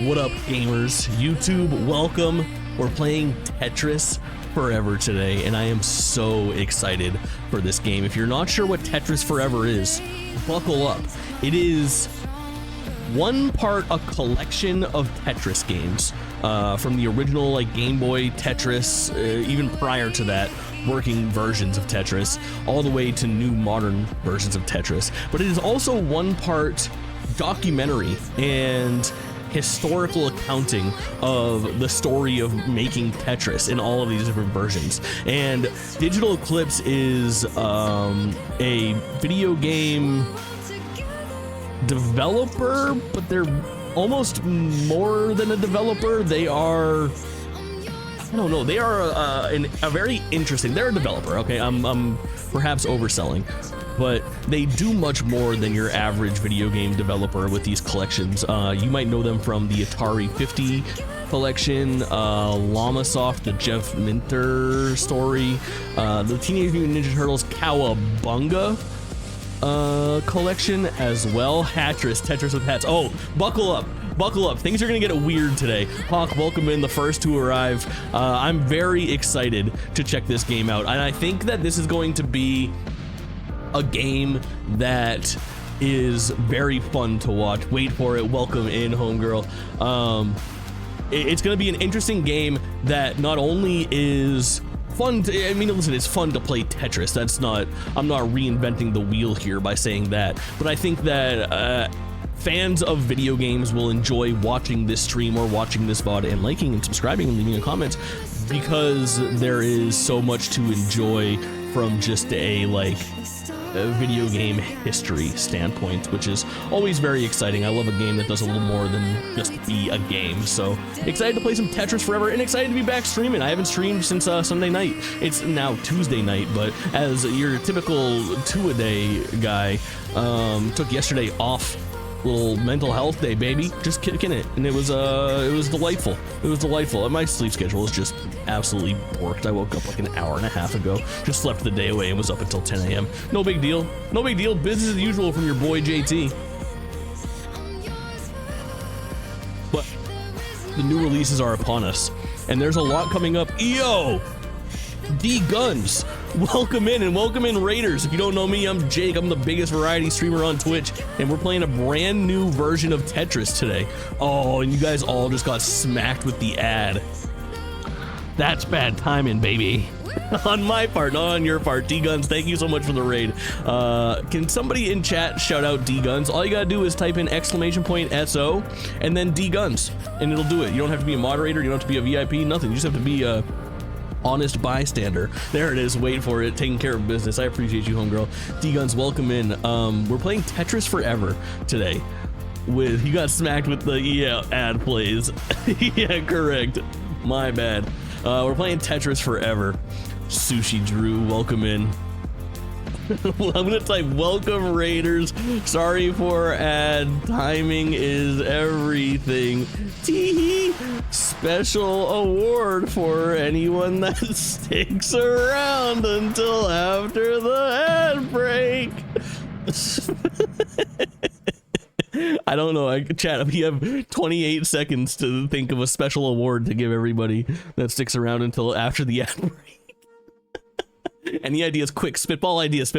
What up, gamers? YouTube, welcome. We're playing Tetris Forever today, and I am so excited for this game. If you're not sure what Tetris Forever is, buckle up. It is one part a collection of Tetris games, from the original like Game Boy Tetris, even prior to that, working versions of Tetris, all the way to new modern versions of Tetris. But it is also one part documentary and historical accounting of the story of making Tetris in all of these different versions. And Digital Eclipse is a video game developer, but they're almost more than a developer. They are, I don't know, they are a very interesting, they're a developer, okay? I'm perhaps overselling, but they do much more than your average video game developer with these collections. You might know them from the Atari 50 collection, Llamasoft, the Jeff Minter story, the Teenage Mutant Ninja Turtles Cowabunga collection as well. Tetris with hats. Oh, buckle up. Things are gonna get weird today. Hawk, welcome in, the first to arrive. I'm very excited to check this game out, and I think that this is going to be a game that is very fun to watch. Wait for it. Welcome in, homegirl. It's going to be an interesting game that not only is fun to, I mean, listen, it's fun to play Tetris. That's not, I'm not reinventing the wheel here by saying that, but I think that fans of video games will enjoy watching this stream or watching this VOD and liking and subscribing and leaving a comment, because there is so much to enjoy from just a video game history standpoint, which is always very exciting. I love a game that does a little more than just be a game. So excited to play some Tetris Forever, and excited to be back streaming. I haven't streamed since Sunday night. It's now Tuesday night, but as your typical two-a-day guy, took yesterday off. Little mental health day, baby, just kicking it, and it was delightful. It was delightful. My sleep schedule is just absolutely borked. I woke up like an hour and a half ago, just slept the day away, and was up until 10 a.m. No big deal, business as usual from your boy JT. But the new releases are upon us, and there's a lot coming up. Yo, D Guns, welcome in, and welcome in Raiders. If you don't know me, I'm Jake. I'm the biggest variety streamer on Twitch, and we're playing a brand new version of Tetris today. Oh, and you guys all just got smacked with the ad. That's bad timing, baby. On my part, not on your part. D Guns, thank you so much for the raid. Can somebody in chat shout out D Guns? All you gotta do is type in !SO and then D Guns, and it'll do it. You don't have to be a moderator, you don't have to be a VIP, nothing. You just have to be a honest bystander. There it is. Wait for it. Taking care of business. I appreciate you, homegirl. D-Guns, welcome in. We're playing Tetris Forever today. You got smacked with the ad plays. Yeah, correct. My bad. We're playing Tetris Forever. Sushi Drew, welcome in. I'm gonna type welcome Raiders. Sorry for ad. Timing is everything. Teehee. Special award for anyone that sticks around until after the ad break. I don't know. Chat, we have 28 seconds to think of a special award to give everybody that sticks around until after the ad break. Any ideas? Quick, spitball ideas.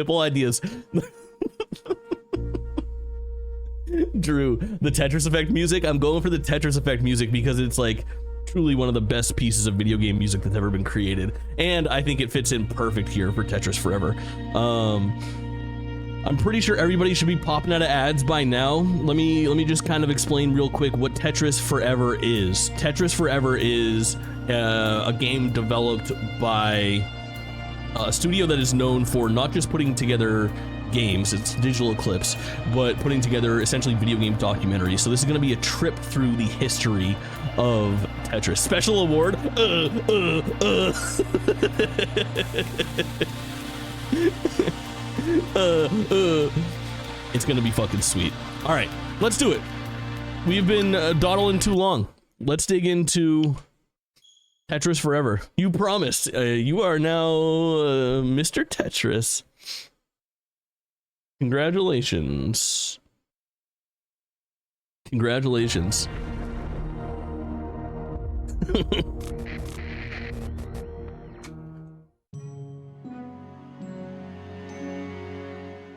Drew, the Tetris Effect music. I'm going for the Tetris Effect music because it's like truly one of the best pieces of video game music that's ever been created, and I think it fits in perfect here for Tetris Forever. I'm pretty sure everybody should be popping out of ads by now. Let me just kind of explain real quick what Tetris Forever is. Tetris Forever is a game developed by a studio that is known for not just putting together games, it's Digital Eclipse, but putting together essentially video game documentaries. So this is going to be a trip through the history of Tetris. Special award. It's gonna be fucking sweet. All right, let's do it. We've been dawdling too long. Let's dig into Tetris Forever. You promised. You are now Mr. Tetris. Congratulations.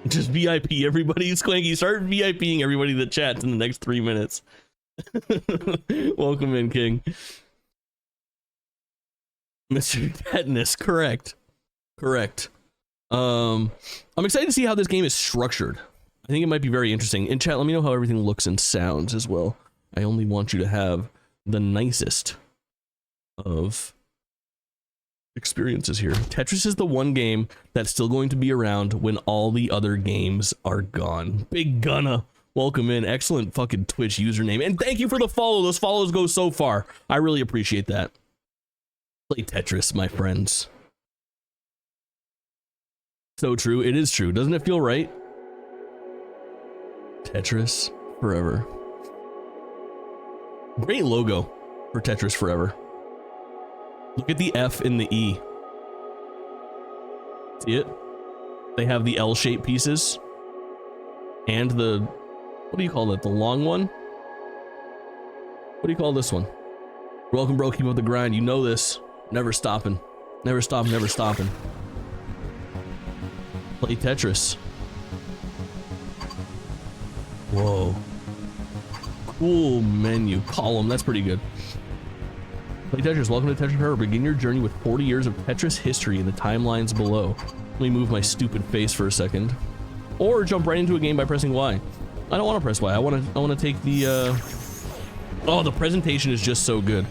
Just VIP everybody. Squanky, start VIPing everybody that chats in the next 3 minutes. Welcome in, King. Mr. Tetanus, correct. I'm excited to see how this game is structured. I think it might be very interesting. In chat, let me know how everything looks and sounds as well. I only want you to have the nicest of experiences here. Tetris is the one game that's still going to be around when all the other games are gone. Big Gunna, welcome in. Excellent fucking Twitch username. And thank you for the follow. Those follows go so far. I really appreciate that. Play Tetris, my friends. So true. It is true. Doesn't it feel right? Tetris Forever. Great logo for Tetris Forever. Look at the F in the E. See it? They have the L-shaped pieces. And the... what do you call it? The long one? What do you call this one? Welcome, bro. Keep up the grind. You know this. Never stopping. Never stopping, never stopping. Play Tetris. Whoa. Cool menu. Column. That's pretty good. Play Tetris. Welcome to Tetris Forever. Begin your journey with 40 years of Tetris history in the timelines below. Let me move my stupid face for a second. Or jump right into a game by pressing Y. I don't want to press Y. I want to take the oh, the presentation is just so good.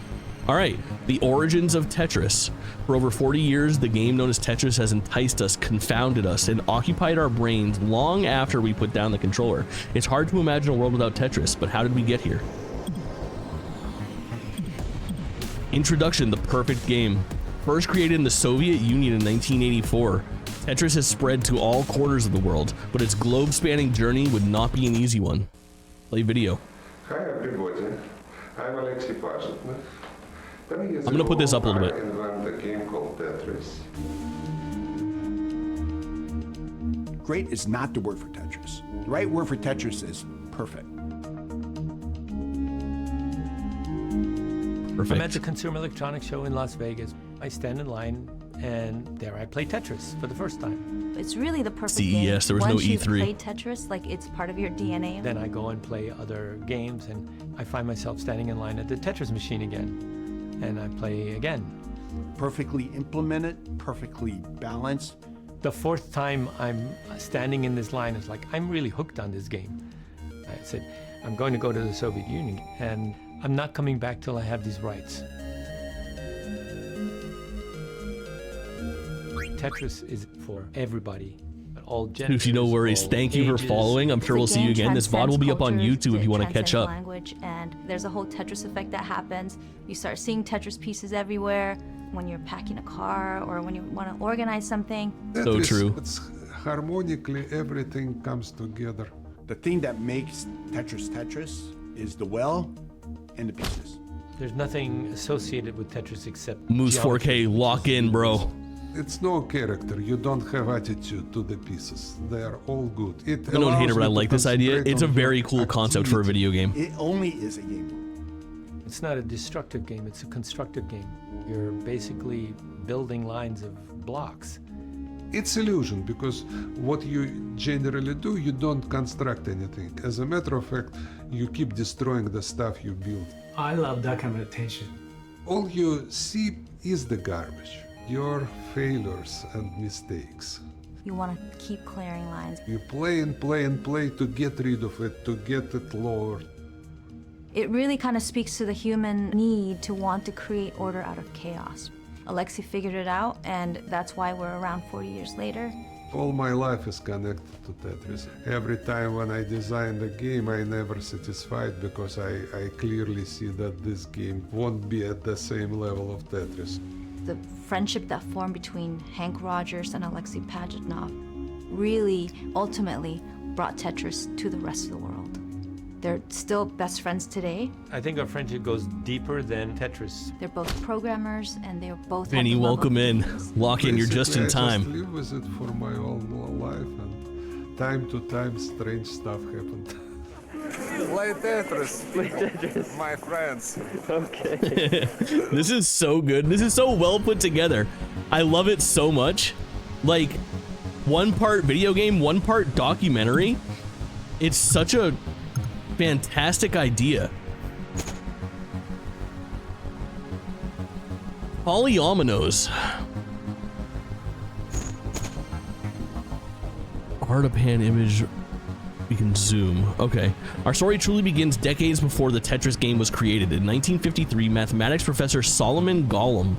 All right, the origins of Tetris. For over 40 years, the game known as Tetris has enticed us, confounded us, and occupied our brains long after we put down the controller. It's hard to imagine a world without Tetris, but how did we get here? Introduction, the perfect game. First created in the Soviet Union in 1984, Tetris has spread to all corners of the world, but its globe-spanning journey would not be an easy one. Play video. Hi everybody, I'm Alexei Pazhitner. I'm gonna put this up a little bit. I invented a game called Tetris. Great is not the word for Tetris. The right word for Tetris is perfect. Perfect. I'm at the Consumer Electronics Show in Las Vegas. I stand in line, and there I play Tetris for the first time. It's really the perfect CES, game. there was no Once E3. you play Tetris, like it's part of your DNA. Then I go and play other games, and I find myself standing in line at the Tetris machine again. And I play again. Perfectly implemented, perfectly balanced. The fourth time I'm standing in this line, it's like, I'm really hooked on this game. I said, I'm going to go to the Soviet Union, and I'm not coming back till I have these rights. Tetris is for everybody, all genders. Sushi, no worries. Thank you for ages. following. I'm sure we'll see you again. This VOD will be up on YouTube if you want to catch up. Language, and there's a whole Tetris effect that happens. You start seeing Tetris pieces everywhere when you're packing a car or when you want to organize something. So true. It's harmonically, everything comes together. The thing that makes Tetris Tetris is the well and the pieces. There's nothing associated with Tetris except Moose geometry. 4K, lock in, bro. It's no character. You don't have attitude to the pieces. They are all good. I don't hate it, but I like this idea. It's a very cool concept for a video game. It only is a game. It's not a destructive game, it's a constructive game. You're basically building lines of blocks. It's illusion, because what you generally do, you don't construct anything. As a matter of fact, you keep destroying the stuff you build. I love documentation. All you see is the garbage, your failures and mistakes. You want to keep clearing lines. You play and play and play to get rid of it, to get it lowered. It really kind of speaks to the human need to want to create order out of chaos. Alexei figured it out, and that's why we're around 40 years later. All my life is connected to Tetris. Every time when I design the game, I never satisfied because I clearly see that this game won't be at the same level of Tetris. The friendship that formed between Hank Rogers and Alexei Pajitnov really ultimately brought Tetris to the rest of the world. They're still best friends today. I think our friendship goes deeper than Tetris. They're both programmers, and they're both. Vinny, welcome in. Lock in, you're just in Basically, I time. just live with it for my whole life, and time to time strange stuff happened. Play Tetris. My friends. Okay. This is so good. This is so well put together. I love it so much. Like, one part video game, one part documentary. It's such a fantastic idea. Polyominoes. Hard to pan image. We can zoom. Okay. Our story truly begins decades before the Tetris game was created. In 1953, mathematics professor Solomon Gollum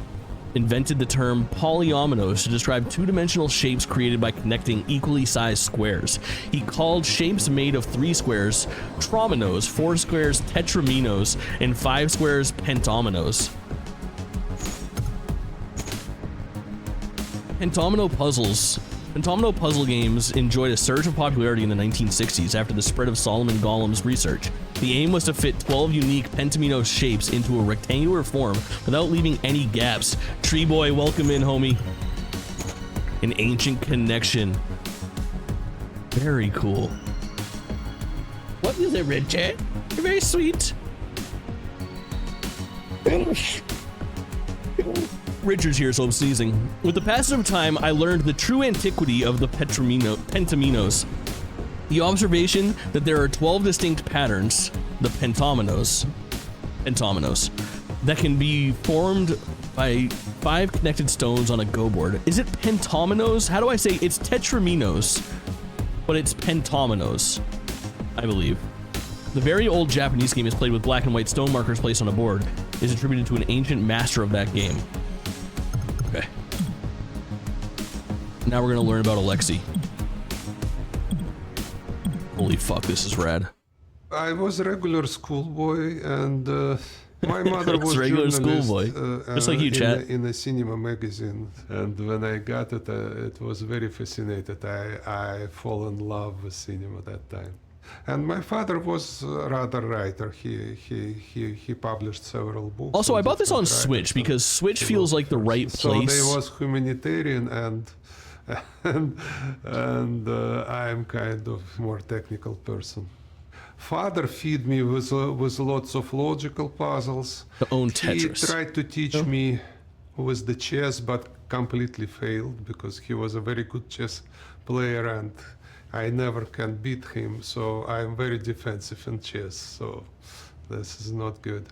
invented the term polyominoes to describe two-dimensional shapes created by connecting equally sized squares. He called shapes made of 3 squares trominos, 4 squares tetraminos, and 5 squares pentominoes. Pentomino puzzle games enjoyed a surge of popularity in the 1960s after the spread of Solomon Gollum's research. The aim was to fit 12 unique pentomino shapes into a rectangular form without leaving any gaps. Tree Boy, welcome in, homie. An ancient connection. Very cool. What is it, Richard? You're very sweet. Richard's here, so I'm sneezing. With the passage of time, I learned the true antiquity of the pentaminos. The observation that there are 12 distinct patterns, the pentominoes, that can be formed by 5 connected stones on a go board. Is it pentominoes? How do I say it's tetraminos, but it's pentominoes, I believe. The very old Japanese game is played with black and white stone markers placed on a board. Is attributed to an ancient master of that game. Okay. Now we're gonna learn about Alexei. Holy fuck, this is rad. I was a regular schoolboy, and my mother was regular journalist, schoolboy, just like you, Chat. in a cinema magazine. And when I got it, it was very fascinated. I fall in love with cinema that time. And my father was rather writer. He published several books. Also, I bought this on Switch because Switch feels like the right place. So they was humanitarian, and I'm kind of more technical person. Father feed me with lots of logical puzzles. To own Tetris. He tried to teach me with the chess, but completely failed because he was a very good chess player, and I never can beat him, so I'm very defensive in chess, so this is not good.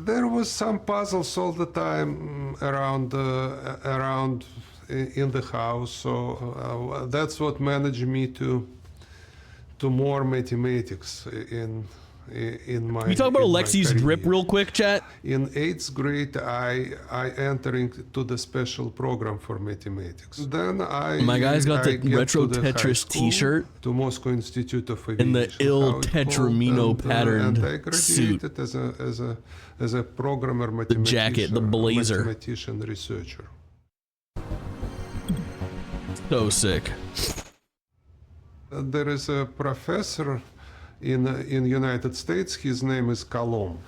There was some puzzles all the time around in the house, so that's what managed me to more mathematics in my. Can you talk about Alexei's drip real quick, chat? In 8th grade, I entering to the special program for mathematics. Then my guy's got the retro Tetris T-shirt to Moscow Institute of Aviation, and the ill tetramino patterned and I graduated suit. as a programmer, mathematician, the jacket, the blazer, mathematician, researcher. So sick. There is a professor in United States. His name is Coulomb,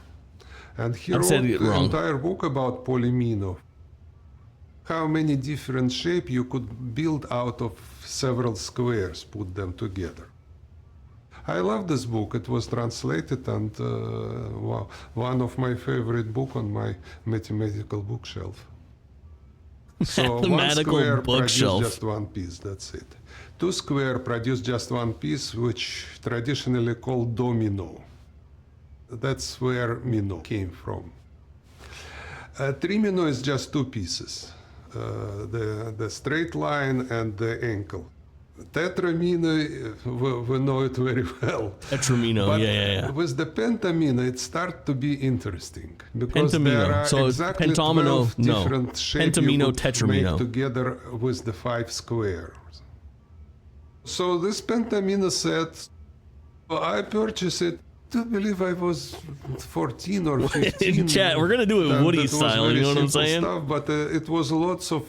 and he wrote an entire book about polymino. How many different shapes you could build out of several squares, put them together. I love this book. It was translated, and wow, one of my favorite books on my mathematical bookshelf. So one square produces just one piece, that's it. 2 square produce just one piece, which traditionally called domino. That's where mino came from. Trimino is just 2 pieces, the straight line and the ankle. Tetramino, we know it very well. Tetramino, but yeah. With the pentamino, it starts to be interesting because pentamino. there are So exactly pentomino, 12 different shapes pentamino, you could tetramino. make together with the 5 squares. So this pentamino set, I purchased it. I believe I was 14 or 15. Chat, we're gonna do it Woody style, you know what I'm saying? Stuff, but it was lots of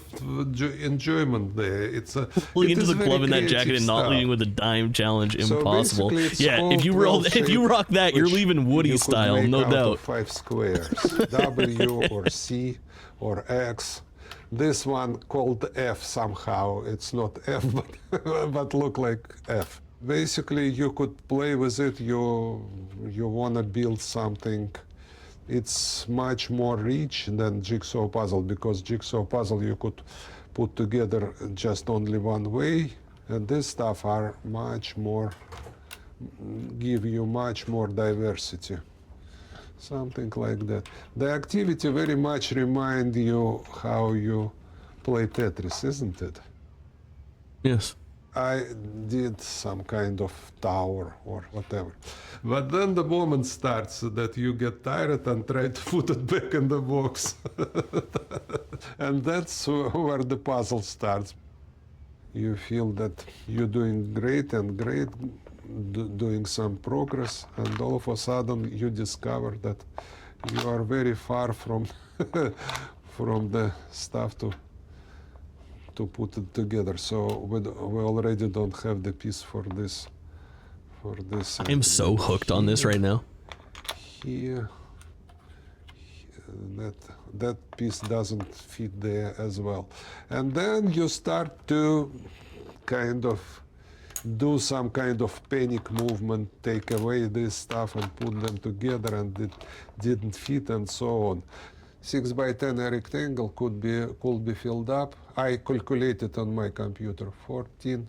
enjoyment there. It's pulling into the club in that jacket and not leaving with a dime challenge, impossible. So yeah, if you rock that, you're leaving Woody style, no doubt. 5 squares, W or C or X. This one called F somehow. It's not F, but look like F. Basically, you could play with it. You you want to build something, it's much more rich than jigsaw puzzle, because jigsaw puzzle you could put together just only one way, and this stuff are much more, give you much more diversity. Something like that. The activity very much remind you how you play Tetris, isn't it? Yes. I did some kind of tower or whatever. But then the moment starts that you get tired and try to put it back in the box. And that's where the puzzle starts. You feel that you're doing great and great, doing some progress, and all of a sudden you discover that you are very far from from the stuff to put it together. So we already don't have the piece for this. I'm so hooked on this right now. Here, that piece doesn't fit there as well. And then you start to kind of do some kind of panic movement, take away this stuff and put them together, and it didn't fit, and so on. 6 by 10 rectangle could be filled up. I calculated on my computer 14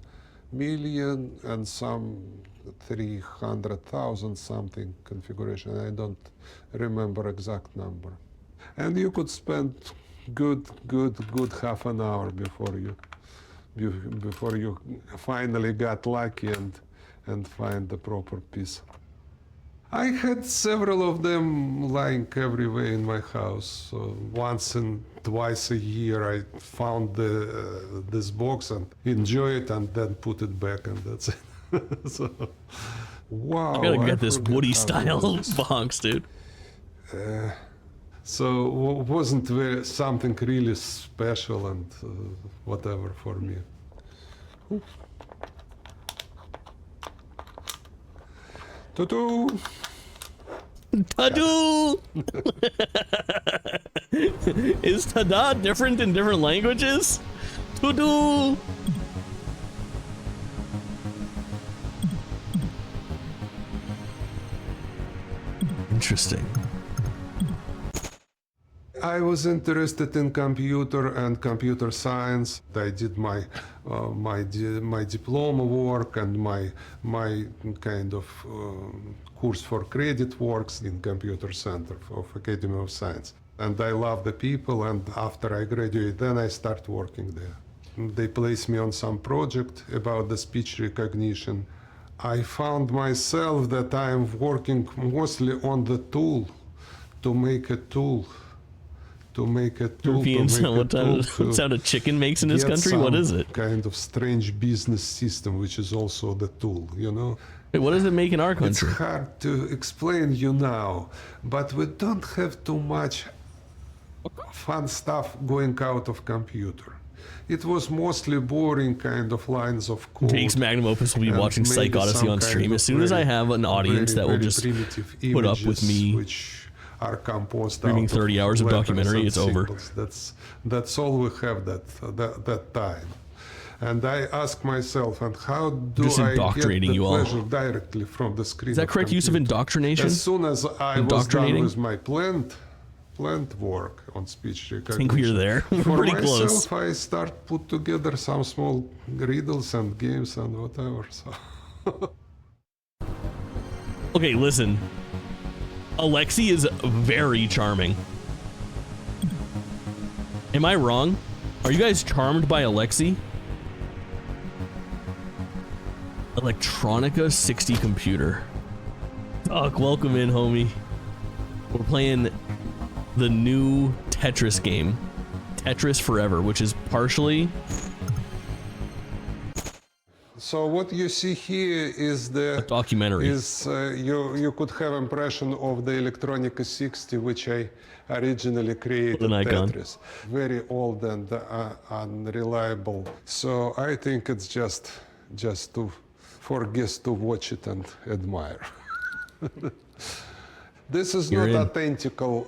million and some 300,000 something configuration. I don't remember exact number. And you could spend good half an hour before you finally got lucky and find the proper piece. I had several of them lying everywhere in my house. So once and twice a year I found this box and enjoy it and then put it back, and that's it. So, wow. I gotta get this Woody style box, dude. So wasn't something really special and whatever for me. Tutu! Tadu! Is tada different in different languages? Tudu! Interesting. I was interested in computer and computer science. I did my diploma work and my kind of course for credit works in Computer Center of Academy of Science. And I love the people, and after I graduate, then I start working there. They placed me on some project about the speech recognition. I found myself that I'm working mostly on the tool, to make a tool. What sound a chicken makes in this country? What is it? Kind of strange business system, which is also the tool, you know? Wait, what does it make in our country? It's hard to explain you now, but we don't have too much fun stuff going out of computer. It was mostly boring kind of lines of code. Jake's magnum opus will be watching Psych Odyssey on stream as soon as I have an audience that will just put up with me. Which are composed streaming 30 hours of documentary. It's over. That's all we have that time. And I ask myself, and how do I get the pleasure directly from the screen? Is that correct use of indoctrination? As soon as I was done with my plant work on speech recognition, I think we're there. We're for pretty myself, close. I start put together some small riddles and games and whatever. So. Okay, listen. Alexi is very charming. Am I wrong? Are you guys charmed by Alexi? Electronica 60 computer. Doc, welcome in, homie. We're playing the new Tetris game, Tetris Forever, which is partially... So what you see here is the documentary. You could have impression of the Electronica 60, which I originally created. An icon. Tetris. Very old and unreliable. So I think it's just for guests to watch it and admire. This is not authentical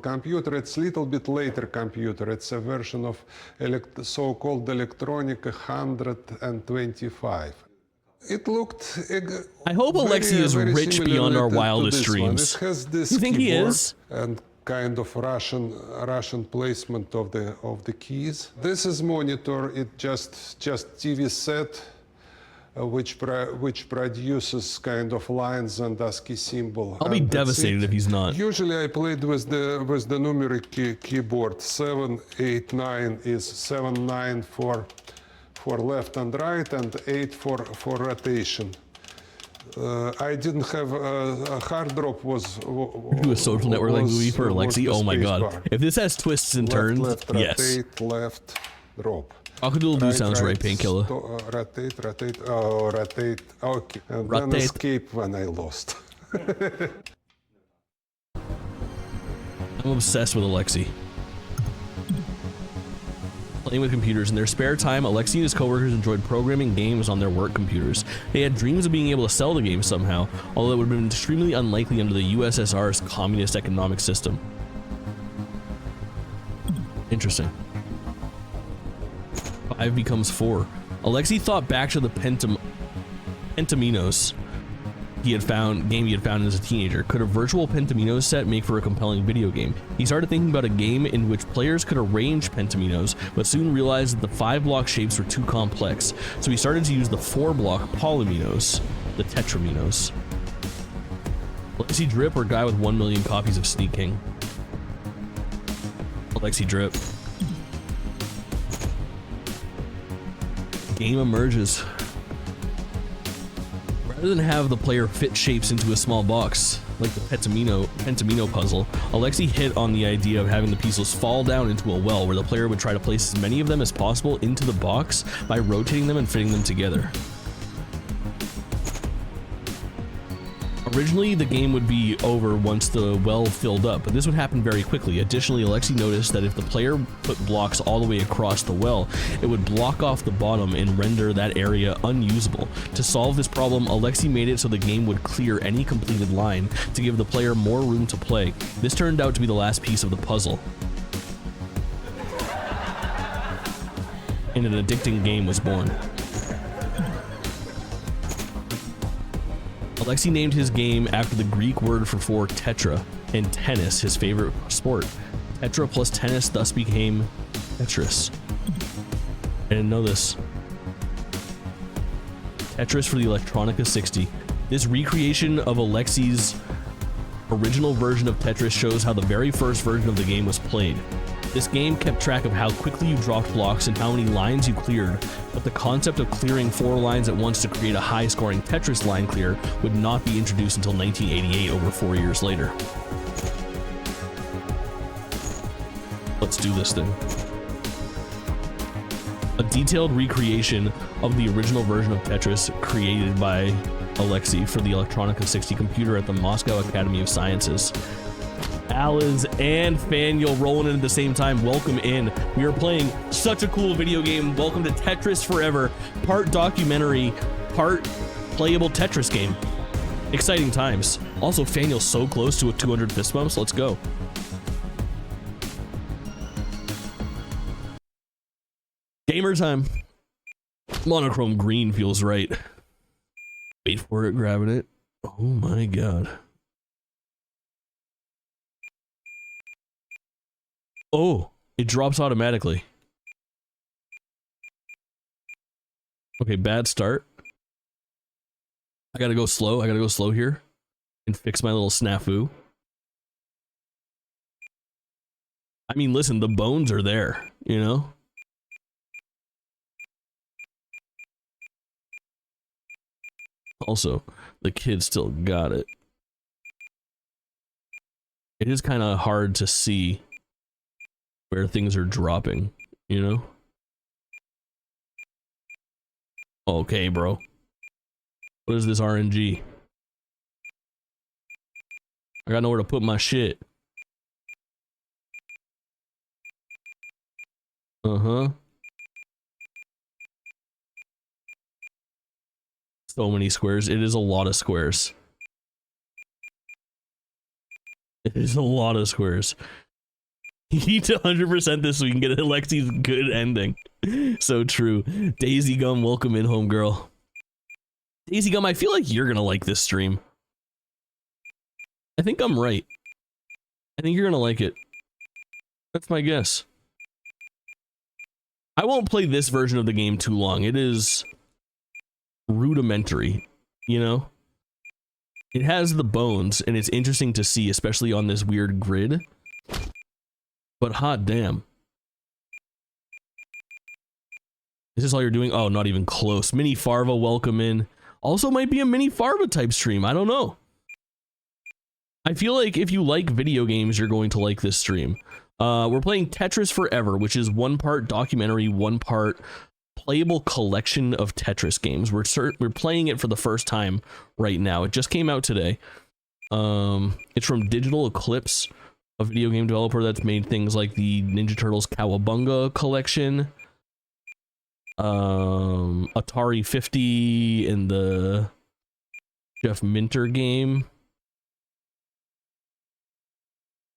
computer. It's a little bit later computer. It's a version of so-called Electronica 125. It looked. I hope Alexei is rich beyond our wildest dreams. It has this You think he keyboard is? and kind of Russian placement of the keys. This is monitor. It just TV set, which produces kind of lines and ASCII symbol. I'll be and that's devastated it. if he's not. Usually I played with the numeric keyboard. 7, 8, 9 is 7, 9 for left and right, and 8 for rotation. I didn't have a hard drop was Do a social network like movie for Alexei. Oh my god! If this has twists and turns, left, yes. rotate, left, drop. Cock-a-doodle-doo sounds right, Painkiller. Rotate. Oh, rotate. Okay, and then Rotate. escape when I lost. I'm obsessed with Alexei. Playing with computers. In their spare time, Alexei and his coworkers enjoyed programming games on their work computers. They had dreams of being able to sell the games somehow, although it would have been extremely unlikely under the USSR's communist economic system. Interesting. 5 becomes 4. Alexei thought back to the Pentaminos game he had found as a teenager. Could a virtual Pentaminos set make for a compelling video game? He started thinking about a game in which players could arrange Pentaminos, but soon realized that the 5-block shapes were too complex, so he started to use the 4-block Polyminos, the Tetraminos. Alexei Drip or guy with 1 million copies of Sneak King? Alexei Drip. Game emerges. Rather than have the player fit shapes into a small box, like the Pentamino puzzle, Alexei hit on the idea of having the pieces fall down into a well where the player would try to place as many of them as possible into the box by rotating them and fitting them together. Originally, the game would be over once the well filled up, but this would happen very quickly. Additionally, Alexei noticed that if the player put blocks all the way across the well, it would block off the bottom and render that area unusable. To solve this problem, Alexei made it so the game would clear any completed line to give the player more room to play. This turned out to be the last piece of the puzzle, and an addicting game was born. Alexei named his game after the Greek word for 4, tetra, and tennis, his favorite sport. Tetra plus tennis thus became Tetris. I didn't know this. Tetris for the Electronica 60. This recreation of Alexei's original version of Tetris shows how the very first version of the game was played. This game kept track of how quickly you dropped blocks and how many lines you cleared, but the concept of clearing 4 lines at once to create a high-scoring Tetris line clear would not be introduced until 1988, over 4 years later. Let's do this thing. A detailed recreation of the original version of Tetris created by Alexei for the Electronica 60 computer at the Moscow Academy of Sciences. Aliz and Faniel rolling in at the same time. Welcome in. We are playing such a cool video game. Welcome to Tetris Forever, part documentary, part playable Tetris game. Exciting times. Also, Faniel's so close to a 200 fist bumps. Let's go. Gamer time. Monochrome green feels right. Wait for it, grabbing it. Oh my god. Oh, it drops automatically. Okay, bad start. I gotta go slow. I gotta go slow here and fix my little snafu. I mean, listen, the bones are there, you know? Also, the kid still got it. It is kind of hard to see where things are dropping, you know? Okay, bro. What is this RNG? I got nowhere to put my shit. Uh-huh. So many squares. It is a lot of squares. It is a lot of squares. You need to 100% this so we can get Alexei's good ending. So true. Daisy Gum, welcome in, homegirl. Daisy Gum, I feel like you're gonna like this stream. I think I'm right. I think you're gonna like it. That's my guess. I won't play this version of the game too long. It is rudimentary, you know? It has the bones, and it's interesting to see, especially on this weird grid. But hot damn. Is this all you're doing? Oh, not even close. Mini Farva, welcome in. Also might be a Mini Farva type stream. I don't know. I feel like if you like video games, you're going to like this stream. We're playing Tetris Forever, which is 1 part documentary, 1 part playable collection of Tetris games. We're playing it for the first time right now. It just came out today. It's from Digital Eclipse, a video game developer that's made things like the Ninja Turtles Cowabunga collection, Atari 50, and the Jeff Minter game.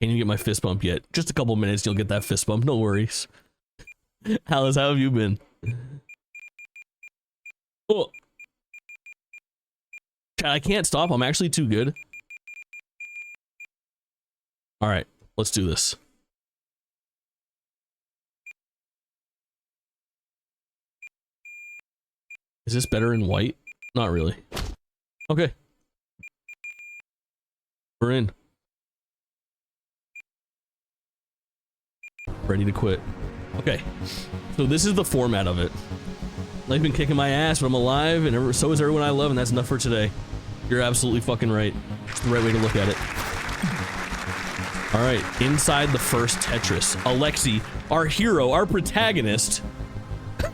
Can't even get my fist bump yet. Just a couple minutes, you'll get that fist bump. No worries. Alice, how have you been? Oh, I can't stop. I'm actually too good. All right, let's do this. Is this better in white? Not really. Okay. We're in. Ready to quit. Okay. So this is the format of it. I've been kicking my ass, but I'm alive, and so is everyone I love, and that's enough for today. You're absolutely fucking right. It's the right way to look at it. Alright, inside the first Tetris, Alexi, our hero, our protagonist. Do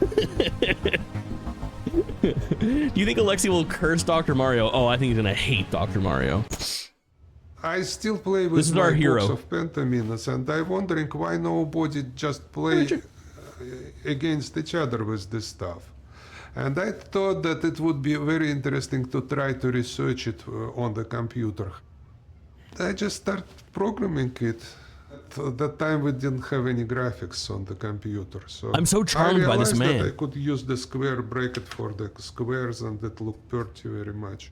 you think Alexi will curse Dr. Mario? Oh, I think he's gonna hate Dr. Mario. I still play with my box of pentamines, and I'm wondering why nobody just play against each other with this stuff. And I thought that it would be very interesting to try to research it on the computer. I just started programming it. At that time we didn't have any graphics on the computer, so I'm so charmed by this man. That I could use the square bracket for the squares, and it looked pretty very much.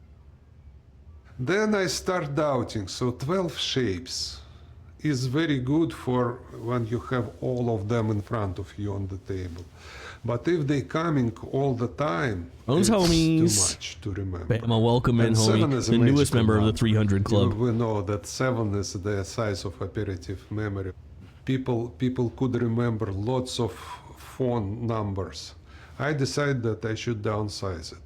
Then I start doubting, so 12 shapes is very good for when you have all of them in front of you on the table. But if they coming all the time, it's homies. Too much to remember. Bama, welcome in, homie. The newest member of the 300 Club. We know that 7 is the size of operative memory. People could remember lots of phone numbers. I decided that I should downsize it.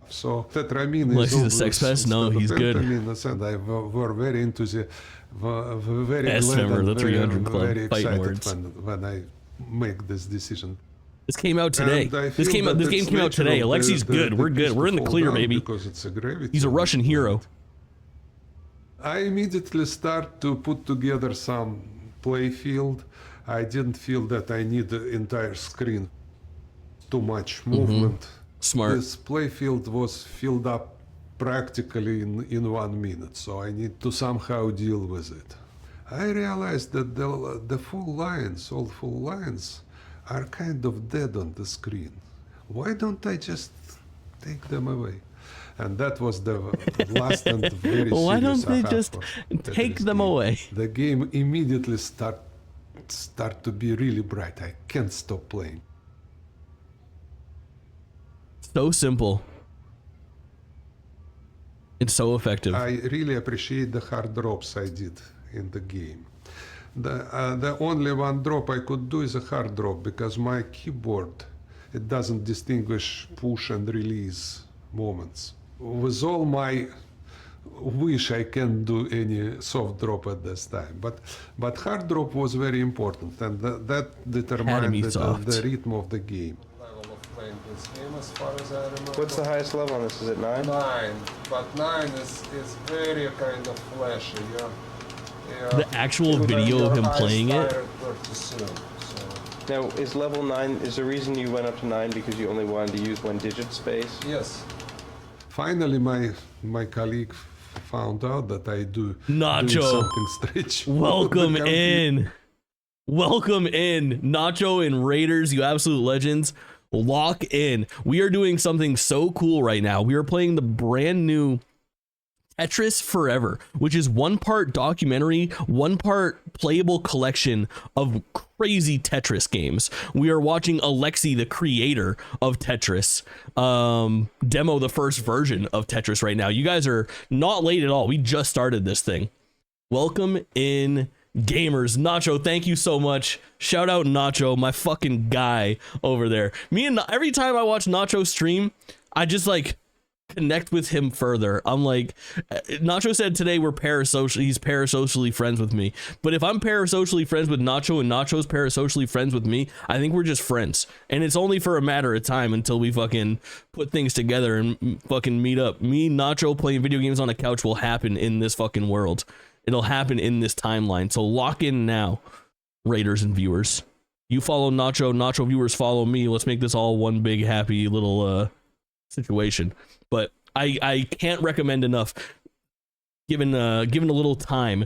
So tetramine is he's a sex pest? No, he's good. And I were very enthusiastic, very glad member of the and 300 Club. very Fighting excited when I make this decision. This came out today. This game came out today. Alexi's good. We're good. We're in the clear, baby. He's a Russian hero. I immediately start to put together some play field. I didn't feel that I need the entire screen. Too much movement. Smart. This play field was filled up practically in 1 minute, so I need to somehow deal with it. I realized that the full lines, all full lines, are kind of dead on the screen. Why don't I just take them away? And that was the last and very serious Why don't they aha just take them away? The game immediately start to be really bright. I can't stop playing. So simple. It's so effective. I really appreciate the hard drops I did in the game. The only one drop I could do is a hard drop, because my keyboard, it doesn't distinguish push and release moments. With all my wish, I can't do any soft drop at this time, but hard drop was very important, and that determined the rhythm of the game. This game, as far as I remember. What's the highest level on this? Is it 9? 9, but 9 is very kind of flashy. The actual video of him playing it. Now, is level 9, is the reason you went up to 9 because you only wanted to use 1 digit space? Yes. Finally, my colleague found out that I do Nacho. Something strange. Welcome in. Welcome in. Nacho and Raiders, you absolute legends. lock in. We are doing something so cool right now. We are playing the brand new Tetris Forever, which is 1 part documentary, 1 part playable collection of crazy Tetris games. We are watching Alexi, the creator of Tetris, demo the first version of Tetris right now. You guys are not late at all. We just started this thing. Welcome in, gamers. Nacho, thank you so much. Shout out Nacho, my fucking guy over there. Every time I watch Nacho stream, I just like connect with him further. I'm like, Nacho said today he's parasocially friends with me, but if I'm parasocially friends with Nacho and Nacho's parasocially friends with me, I think we're just friends, and it's only for a matter of time until we fucking put things together and fucking meet up. Me, Nacho playing video games on a couch will happen in this fucking world. It'll happen in this timeline, so lock in now, raiders and viewers. You follow Nacho viewers follow me. Let's make this all one big happy little situation. But I can't recommend enough, given a little time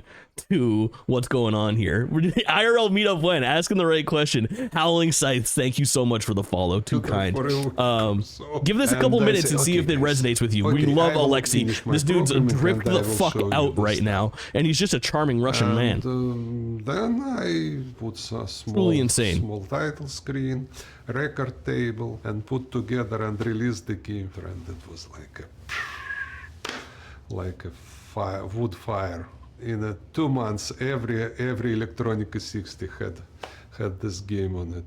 to what's going on here. IRL meetup when? Asking the right question. Howling Scythes, thank you so much for the follow. Too kind. Give this a couple minutes and see if it resonates with you. We love Alexi. This dude's dripped the fuck out right now, and he's just a charming Russian man. Then I put a Truly insane. small title screen, record table, and put together and released the game. And it was like a wood fire. In 2 months, every Electronica 60 had this game on it.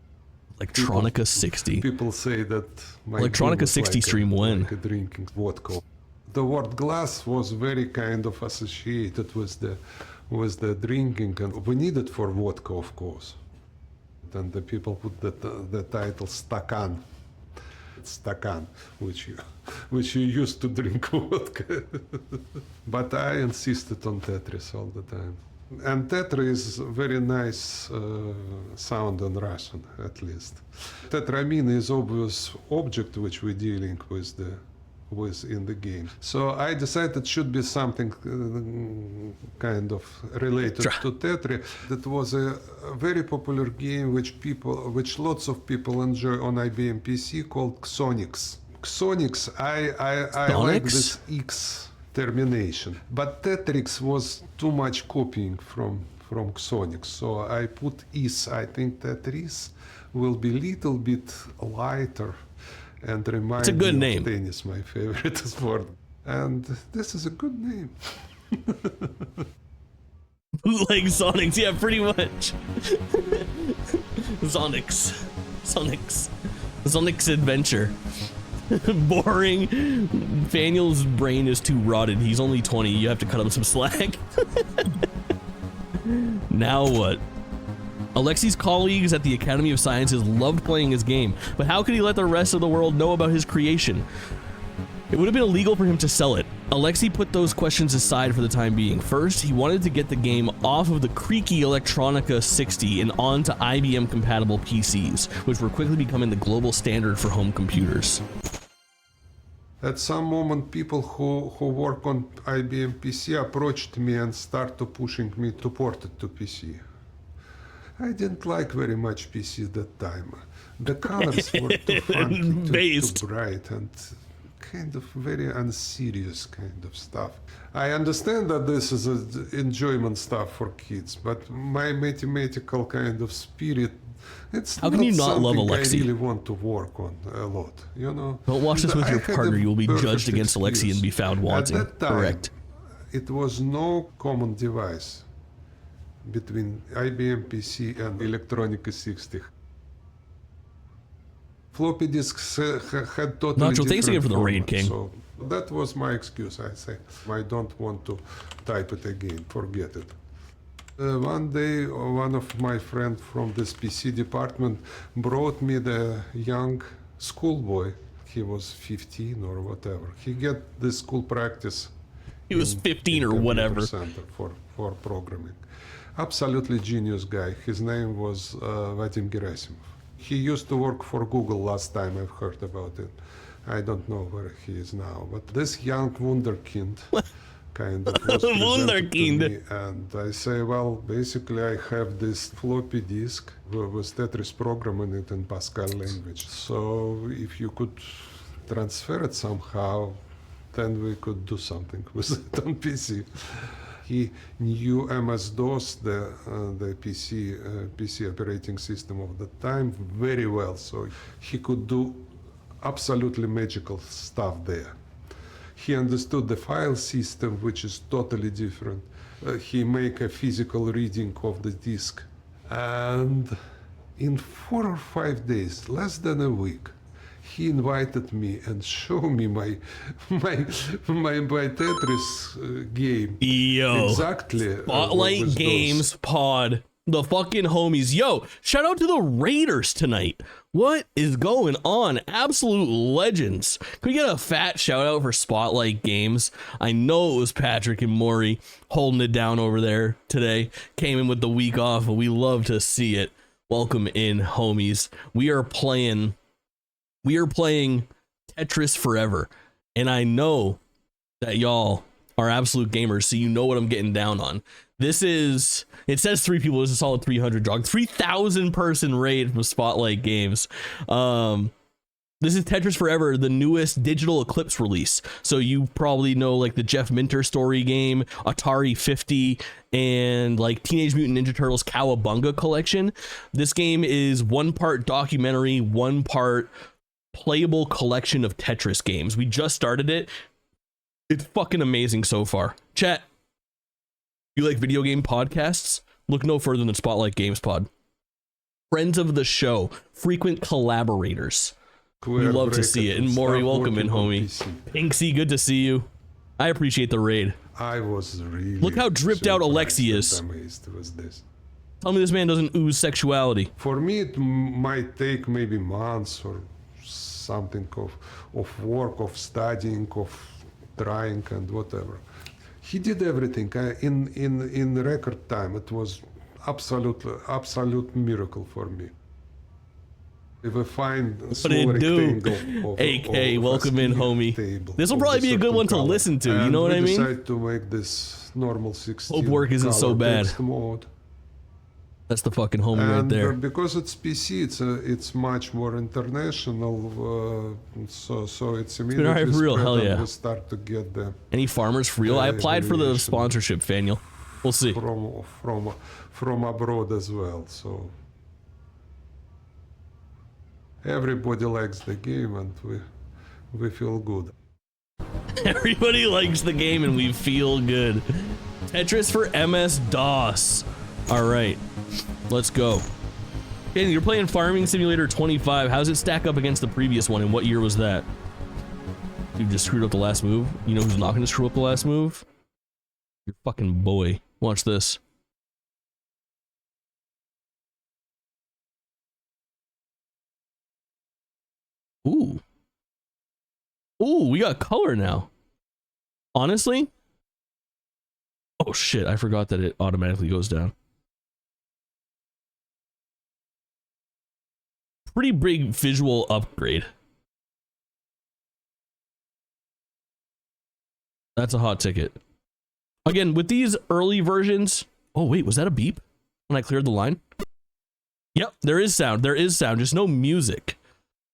Electronica 60. People say that my Electronica game was 60 stream when? like a drinking vodka. The word glass was very kind of associated with the drinking, and we need it for vodka, of course. And the people put the title Stakan. Stakan, which you used to drink vodka. But I insisted on Tetris all the time. And Tetris is very nice sound in Russian, at least. Tetramine is obvious object which we're dealing with in the game. So I decided it should be something kind of related to Tetris. That was a very popular game which lots of people enjoy on IBM PC called Xonix. Xonix, I like this X termination, but Tetris was too much copying from Xonix, so I put is. I think Tetris will be little bit lighter and remind it's a good me name. Of tennis, my favorite sport. And this is a good name. Like Sonics, yeah, pretty much. Sonic's Adventure. Boring. Daniel's brain is too rotted. He's only 20. You have to cut him some slack. Now what? Alexi's colleagues at the Academy of Sciences loved playing his game, but how could he let the rest of the world know about his creation? It would have been illegal for him to sell it. Alexi put those questions aside for the time being. First, he wanted to get the game off of the creaky Electronica 60 and onto IBM-compatible PCs, which were quickly becoming the global standard for home computers. At some moment, people who work on IBM PC approached me and started pushing me to port it to PC. I didn't like very much PC that time. The colors were too funky, too bright, and kind of very unserious kind of stuff. I understand that this is enjoyment stuff for kids, but my mathematical kind of spirit, it's how can you not love Alexi? I really want to work on a lot, you know. Don't watch this with your partner. You will be judged against Alexi and be found wanting. At that time, correct. It was no common device between IBM PC and Electronica 60. Floppy disks had totally Nacho, thanks again for the raid, King. So that was my excuse, I say. I don't want to type it again, forget it. One day, one of my friends from this PC department brought me the young schoolboy. He was 15 or whatever. He get the school practice. He was 15 or whatever. Center for programming. Absolutely genius guy. His name was Vadim Gerasimov. He used to work for Google last time I've heard about it. I don't know where he is now. But this young wunderkind kind of was presented to Wunderkind. me, and I say, well, basically I have this floppy disk with Tetris program in it in Pascal language. So if you could transfer it somehow, then we could do something with it on PC. He knew MS-DOS, the PC operating system of the time, very well, so he could do absolutely magical stuff there. He understood the file system, which is totally different. He make a physical reading of the disk. And in 4 or 5 days, less than a week, he invited me and showed me my Tetris game. Yo. Exactly. Spotlight with Games those. Pod. The fucking homies. Yo, shout out to the Raiders tonight. What is going on? Absolute legends. Can we get a fat shout out for Spotlight Games? I know it was Patrick and Maury holding it down over there today. Came in with the week off, but we love to see it. Welcome in, homies. We are playing Tetris Forever. And I know that y'all are absolute gamers, so you know what I'm getting down on. This is, it says 3 people, it's a solid 300 dog, 3,000 person raid from Spotlight Games. This is Tetris Forever, the newest digital Eclipse release. So you probably know like the Jeff Minter story game, Atari 50, and like Teenage Mutant Ninja Turtles Cowabunga collection. This game is 1 part documentary, 1 part playable collection of Tetris games. We just started it. It's fucking amazing so far. Chat, you like video game podcasts? Look no further than Spotlight Games Pod. Friends of the show, frequent collaborators. We love to see it. And Maury, welcome in, homie. Pinksy, good to see you. I appreciate the raid. I was really Look how dripped out Alexi is. Amazed with this. Tell me this man doesn't ooze sexuality. For me, it might take maybe months or something of work, of studying, of trying and whatever. He did everything in record time. It was absolute miracle for me. If I find a small rectangle of AK, welcome in, homie. Table This will probably be a good one to listen to, you know what I mean? We decided to make this normal 16 Hope work isn't so bad. text mode. That's the fucking homie right And there. because it's PC, it's much more international, so it's immediately alright for real, spread hell and yeah. we start to get the Any farmers for real? I applied for the evaluation sponsorship, Faniel. We'll see. from abroad as well. So everybody likes the game, and we feel good. Everybody likes the game and we feel good. Tetris for MS-DOS. All right, let's go. Dan, you're playing Farming Simulator 25. How's it stack up against the previous one, and what year was that? You just screwed up the last move. You know who's not going to screw up the last move? Your fucking boy. Watch this. Ooh. Ooh, we got color now. Honestly? Oh shit, I forgot that it automatically goes down. Pretty big visual upgrade. That's a hot ticket. Again, with these early versions... Oh wait, was that a beep when I cleared the line? Yep, there is sound. There is sound, just no music.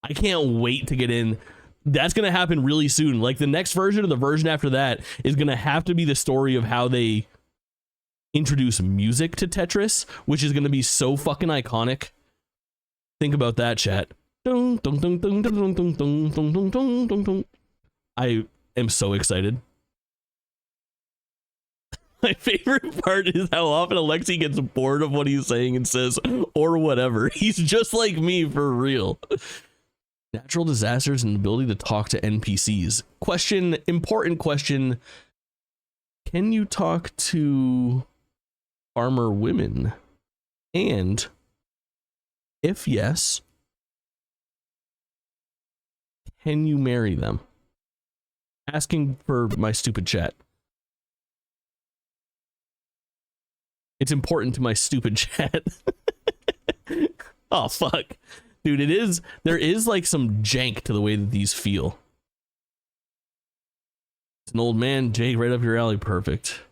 I can't wait to get in. That's going to happen really soon. Like the next version or the version after that is going to have to be the story of how they introduce music to Tetris, which is going to be so fucking iconic. Think about that, chat. I am so excited. My favorite part is how often Alexi gets bored of what he's saying and says, or whatever. He's just like me for real. Natural disasters and the ability to talk to NPCs. Question, important question. Can you talk to farmer women? And if yes, can you marry them? Asking for my stupid chat. It's important to my stupid chat. Oh, fuck. Dude, there is like some jank to the way that these feel. It's an old man, Jake, right up your alley. Perfect.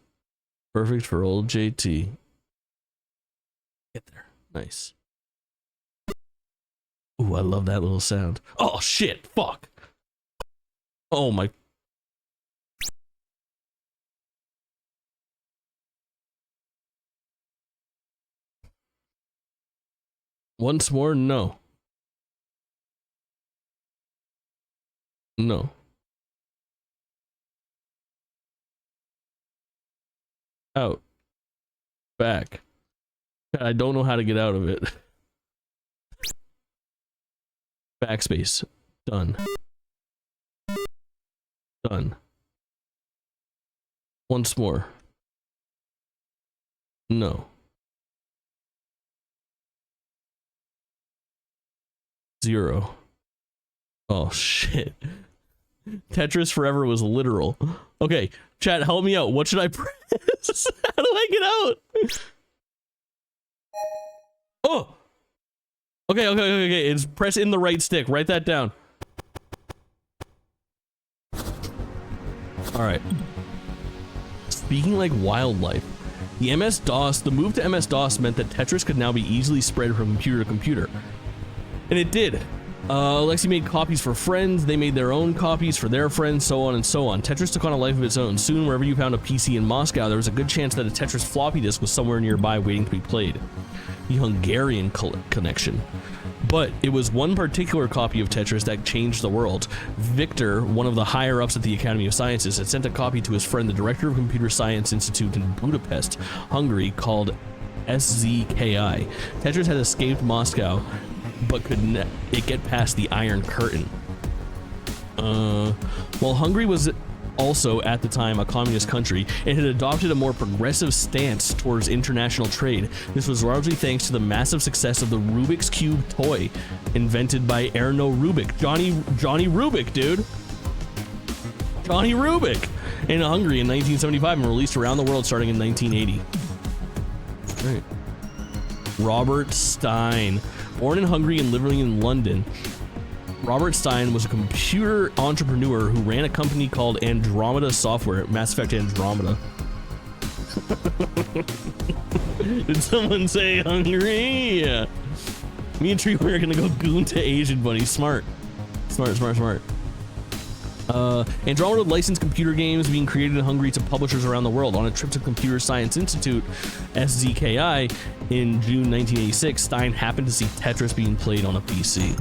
Perfect for old JT. Get there. Nice. Ooh, I love that little sound. Oh, shit. Fuck. Oh, my. Once more, no. No. Out. Back. I don't know how to get out of it. Backspace. Done. Done. Once more. No. Zero. Oh shit. Tetris Forever was literal. Okay, chat, help me out. What should I press? How do I get out? Oh! Okay. It's press in the right stick. Write that down. Alright. Speaking like wildlife, the move to MS-DOS meant that Tetris could now be easily spread from computer to computer. And it did. Alexi made copies for friends, they made their own copies for their friends, so on and so on. Tetris took on a life of its own. Soon, wherever you found a PC in Moscow, there was a good chance that a Tetris floppy disk was somewhere nearby waiting to be played. The Hungarian connection. But it was one particular copy of Tetris that changed the world. Victor, one of the higher-ups at the Academy of Sciences, had sent a copy to his friend, the director of Computer Science Institute in Budapest, Hungary, called SZKI. Tetris had escaped Moscow, but could it get past the Iron Curtain. While Hungary was also at the time a communist country, it had adopted a more progressive stance towards international trade. This was largely thanks to the massive success of the Rubik's Cube toy, invented by Erno Rubik. Johnny Rubik, dude. Johnny Rubik! In Hungary in 1975 and released around the world starting in 1980. Right. Robert Stein. Born in Hungary and living in London, Robert Stein was a computer entrepreneur who ran a company called Andromeda Software, Mass Effect Andromeda. Did someone say Hungary? Yeah. Me and Tree are gonna go goon to Asian Bunny. Smart. Andromeda licensed computer games being created in Hungary to publishers around the world. On a trip to Computer Science Institute, SZKI, in June 1986, Stein happened to see Tetris being played on a PC.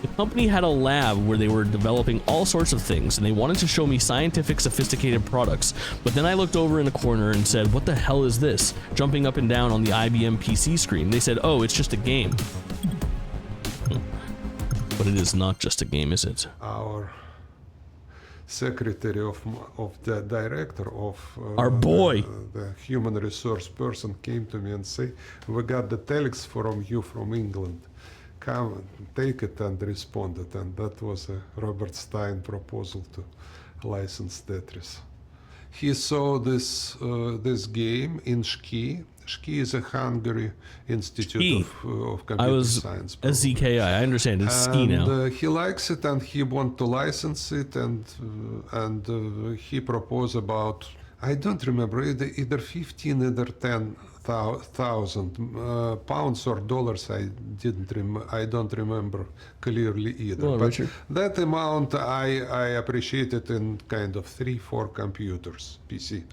The company had a lab where they were developing all sorts of things, and they wanted to show me scientific, sophisticated products. But then I looked over in a corner and said, "What the hell is this?" Jumping up and down on the IBM PC screen. They said, "Oh, it's just a game." But it is not just a game, is it? Our secretary of the director of our boy, the human resource person, came to me and say, "We got the telex from you from England. Come, take it," and responded. And that was a Robert Stein proposal to license Tetris. He saw this game in Ski. Ski is a Hungary Institute of Computer Science. SZKI, I understand. It's Ski now. He likes it and he wants to license it, and he proposed about, I don't remember, either 15 or 10,000 pounds or dollars. I don't remember clearly either. Well, but Richard, that amount I appreciated in kind of 3-4 computers, PC.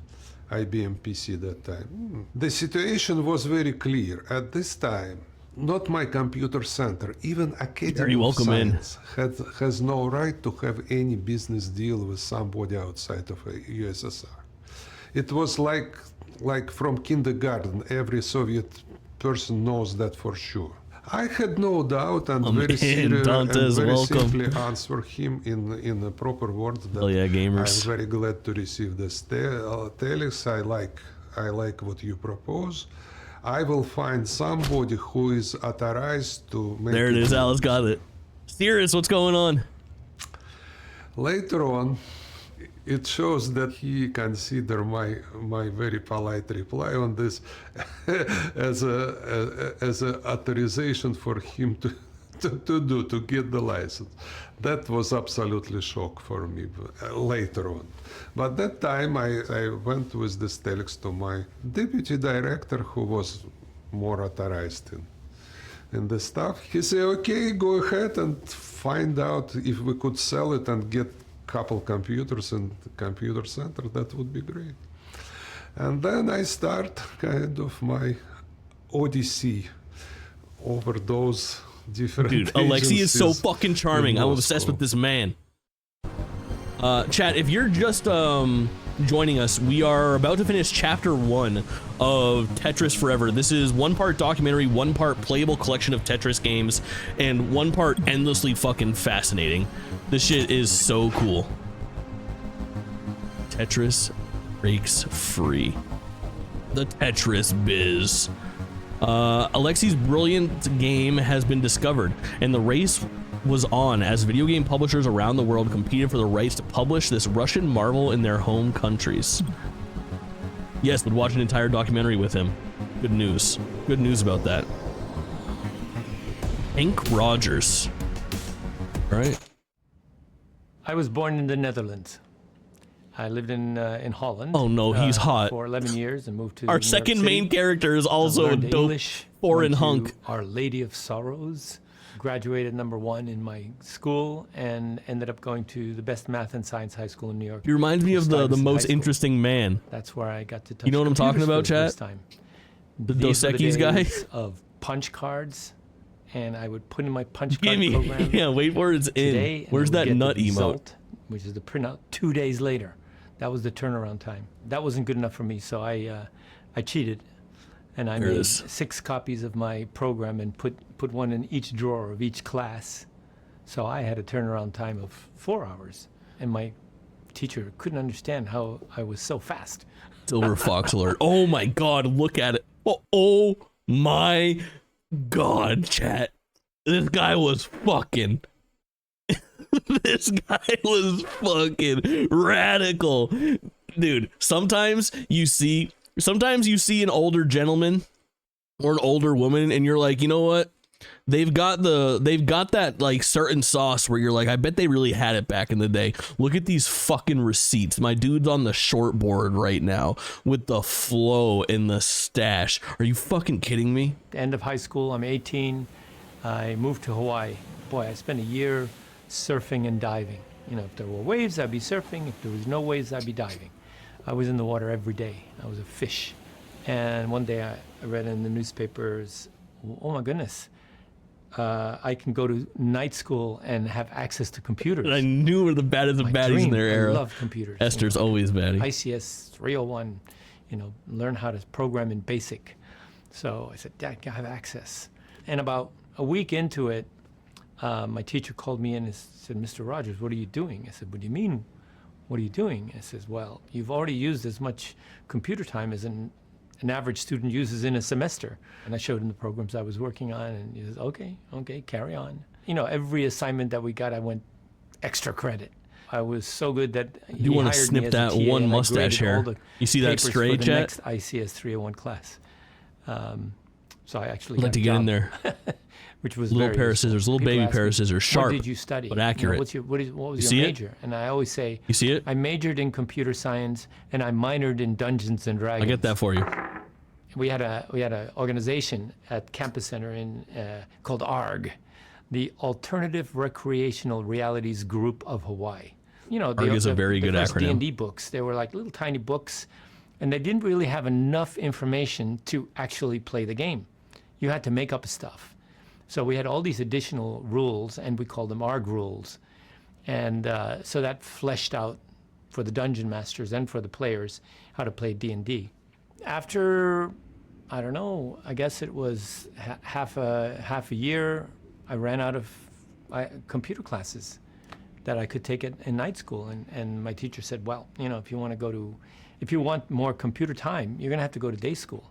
IBM PC that time. The situation was very clear. At this time, not my computer center, even Academy of Science has no right to have any business deal with somebody outside of USSR. It was like from kindergarten, every Soviet person knows that for sure. I had no doubt and very simply answer him in a proper words that gamers. I'm very glad to receive this telex. I like what you propose. I will find somebody who is authorized to make There it is, Alice got it. Sirius, what's going on? Later on, it shows that he considered my very polite reply on this as a authorization for him to get the license. That was absolutely shock for me later on. But that time I went with this telex to my deputy director, who was more authorized in the stuff. He said, okay, go ahead and find out if we could sell it and get a couple computers in the computer center. That would be great. And then I start kind of my odyssey over those different Dude, Alexei is so agencies fucking charming. in I'm obsessed Moscow. with this man. Chat, if you're just joining us, we are about to finish chapter 1 of Tetris Forever. This is 1 part documentary, 1 part playable collection of Tetris games, and 1 part endlessly fucking fascinating. This shit is so cool. Tetris breaks free. The Tetris biz. Alexei's brilliant game has been discovered, and the race was on as video game publishers around the world competed for the rights to publish this Russian marvel in their home countries. Yes, would watch an entire documentary with him. Good news. Good news about that. Hank Rogers. All right. I was born in the Netherlands. I lived in Holland. Oh no, he's hot. For 11 years and moved to Our New York second City. main character is also a Learned dope English, foreign went to hunk. Our Lady of Sorrows. Graduated #1 in my school and ended up going to the best math and science high school in New York. He reminds me of the Stuyvesant most High School. interesting man. That's where I got to touch You know what I'm talking computers about, for the first chat? time. The These Dos were the Equis guy? days of punch cards, and I would put in my punch Give card me, program yeah, wait for it's today. in. and Where's I would that get nut the emote? result, which is the printout 2 days later. That was the turnaround time. That wasn't good enough for me, so I cheated, and I There it made is. 6 copies of my program and put one in each drawer of each class. So I had a turnaround time of 4 hours, and my teacher couldn't understand how I was so fast. Silver Fox alert. Oh my god, look at it. Oh my god, chat. This guy was fucking. This guy was fucking radical. Dude, sometimes you see an older gentleman or an older woman and you're like, you know what? They've got that like certain sauce where you're like, I bet they really had it back in the day. Look at these fucking receipts. My dude's on the short board right now with the flow and the stash. Are you fucking kidding me? End of high school, I'm 18. I moved to Hawaii. Boy, I spent a year surfing and diving. You know, if there were waves, I'd be surfing. If there was no waves, I'd be diving. I was in the water every day. I was a fish. And one day I read in the newspapers, oh my goodness, I can go to night school and have access to computers. And I knew we're the baddest of My baddies in dream. their era. I love computers. Esther's always baddie. ICS 301, learn how to program in BASIC. So I said, Dad, I have access. And about a week into it, my teacher called me in and said, Mr. Rogers, what are you doing? I said, what do you mean, what are you doing? I says, well, you've already used as much computer time as an average student uses in a semester. And I showed him the programs I was working on, and he says, okay, carry on. Every assignment that we got, I went extra credit. I was so good that You want to snip that one mustache hair. You see that stray, for the chat? next ICS 301 class. So I actually I'd like got to a get in job, there. which was Little very pair of useful. scissors, little People baby ask pair me, of scissors, sharp, What did you study? but accurate. What was see your it? major? And I always say, You see it? I majored in computer science and I minored in Dungeons and Dragons. I'll get that for you. We had a organization at Campus Center called ARG, the Alternative Recreational Realities Group of Hawaii. ARG is a very good first acronym. D&D books. They were like little tiny books, and they didn't really have enough information to actually play the game. You had to make up stuff. So we had all these additional rules, and we called them ARG rules. And so that fleshed out for the dungeon masters and for the players how to play D&D. After, I don't know, I guess it was half a year, I ran out of computer classes that I could take in night school. And my teacher said, well, if you want more computer time, you're going to have to go to day school.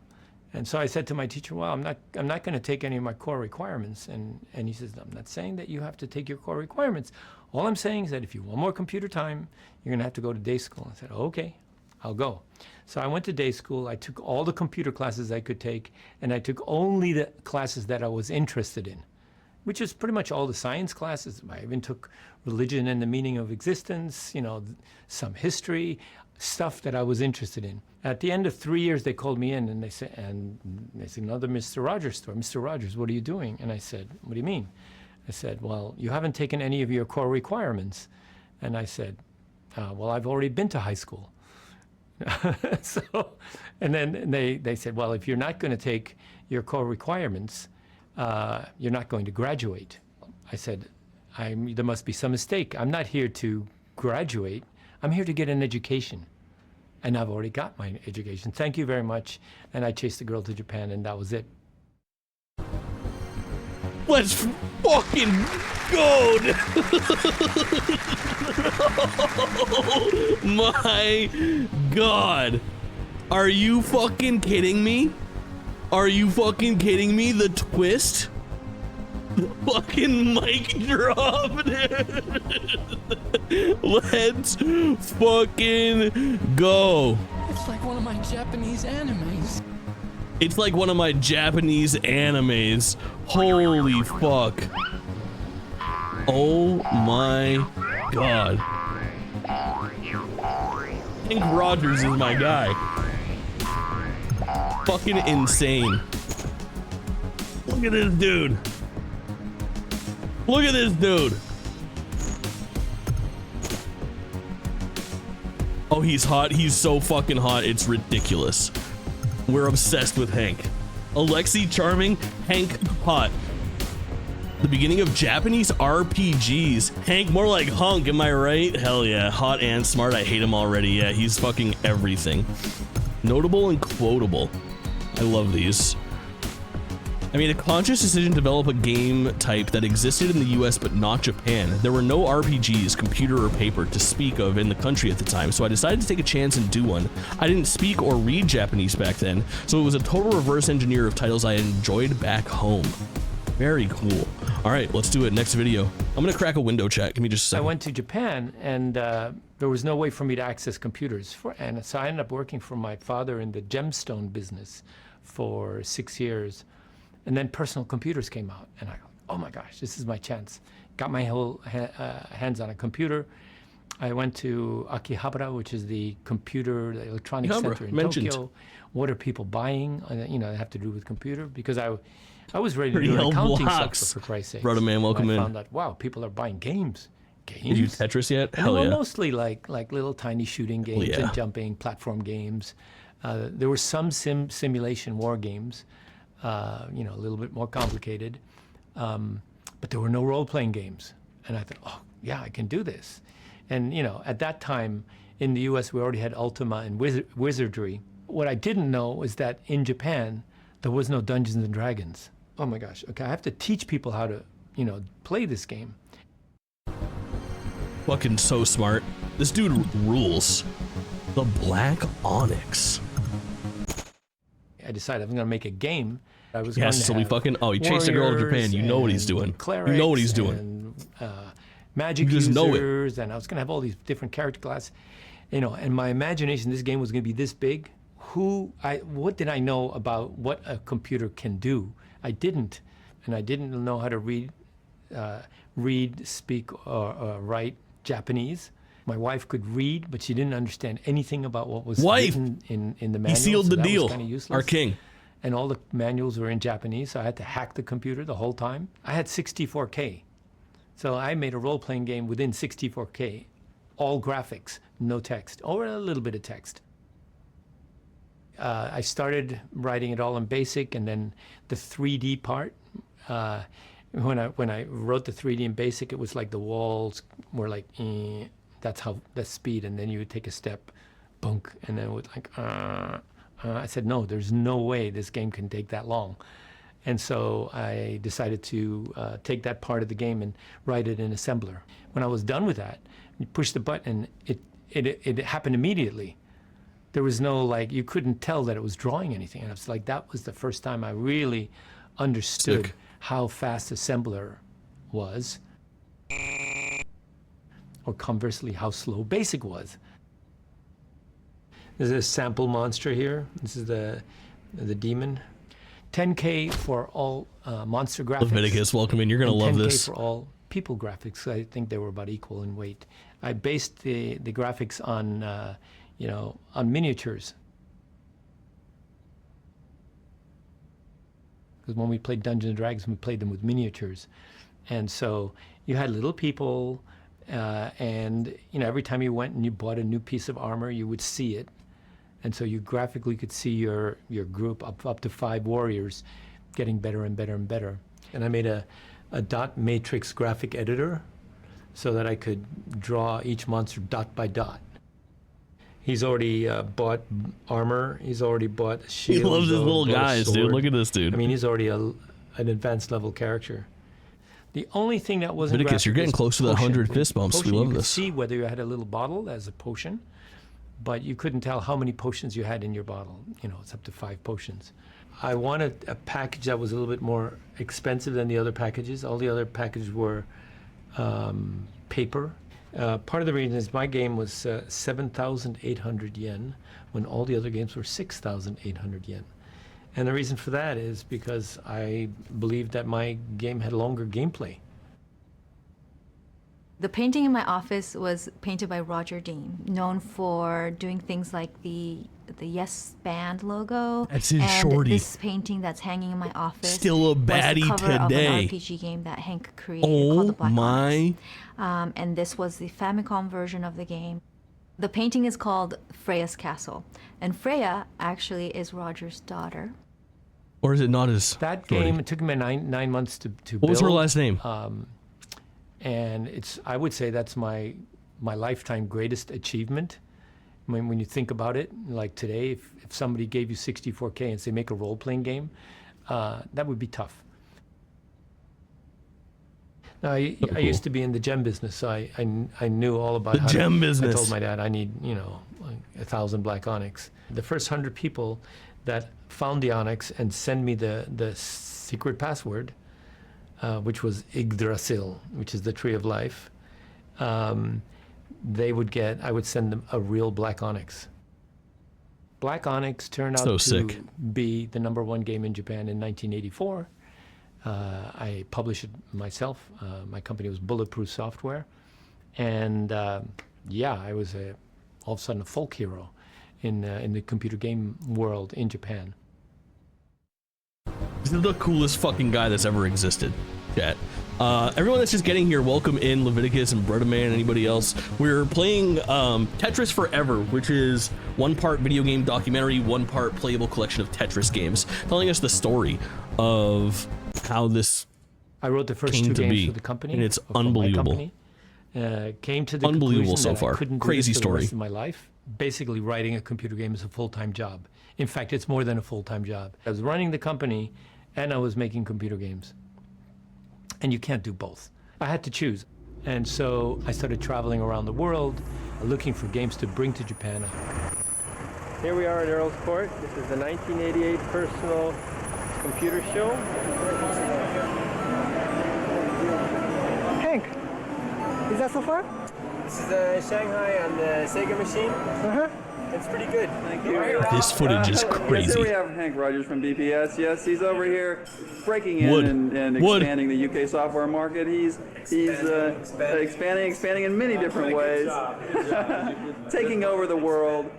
And so I said to my teacher, well, I'm not going to take any of my core requirements. And he says, I'm not saying that you have to take your core requirements. All I'm saying is that if you want more computer time, you're going to have to go to day school. I said, okay, I'll go. So I went to day school. I took all the computer classes I could take, and I took only the classes that I was interested in. which is pretty much all the science classes. I even took religion and the meaning of existence, some history, stuff that I was interested in. At the end of 3 years, they called me in and they said, another Mr. Rogers story. Mr. Rogers, what are you doing? And I said, what do you mean? I said, well, you haven't taken any of your core requirements. And I said, well, I've already been to high school. And then they said, well, if you're not going to take your core requirements, you're not going to graduate. I said, there must be some mistake. I'm not here to graduate. I'm here to get an education. And I've already got my education. Thank you very much. And I chased the girl to Japan, and that was it. Let's fucking go! Oh my god. Are you fucking kidding me? Are you fucking kidding me? The twist? The fucking mic drop, dude. Let's fucking go. It's like one of my Japanese animes. It's like one of my Japanese animes. Holy fuck. Oh my god. Hank Rogers is my guy. Fucking insane. Look at this dude. Look at this dude. Oh, he's hot. He's so fucking hot. It's ridiculous. We're obsessed with Hank. Alexi charming, Hank hot. The beginning of Japanese RPGs. Hank more like hunk, am I right? Hell yeah, hot and smart. I hate him already. Yeah, he's fucking everything. Notable and quotable. I love these. I made a conscious decision to develop a game type that existed in the US but not Japan. There were no RPGs, computer or paper, to speak of in the country at the time, so I decided to take a chance and do one. I didn't speak or read Japanese back then, so it was a total reverse engineer of titles I enjoyed back home. Very cool. All right, let's do it. Next video. I'm gonna crack a window chat. Give me just a second. I went to Japan, and there was no way for me to access computers. And so I ended up working for my father in the gemstone business for 6 years. And then personal computers came out, and I go, oh my gosh, this is my chance. Got my whole hands on a computer. I went to Akihabara, which is the electronics center in Tokyo. What are people buying? They have to do with computer, because I was ready to do an accounting software, for Christ's sake. Brother man, welcome in. I found out, wow, people are buying games. Did you use Tetris yet? And Hell yeah. Mostly like little tiny shooting games and jumping platform games. There were some simulation war games. A little bit more complicated, but there were no role-playing games. And I thought, oh, yeah, I can do this. And, at that time in the US, we already had Ultima and Wizardry. What I didn't know was that in Japan, there was no Dungeons and Dragons. Oh my gosh, okay, I have to teach people how to, play this game. Fucking so smart. This dude rules. The Black Onyx. I decided I was going to make a game. I was Yes, so we fucking, he chased a girl to Japan. You know what he's doing. You know what he's doing. And, magic you just users, and I was going to have all these different character classes. And my imagination, this game was going to be this big. What did I know about what a computer can do? I didn't. And I didn't know how to read, speak, or write Japanese. My wife could read, but she didn't understand anything about what was written in the manual. He sealed the deal. Kind of useless. Our king. And all the manuals were in Japanese, so I had to hack the computer the whole time. I had 64K. So I made a role-playing game within 64K. All graphics, no text, or a little bit of text. I started writing it all in BASIC, and then the 3D part, when I wrote the 3D in BASIC, it was like the walls were like, that's speed, and then you would take a step, bunk, and then it would like, I said, no, there's no way this game can take that long. And so I decided to take that part of the game and write it in assembler. When I was done with that, you push the button, it happened immediately. There was no, you couldn't tell that it was drawing anything. And I was like, that was the first time I really understood how fast assembler was. Or conversely, how slow BASIC was. There's a sample monster here. This is the demon. 10K for all monster graphics. Leviticus, welcome in. You're going to and love 10K this. for all people graphics. I think they were about equal in weight. I based the graphics on, on miniatures. Because when we played Dungeons and Dragons, we played them with miniatures. And so you had little people, and every time you went and you bought a new piece of armor, you would see it. And so you graphically could see your group up to 5 warriors getting better and better and better. And I made a dot matrix graphic editor so that I could draw each monster dot by dot. He's already bought armor. He's already bought a shield. He loves his little guys, dude. Look at this dude. I mean, he's already an advanced level character. The only thing that wasn't Leviticus, you're getting close to the 100 fist bumps. We love you could this. see whether you had a little bottle as a potion, but you couldn't tell how many potions you had in your bottle. It's up to 5 potions. I wanted a package that was a little bit more expensive than the other packages. All the other packages were paper. Part of the reason is my game was 7,800 yen when all the other games were 6,800 yen. And the reason for that is because I believed that my game had longer gameplay. The painting in my office was painted by Roger Dean, known for doing things like the Yes Band logo. That's his and shorty. This painting that's hanging in my office Still a baddie was the cover today. of an RPG game that Hank created called The Oh Black my. Onyx. And this was the Famicom version of the game. The painting is called Freya's Castle. And Freya actually is Roger's daughter. Or is it not his That shorty? game, it took me 9 months to build. What was her last name? And I would say that's my lifetime greatest achievement. When you think about it, like today, if somebody gave you 64K and say make a role-playing game, that would be tough. Now, I used to be in the gem business, so I knew all about The gem business. I told my dad I need, like 1,000 black onyx. The first 100 people that found the onyx and send me the secret password, which was Yggdrasil, which is the tree of life, I would send them a real black onyx. Black Onyx turned out to be the #1 game in Japan in 1984. I published it myself. My company was Bulletproof Software. And I was all of a sudden a folk hero in the computer game world in Japan. This is the coolest fucking guy that's ever existed, chat. Everyone that's just getting here, welcome in, Leviticus and Bredaman, anybody else. We're playing Tetris Forever, which is 1 part video game documentary, 1 part playable collection of Tetris games, telling us the story of how this I wrote the first came 2 to games be, for the company. and it's for my unbelievable. company. Came to the Unbelievable conclusion so that far. I couldn't do Crazy this for story. the rest of my life. Basically, writing a computer game is a full-time job. In fact, it's more than a full-time job. I was running the company, and I was making computer games. And you can't do both. I had to choose. And so I started traveling around the world, looking for games to bring to Japan. Here we are at Earl's Court. This is the 1988 Personal Computer Show. Hank, is that so far? This is Shanghai on the Sega machine. It's pretty good. Thank you. This footage is Yes, crazy. here we have Hank Rogers from BPS. Yes, he's over here breaking in Wood. and Wood. expanding the UK software market. He's expanding in many different ways, taking over the world.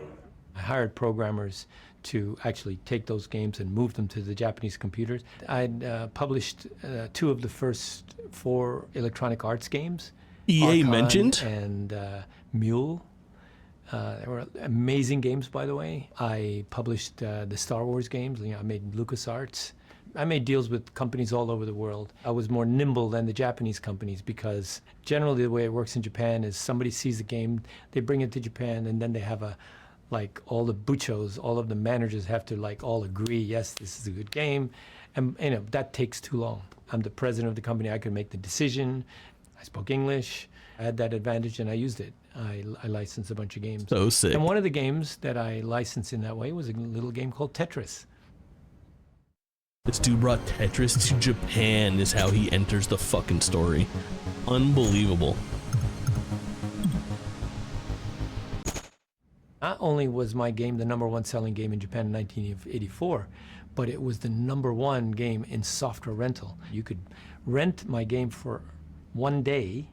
I hired programmers to actually take those games and move them to the Japanese computers. I'd published 2 of the first 4 Electronic Arts games. EA Archon mentioned? And Mule. They were amazing games, by the way. I published the Star Wars games. I made LucasArts. I made deals with companies all over the world. I was more nimble than the Japanese companies because generally the way it works in Japan is somebody sees a game, they bring it to Japan, and then they have all the buchos, all of the managers have to all agree, yes, this is a good game. And that takes too long. I'm the president of the company. I could make the decision. I spoke English. I had that advantage, and I used it. I licensed a bunch of games. So sick. And one of the games that I licensed in that way was a little game called Tetris. This dude brought Tetris to Japan is how he enters the fucking story. Unbelievable. Not only was my game the #1 selling game in Japan in 1984, but it was the #1 game in software rental. You could rent my game for 1 day,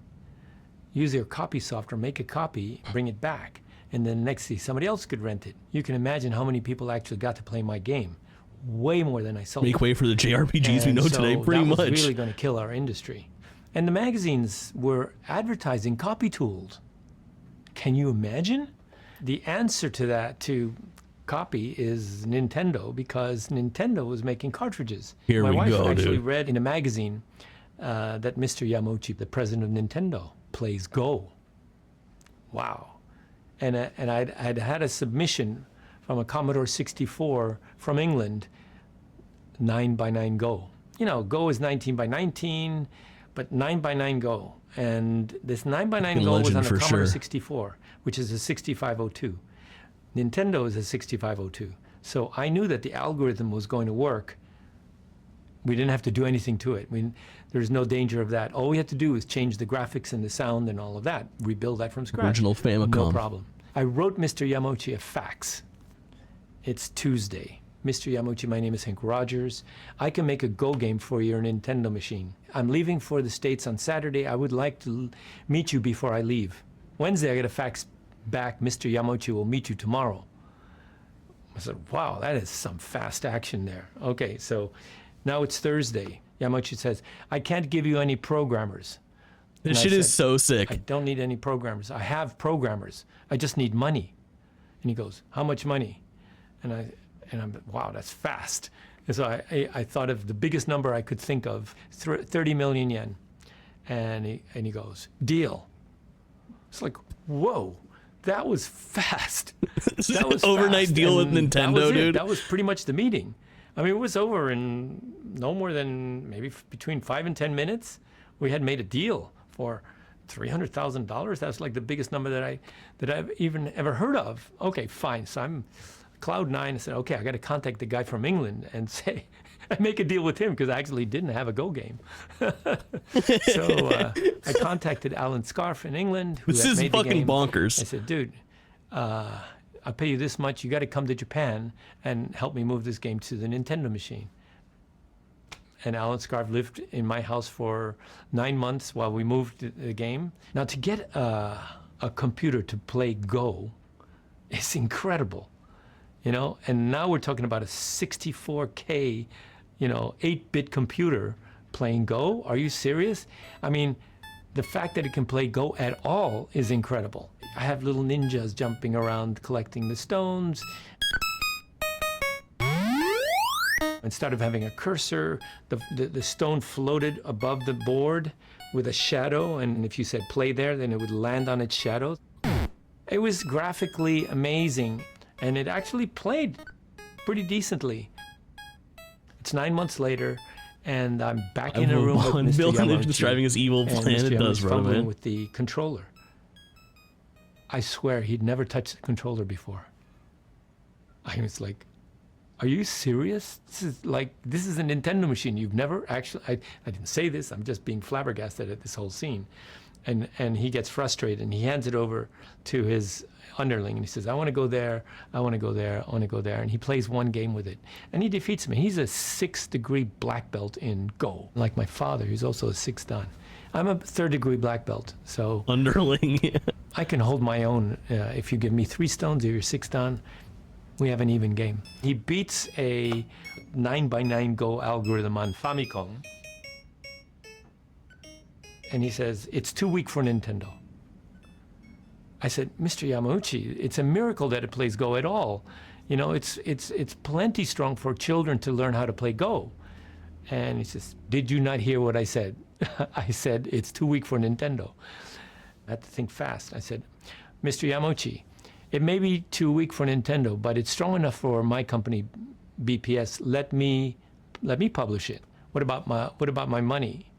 use your copy software, make a copy, bring it back, and then next day somebody else could rent it. You can imagine how many people actually got to play my game. Way more than I sold. Make way for the JRPGs we know today, pretty that much. was really going to kill our industry. And the magazines were advertising copy tools. Can you imagine? The answer to that, to copy, is Nintendo, because Nintendo was making cartridges. Here My we wife go, actually dude. read in a magazine that Mr. Yamauchi, the president of Nintendo, plays Go. Wow. And I'd had a submission from a Commodore 64 from England, 9x9 Go. You know, Go is 19x19, but 9x9 Go. And this 9x9 Go was on the Commodore 64, which is a 6502. Nintendo is a 6502. So I knew that the algorithm was going to work. We didn't have to do anything to it. I mean, there's no danger of that. All we had to do is change the graphics and the sound and all of that, rebuild that from scratch. Original Famicom. No problem. I wrote Mr. Yamauchi a fax. It's Tuesday. Mr. Yamauchi, my name is Hank Rogers. I can make a Go game for your Nintendo machine. I'm leaving for the States on Saturday. I would like to meet you before I leave. Wednesday, I get a fax back. Mr. Yamauchi will meet you tomorrow. I said, wow, that is some fast action there. Okay, so now it's Thursday. Yamauchi says, I can't give you any programmers. This shit is so sick. I don't need any programmers. I have programmers. I just need money. And he goes, how much money? And I'm, wow, that's fast. And so I thought of the biggest number I could think of, 30 million yen. And he goes, deal. It's like, whoa, that was fast. That was overnight fast. deal with And Nintendo, that was it. dude. That was pretty much the meeting. I mean, it was over in no more than maybe between 5 and 10 minutes. We had made a deal for $300,000. That's like the biggest number that I've even ever heard of. Okay, fine. So I'm cloud nine. I said, okay, I got to contact the guy from England and say, I make a deal with him, because I actually didn't have a Go game. So I contacted Alan Scarf in England. Who This had is made the fucking game. bonkers. I said, dude, I'll pay you this much. You got to come to Japan and help me move this game to the Nintendo machine. And Alan Scarf lived in my house for 9 months while we moved the game. Now, to get a computer to play Go is incredible, you know? And now we're talking about a 64K, 8-bit computer playing Go. Are you serious? I mean, the fact that it can play Go at all is incredible. I have little ninjas jumping around collecting the stones. Instead of having a cursor, the stone floated above the board with a shadow, and if you said play there, then it would land on its shadow. It was graphically amazing, and it actually played pretty decently. It's 9 months later, and I'm back in a room with Mr. Bill Yamauchi, describing his evil plan. and Mr. It does, Yamauchi's bro, fumbling man. with the controller. I swear he'd never touched the controller before. I was like, are you serious? This is a Nintendo machine. You've never actually, I didn't say this, I'm just being flabbergasted at this whole scene. And he gets frustrated, and he hands it over to his underling, and he says, I want to go there, I want to go there, I want to go there. And he plays one game with it, and he defeats me. He's a 6th-degree black belt in Go. Like my father, he's also a 6th dan. I'm a 3rd-degree black belt, so Underling. I can hold my own. If you give me 3 stones or you're 6th dan, we have an even game. He beats a 9x9 Go algorithm on Famicom. And he says, it's too weak for Nintendo. I said, Mr. Yamauchi, it's a miracle that it plays Go at all. It's plenty strong for children to learn how to play Go. And he says, did you not hear what I said? I said, it's too weak for Nintendo. I had to think fast. I said, Mr. Yamauchi, it may be too weak for Nintendo, but it's strong enough for my company, BPS. Let me publish it. What about my money?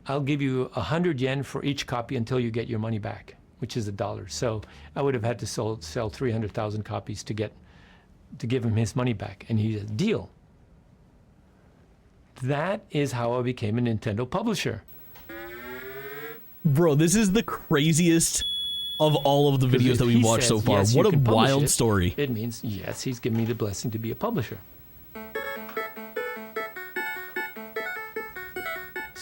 I'll give you 100 yen for each copy until you get your money back, which is $1. So I would have had to sell 300,000 copies to give him his money back. And he said, deal. That is how I became a Nintendo publisher. Bro, this is the craziest of all of the videos that we've watched so far. Yes, What you a can publish wild it, story. It means, yes, he's given me the blessing to be a publisher.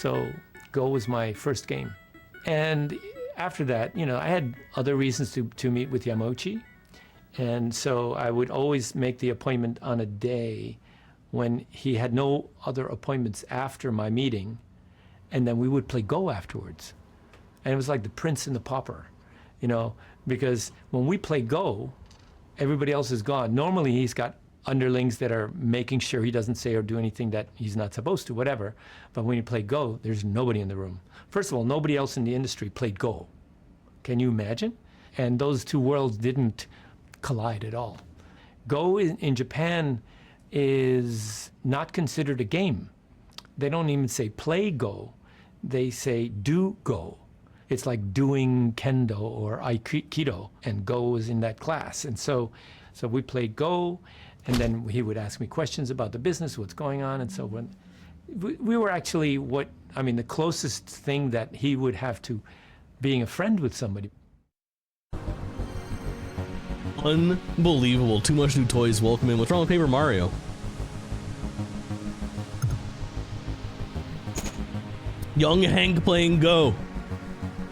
So Go was my first game. And after that, you know, I had other reasons to meet with Yamauchi. And so I would always make the appointment on a day when he had no other appointments after my meeting. And then we would play Go afterwards. And it was like the prince and the pauper, you know, because when we play Go, everybody else is gone. Normally he's got underlings that are making sure he doesn't say or do anything that he's not supposed to, whatever. But when you play Go, there's nobody in the room. First of all, nobody else in the industry played Go. Can you imagine? And those two worlds didn't collide at all. Go in Japan is not considered a game. They don't even say play Go. They say do Go. It's like doing kendo or aikido, and Go is in that class. And so we played Go, and then he would ask me questions about the business, what's going on, and so when we were actually the closest thing that he would have to being a friend with somebody. Unbelievable. Too much new toys. Welcome in. What's wrong with Paper Mario? Young Hank playing Go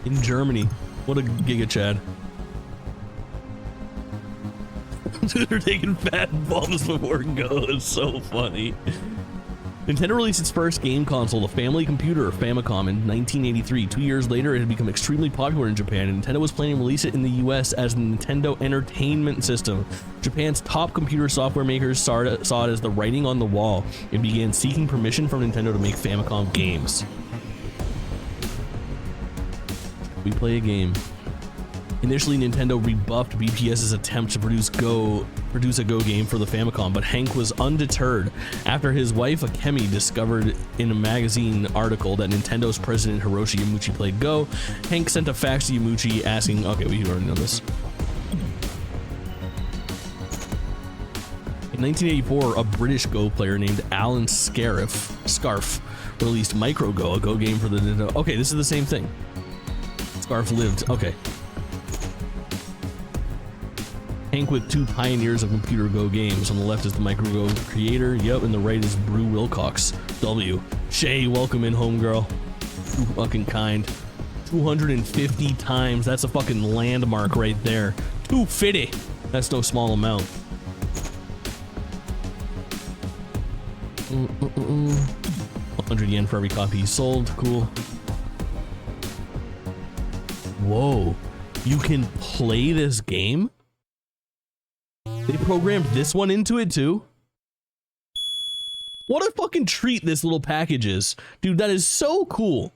in Germany. What a giga Chad. They're taking fat bombs before Go. It's so funny. Nintendo released its first game console, the Family Computer, or Famicom, in 1983. 2 years later, it had become extremely popular in Japan, and Nintendo was planning to release it in the US as the Nintendo Entertainment System. Japan's top computer software makers saw it as the writing on the wall and began seeking permission from Nintendo to make Famicom games. We play a game. Initially, Nintendo rebuffed BPS's attempt to produce a Go game for the Famicom, but Hank was undeterred after his wife Akemi discovered in a magazine article that Nintendo's president Hiroshi Yamauchi played Go. Hank sent a fax to Yamauchi asking, okay, we already know this. In 1984, a British Go player named Alan Scarf released Micro Go, a Go game for the Nintendo. Okay, this is the same thing. Scarf lived. Okay. Hank with two pioneers of computer Go games. On the left is the Micro Go creator. Yep, and the right is Brew Wilcox. W. Shay, welcome in, homegirl. Too fucking kind. 250 times. That's a fucking landmark right there. 250. That's no small amount. 100 yen for every copy he sold. Cool. Whoa. You can play this game? They programmed this one into it too? What a fucking treat this little package is. Dude, that is so cool.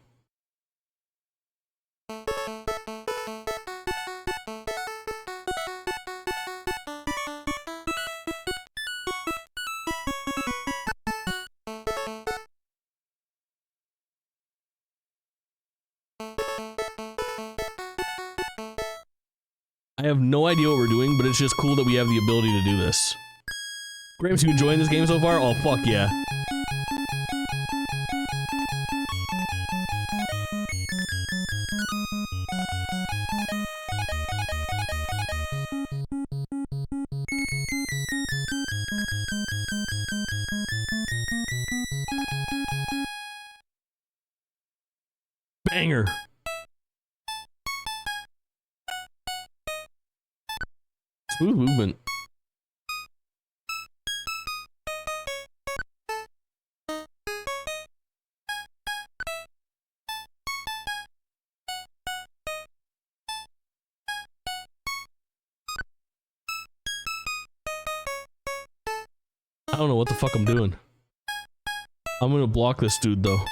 I have no idea what we're doing, but it's just cool that we have the ability to do this. Gramps, you enjoying this game so far? Oh, fuck yeah. Banger. Smooth movement. I don't know what the fuck I'm doing. I'm gonna block this dude though.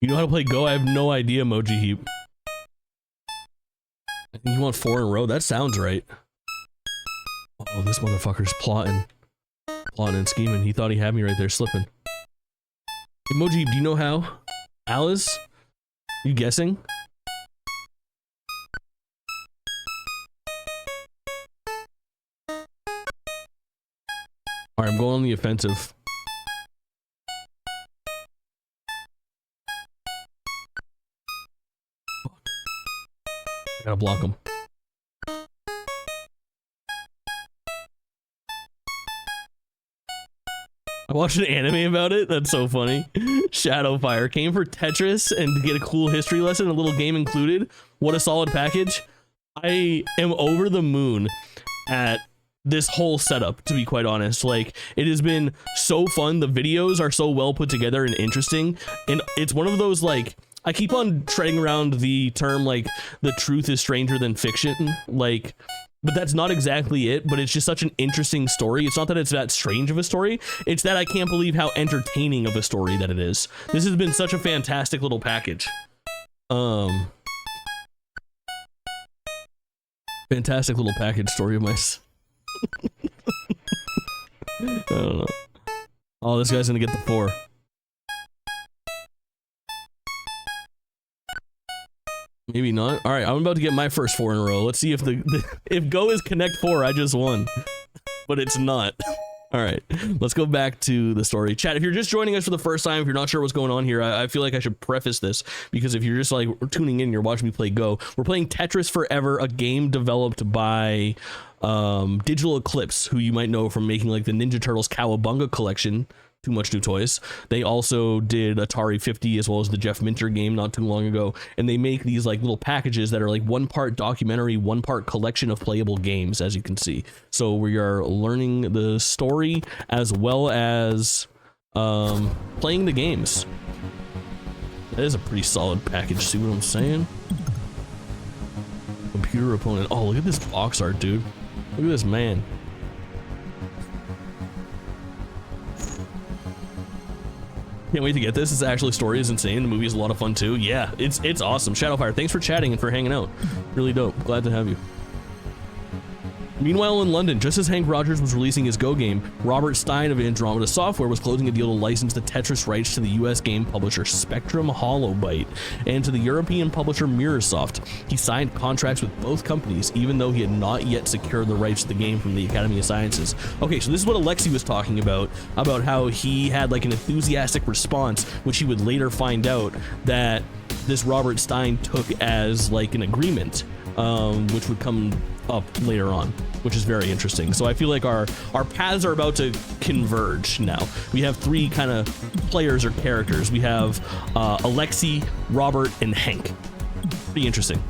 You know how to play Go? I have no idea, Moji Heap. I think you want 4 in a row? That sounds right. Oh, this motherfucker's plotting. Plotting and scheming. He thought he had me right there slipping. Hey, Moji Heap, do you know how? Alice? You guessing? Alright, I'm going on the offensive. Gotta block him. I watched an anime about it. That's so funny. Shadowfire came for Tetris and to get a cool history lesson, a little game included. What a solid package. I am over the moon at this whole setup, to be quite honest. Like, it has been so fun. The videos are so well put together and interesting. And it's one of those, like, I keep on treading around the term, like, the truth is stranger than fiction. Like, but that's not exactly it, but it's just such an interesting story. It's not that it's that strange of a story. It's that I can't believe how entertaining of a story that it is. This has been such a fantastic little package. Fantastic little package story of my... I don't know. Oh, this guy's gonna get the 4. Maybe not. All right, I'm about to get my first 4 in a row. Let's see if if Go is Connect 4, I just won. But it's not. All right, let's go back to the story. Chat, if you're just joining us for the first time, if you're not sure what's going on here, I feel like I should preface this, because if you're just like tuning in, you're watching me play Go, we're playing Tetris Forever, a game developed by Digital Eclipse, who you might know from making like the Ninja Turtles Cowabunga collection, Too Much New Toys. They also did Atari 50 as well as the Jeff Minter game not too long ago, and they make these like little packages that are like 1 part documentary, 1 part collection of playable games, as you can see. So we are learning the story as well as playing the games. That is a pretty solid package, see what I'm saying? Computer opponent. Oh, look at this box art, dude. Look at this man. Can't wait to get this. This actually story is insane. The movie is a lot of fun too. Yeah, it's awesome. Shadowfire, thanks for chatting and for hanging out. Really dope. Glad to have you. Meanwhile, in London, just as Hank Rogers was releasing his Go game, Robert Stein of Andromeda Software was closing a deal to license the Tetris rights to the US game publisher Spectrum Holobyte and to the European publisher Mirrorsoft. He signed contracts with both companies, even though he had not yet secured the rights to the game from the Academy of Sciences. Okay, so this is what Alexi was talking about how he had like an enthusiastic response, which he would later find out that this Robert Stein took as like an agreement, which would come up later on, which is very interesting. So I feel like our paths are about to converge now. We have 3 kind of players or characters. We have Alexi, Robert, and Hank. Pretty interesting.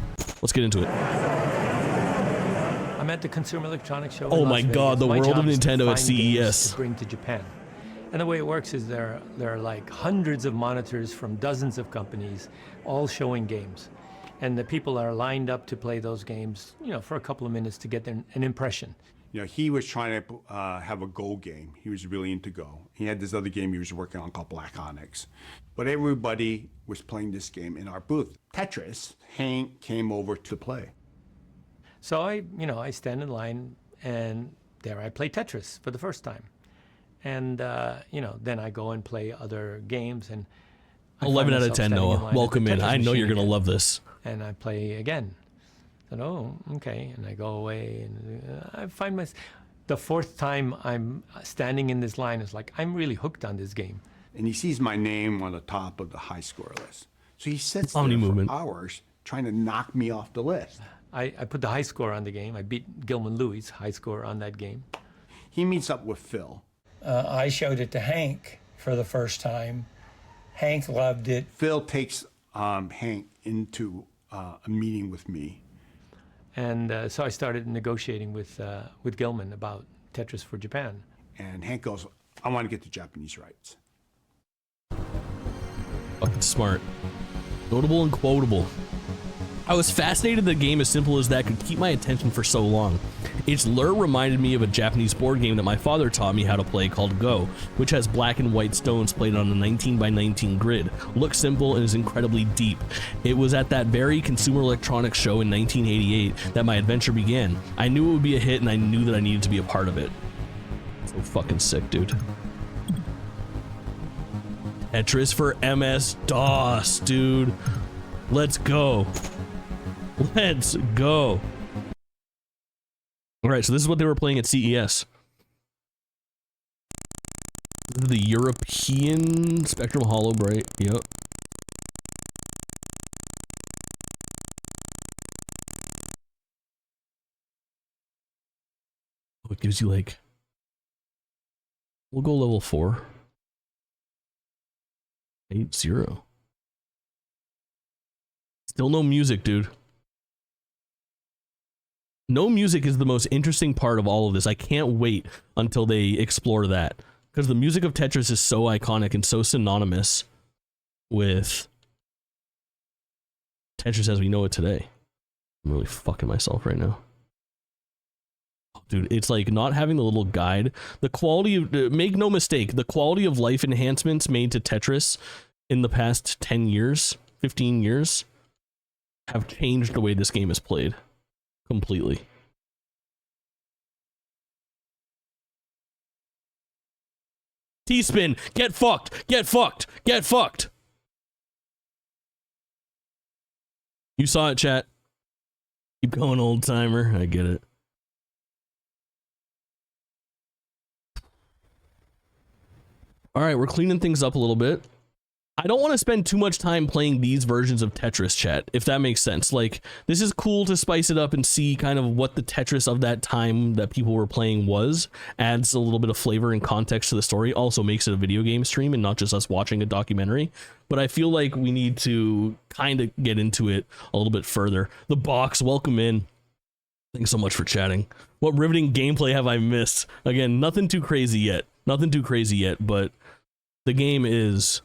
Let's get into it. I'm at the Consumer Electronics Show. Oh my God, the world of Nintendo at CES. To bring to Japan. And the way it works is there are like hundreds of monitors from dozens of companies, all showing games. And the people are lined up to play those games, you know, for a couple of minutes to get an impression. You know, he was trying to have a Go game. He was really into Go. He had this other game he was working on called Black Onyx. But everybody was playing this game in our booth. Tetris, Hank came over to play. So I stand in line, and there I play Tetris for the first time. And, then I go and play other games. And 11 out of 10, Noah. Welcome in. I know you're going to love this. And I play again. I said, oh, okay. And I go away. And I find the 4th time I'm standing in this line is like, I'm really hooked on this game. And he sees my name on the top of the high score list. So he sits there for hours trying to knock me off the list. I put the high score on the game. I beat Gilman Louis' high score on that game. He meets up with Phil. I showed it to Hank for the first time. Hank loved it. Phil takes Hank into a meeting with me. And so I started negotiating with Gilman about Tetris for Japan. And Hank goes, I want to get the Japanese rights. Fucking smart. Notable and quotable. I was fascinated that a game as simple as that could keep my attention for so long. Its lure reminded me of a Japanese board game that my father taught me how to play called Go, which has black and white stones played on a 19x19 grid, looks simple and is incredibly deep. It was at that very Consumer Electronics Show in 1988 that my adventure began. I knew it would be a hit and I knew that I needed to be a part of it. So fucking sick, dude. Tetris for MS-DOS, dude. Let's go. Let's go. All right, so this is what they were playing at CES. The European Spectrum Holobyte. Yep. What gives you like... We'll go level 4. 8-0. Still no music, dude. No music is the most interesting part of all of this. I can't wait until they explore that. Because the music of Tetris is so iconic and so synonymous with Tetris as we know it today. I'm really fucking myself right now. Dude, it's like not having the little guide. The quality of, make no mistake, the quality of life enhancements made to Tetris in the past 10 years, 15 years, have changed the way this game is played completely. T-spin, get fucked, get fucked, get fucked. You saw it, chat. Keep going, old timer. I get it. All right, we're cleaning things up a little bit. I don't want to spend too much time playing these versions of Tetris, chat, if that makes sense. Like, this is cool to spice it up and see kind of what the Tetris of that time that people were playing was. Adds a little bit of flavor and context to the story. Also makes it a video game stream and not just us watching a documentary. But I feel like we need to kind of get into it a little bit further. The Box, welcome in. Thanks so much for chatting. What riveting gameplay have I missed? Again, nothing too crazy yet. Nothing too crazy yet, but the game is...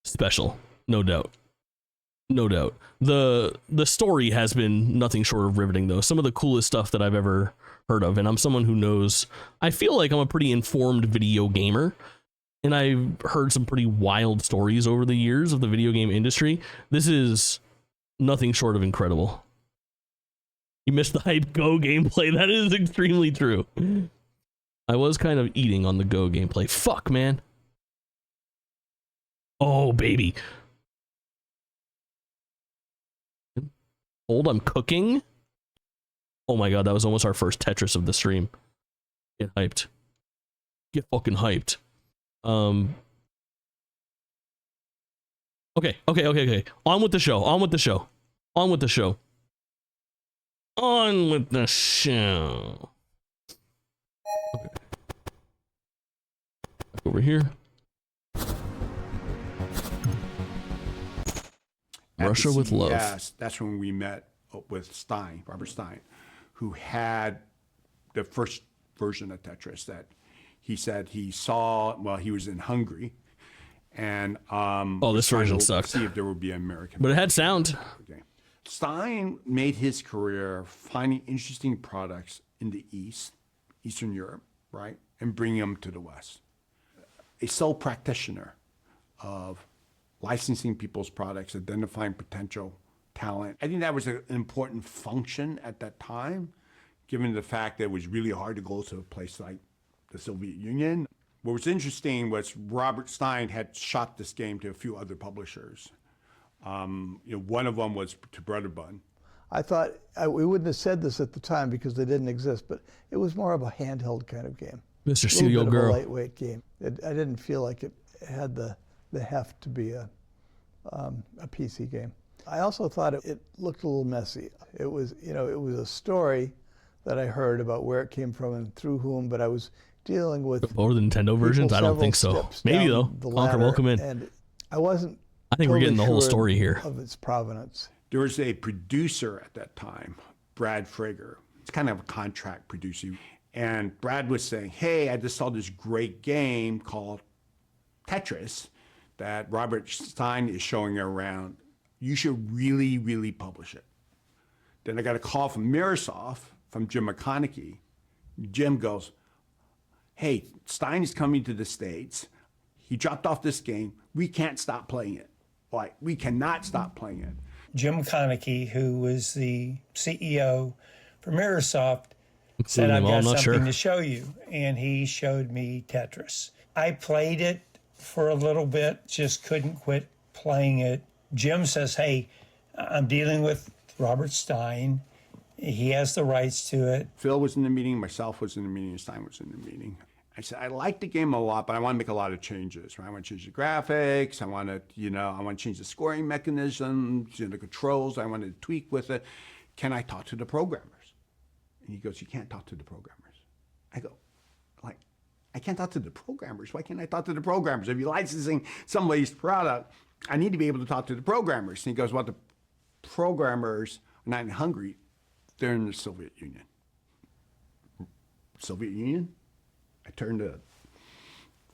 special, no doubt. No doubt. The story has been nothing short of riveting, though. Some of the coolest stuff that I've ever heard of, and I'm someone who knows... I feel like I'm a pretty informed video gamer, and I've heard some pretty wild stories over the years of the video game industry. This is nothing short of incredible. You missed the hype Go gameplay. That is extremely true. I was kind of eating on the Go gameplay. Fuck, man. Oh, baby. Hold, I'm cooking. Oh my god, that was almost our first Tetris of the stream. Get hyped. Get fucking hyped. Okay. On with the show. On with the show. On with the show. On with the show. Okay. Back over here. Russia with Love. Yes, that's when we met with Stein, Robert Stein, who had the first version of Tetris that he said he saw while he was in Hungary. And this version sucked. See if there would be an American. But it had sound. Okay. Stein made his career finding interesting products in the East, Eastern Europe, right, and bringing them to the West. A sole practitioner of licensing people's products, identifying potential talent. I think that was an important function at that time, given the fact that it was really hard to go to a place like the Soviet Union. What was interesting was Robert Stein had shot this game to a few other publishers. One of them was to Broderbund. I thought, we wouldn't have said this at the time because they didn't exist, but it was more of a handheld kind of game. Mr. Serial Girl. A lightweight game. I didn't feel like it had the heft to be a PC game. I also thought it looked a little messy. It was a story that I heard about where it came from and through whom, but I was dealing with over the Nintendo versions. I don't think so. Maybe though. Conquer, welcome in. And I wasn't. I think we're getting the whole story here of its provenance. There was a producer at that time, Brad Frager. It's kind of a contract producer, and Brad was saying, "Hey, I just saw this great game called Tetris that Robert Stein is showing around. You should really, really publish it." Then I got a call from Microsoft, from Jim McConaughey. Jim goes, "Hey, Stein is coming to the States. He dropped off this game. We can't stop playing it. Like, we cannot stop playing it." Jim McConaughey, who was the CEO for Microsoft, said, "I've got something to show you." And he showed me Tetris. I played it for a little bit, just couldn't quit playing it. Jim says, "Hey, I'm dealing with Robert Stein. He has the rights to it." Phil was in the meeting, myself was in the meeting, and Stein was in the meeting. I said, "I like the game a lot, but I want to make a lot of changes. Right? I want to change the graphics. I want to change the scoring mechanisms, the controls. I want to tweak with it. Can I talk to the programmers?" And he goes, "You can't talk to the programmers." I go, like, I can't talk to the programmers. Why can't I talk to the programmers? If you're licensing somebody's product, I need to be able to talk to the programmers. And he goes, well, the programmers are not in Hungary. They're in the Soviet Union. Soviet Union? I turned to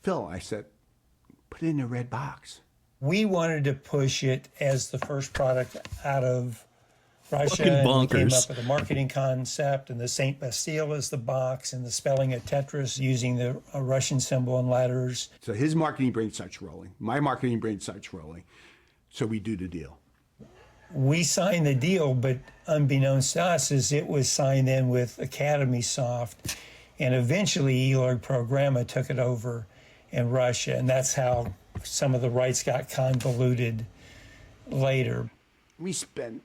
Phil. I said, put it in a red box. We wanted to push it as the first product out of Russia. Fucking and we came bonkers. up with a marketing concept and the Saint Bastille as the box and the spelling of Tetris using the Russian symbol and letters. So his marketing brain starts rolling. My marketing brain starts rolling. So we do the deal. We signed the deal, but unbeknownst to us, is it was signed in with Academy Soft, and eventually Elorg Programma took it over in Russia, and that's how some of the rights got convoluted later. We spent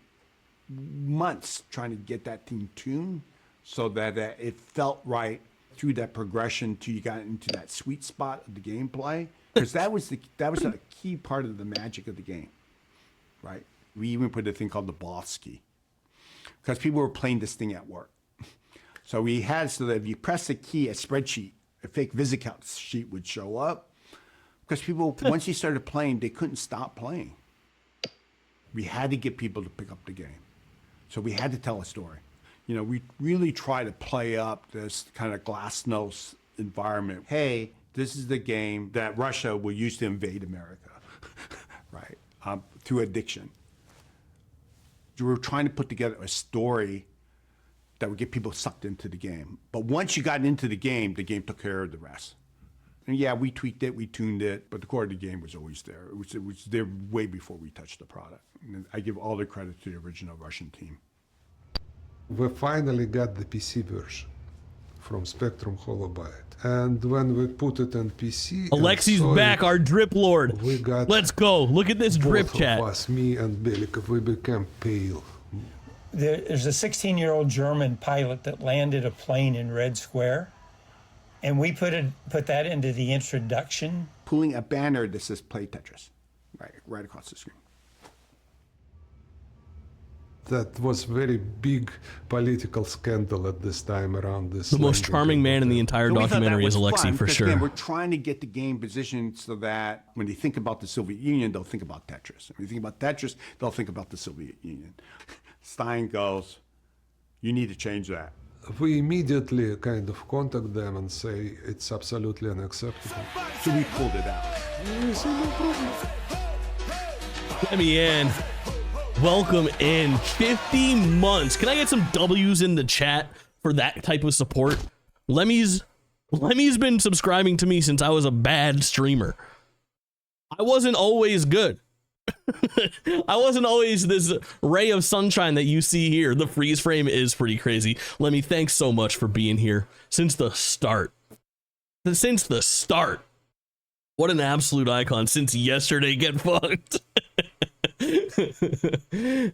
months trying to get that thing tuned so that it felt right through that progression till you got into that sweet spot of the gameplay, because that was a key part of the magic of the game, right? We even put a thing called the boss key, because people were playing this thing at work. So we had so that if you press a key, a spreadsheet, a fake VisiCalc sheet would show up, because people, once you started playing, they couldn't stop playing. We had to get people to pick up the game. So we had to tell a story. You know, we really try to play up this kind of glasnost environment. Hey, this is the game that Russia will use to invade America, right? Through addiction. We were trying to put together a story that would get people sucked into the game. But once you got into the game took care of the rest. And yeah, we tweaked it, we tuned it, but the core of the game was always there. It was there way before we touched the product. And I give all the credit to the original Russian team. We finally got the PC version from Spectrum Holobyte. And when we put it on PC... Alexi's back, our drip lord. We got... Let's go. Look at this drip chat. Both of us, me and Belikov, we became pale. There's a 16-year-old German pilot that landed a plane in Red Square, and we put that into the introduction. Pulling a banner that says play Tetris, right across the screen. That was very big political scandal at this time around this. The most charming man in the entire documentary is Alexei, for sure. Again, we're trying to get the game positioned so that when they think about the Soviet Union, they'll think about Tetris. When they think about Tetris, they'll think about the Soviet Union. Stein goes, you need to change that. We immediately kind of contact them and say it's absolutely unacceptable. So we pulled it out. No problem. Let me in. Welcome in. 50 months. Can I get some W's in the chat for that type of support? Lemmy's been subscribing to me since I was a bad streamer. I wasn't always good. I wasn't always this ray of sunshine that you see here. The freeze frame is pretty crazy. Lemmy, thanks so much for being here since the start. Since the start. What an absolute icon. Since yesterday, get fucked.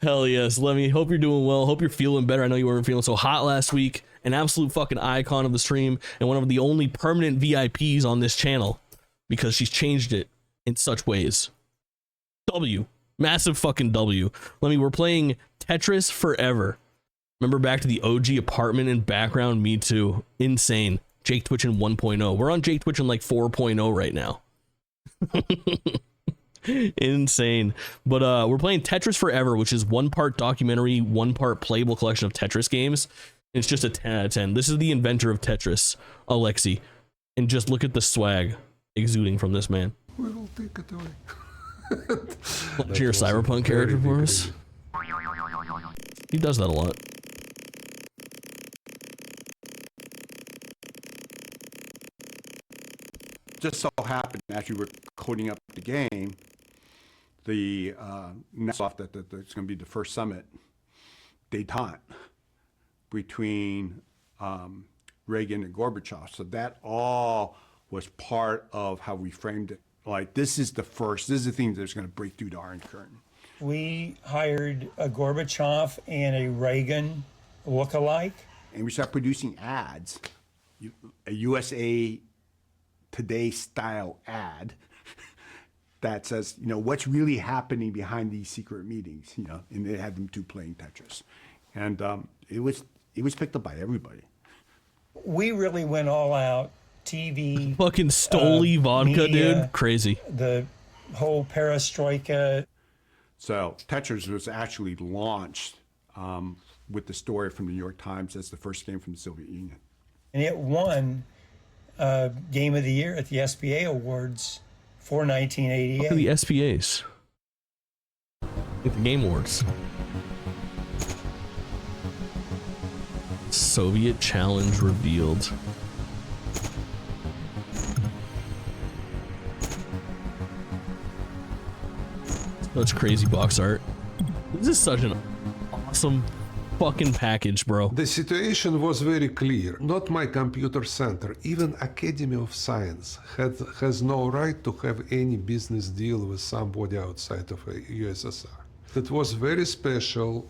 Hell yes, Lemmy. Hope you're doing well. Hope you're feeling better. I know you weren't feeling so hot last week. An absolute fucking icon of the stream and one of the only permanent VIPs on this channel because she's changed it in such ways. W. Massive fucking W. Lemmy, we're playing Tetris Forever. Remember back to the OG apartment and background? Me too. Insane. Jake Twitchin 1.0. We're on Jake Twitchin like 4.0 right now. Insane. But we're playing Tetris Forever, which is 1 part documentary, 1 part playable collection of Tetris games. It's just a 10 out of 10. This is the inventor of Tetris, Alexei. And just look at the swag exuding from this man. We will take it away. Launch your cyberpunk character for us. He does that a lot. Just so happened, as we were coding up the game, the that's going to be the first summit, détente between Reagan and Gorbachev. So that all was part of how we framed it. Like, this is the thing that's going to break through the Iron Curtain. We hired a Gorbachev and a Reagan look-alike. And we started producing ads, a USA Today style ad that says, you know, what's really happening behind these secret meetings, you know, and they had them two playing Tetris. And it was picked up by everybody. we really went all out. TV, fucking Stoli vodka, media, dude, crazy. The whole perestroika. So Tetris was actually launched with the story from the New York Times as the first game from the Soviet Union. And it won Game of the Year at the SBA Awards for 1988. Look at the SBAs. At the Game Awards. Soviet challenge revealed. Such crazy box art. This is such an awesome fucking package, bro. The situation was very clear. Not my computer center, even Academy of Science has no right to have any business deal with somebody outside of USSR. It was very special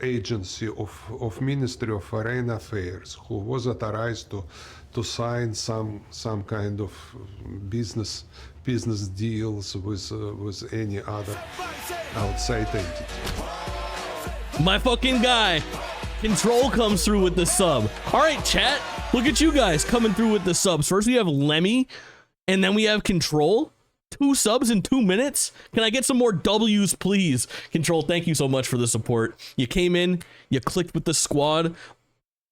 agency of Ministry of Foreign Affairs who was authorized to sign some kind of business deals with any other outside entity. My fucking guy, Control comes through with the sub. All right, chat, look at you guys coming through with the subs. First we have Lemmy, and then we have Control. 2 subs in 2 minutes. Can I get some more W's, please? Control, thank you so much for the support. You came in, you clicked with the squad.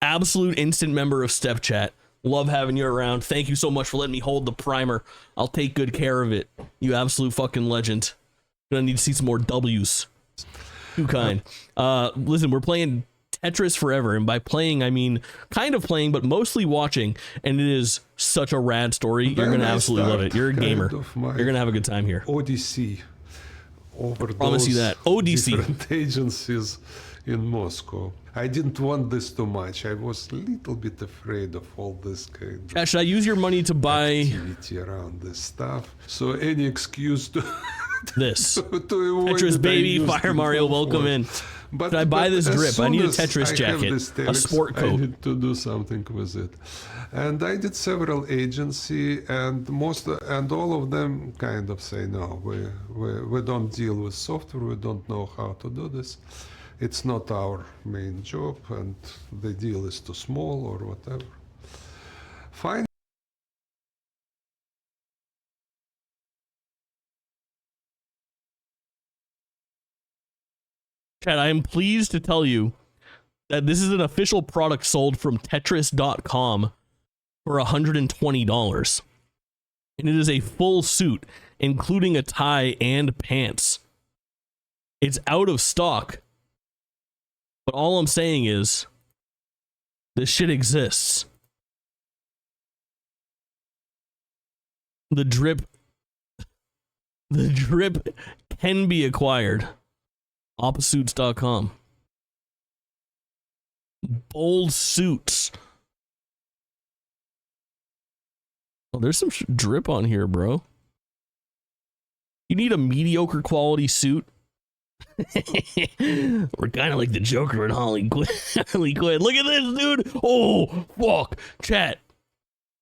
Absolute instant member of Step Chat. Love having you around. Thank you so much for letting me hold the primer. I'll take good care of it. You absolute fucking legend. Gonna need to see some more W's. Too kind. Listen, we're playing Tetris Forever, and by playing I mean kind of playing, but mostly watching, and it is such a rad story. You're gonna absolutely love it. You're a gamer. You're gonna have a good time here. Odyssey over Promise those you that. Odyssey. different agencies in Moscow. I didn't want this too much. I was a little bit afraid of all this kind of Should I use your money to buy activity around this stuff? So any excuse to this to avoid Tetris it, I baby, used Fire it Mario, full welcome force. in. But, Should I buy this as drip? I need a soon as Tetris I jacket, have this a telex, sport I coat. need to do something with it. And I did several agency, and all of them kind of say no, we don't deal with software, we don't know how to do this. It's not our main job, and the deal is too small or whatever. Fine. Chad, I am pleased to tell you that this is an official product sold from Tetris.com for $120. And it is a full suit, including a tie and pants. It's out of stock. But all I'm saying is, this shit exists. The drip can be acquired. Oppossuits.com. Bold suits. Oh, there's some drip on here, bro. You need a mediocre quality suit. We're kind of like the Joker and Harley Quinn. Look at this, dude. Oh, fuck. Chat.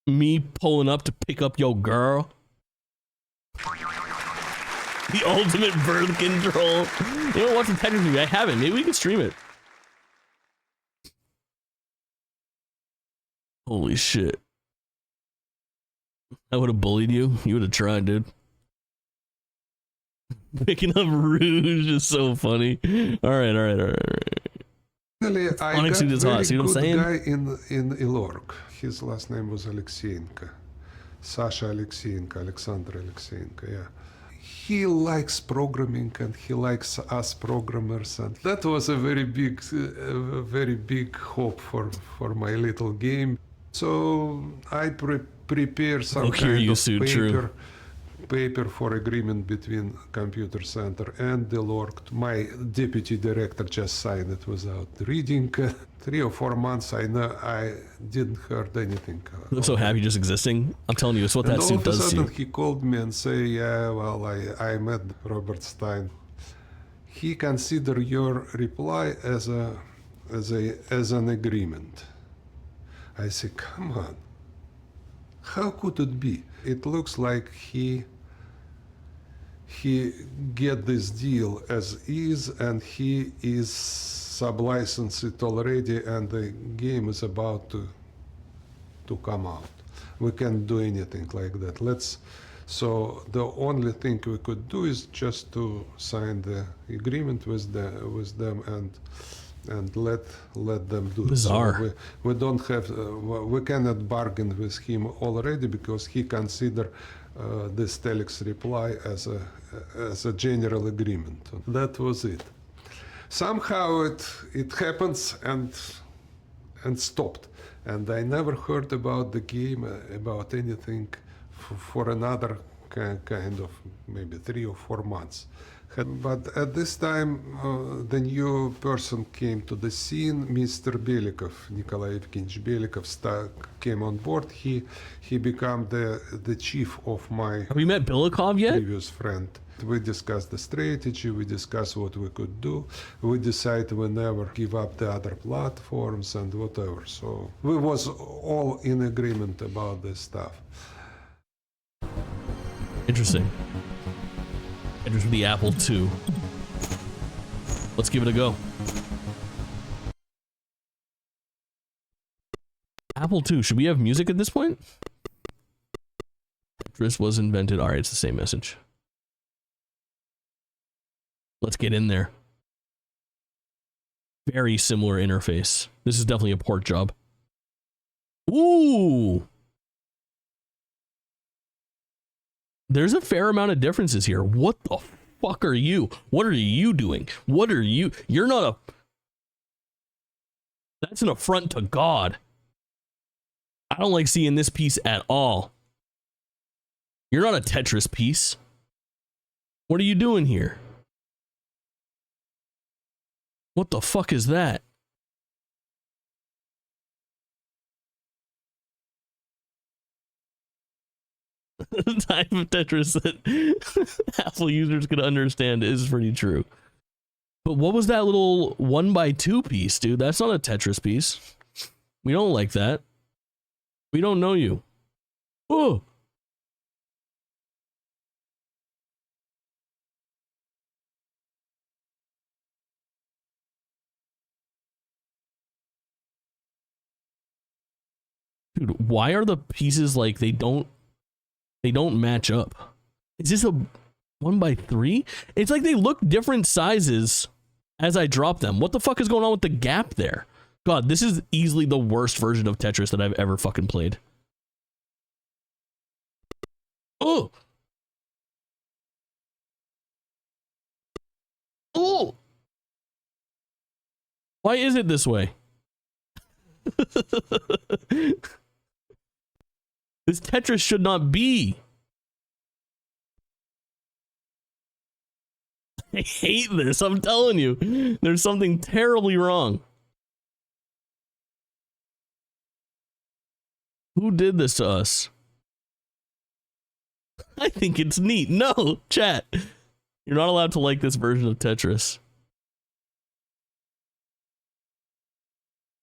Me pulling up to pick up your girl. The ultimate birth control. You don't watch the Tetris movie. I haven't. Maybe we can stream it. Holy shit. I would have bullied you. You would have tried, dude. Picking up Rouge is so funny. All right. Finally, I got Onyx suit is hot. See what I'm saying? guy in Ilorg. His last name was Alexeyenko. Sasha Alexeyenko, Alexander Alexeyenko, yeah. He likes programming and he likes us programmers, and that was a very big hope for my little game. So I prepare some kind of paper for agreement between Computer Center and Delorg. My deputy director just signed it without reading. 3 or 4 months, I didn't heard anything. I'm so happy just existing. I'm telling you, it's what that suit does to you. All of a sudden, he called me and say, "Yeah, well, I met Robert Stein. He considered your reply as an agreement." I say, "Come on, how could it be? It looks like he get this deal as is, and he is sub-licensed it already, and the game is about to come out. We can't do anything like that. So the only thing we could do is just to sign the agreement with them and let them do it. Bizarre. So we don't have, we cannot bargain with him already because he consider this telex reply as a general agreement. That was it. Somehow it happens and stopped. And I never heard about the game, about anything for another kind of maybe 3 or 4 months. But at this time, the new person came to the scene, Mr. Belikov, Nikolai Evgenievich Belikov came on board. He became the chief of my Have you met Belikov yet? previous friend. We discussed the strategy, we discussed what we could do. We decided we never give up the other platforms and whatever. So we was all in agreement about this stuff. Interesting. Enters with the Apple II. Let's give it a go. Apple II. Should we have music at this point? Tetris was invented. All right, it's the same message. Let's get in there. Very similar interface. This is definitely a port job. Ooh! There's a fair amount of differences here. What the fuck are you? What are you doing? What are you? You're not a... That's an affront to God. I don't like seeing this piece at all. You're not a Tetris piece. What are you doing here? What the fuck is that? The type of Tetris that Apple users could understand is pretty true. But what was that little 1x2 piece, dude? That's not a Tetris piece. We don't like that. We don't know you. Oh! Dude, why are the pieces like they don't match up? Is this a 1x3? It's like they look different sizes as I drop them. What the fuck is going on with the gap there? God, this is easily the worst version of Tetris that I've ever fucking played. Oh! Oh! Why is it this way? This Tetris should not be. I hate this. I'm telling you. There's something terribly wrong. Who did this to us? I think it's neat. No, chat. You're not allowed to like this version of Tetris.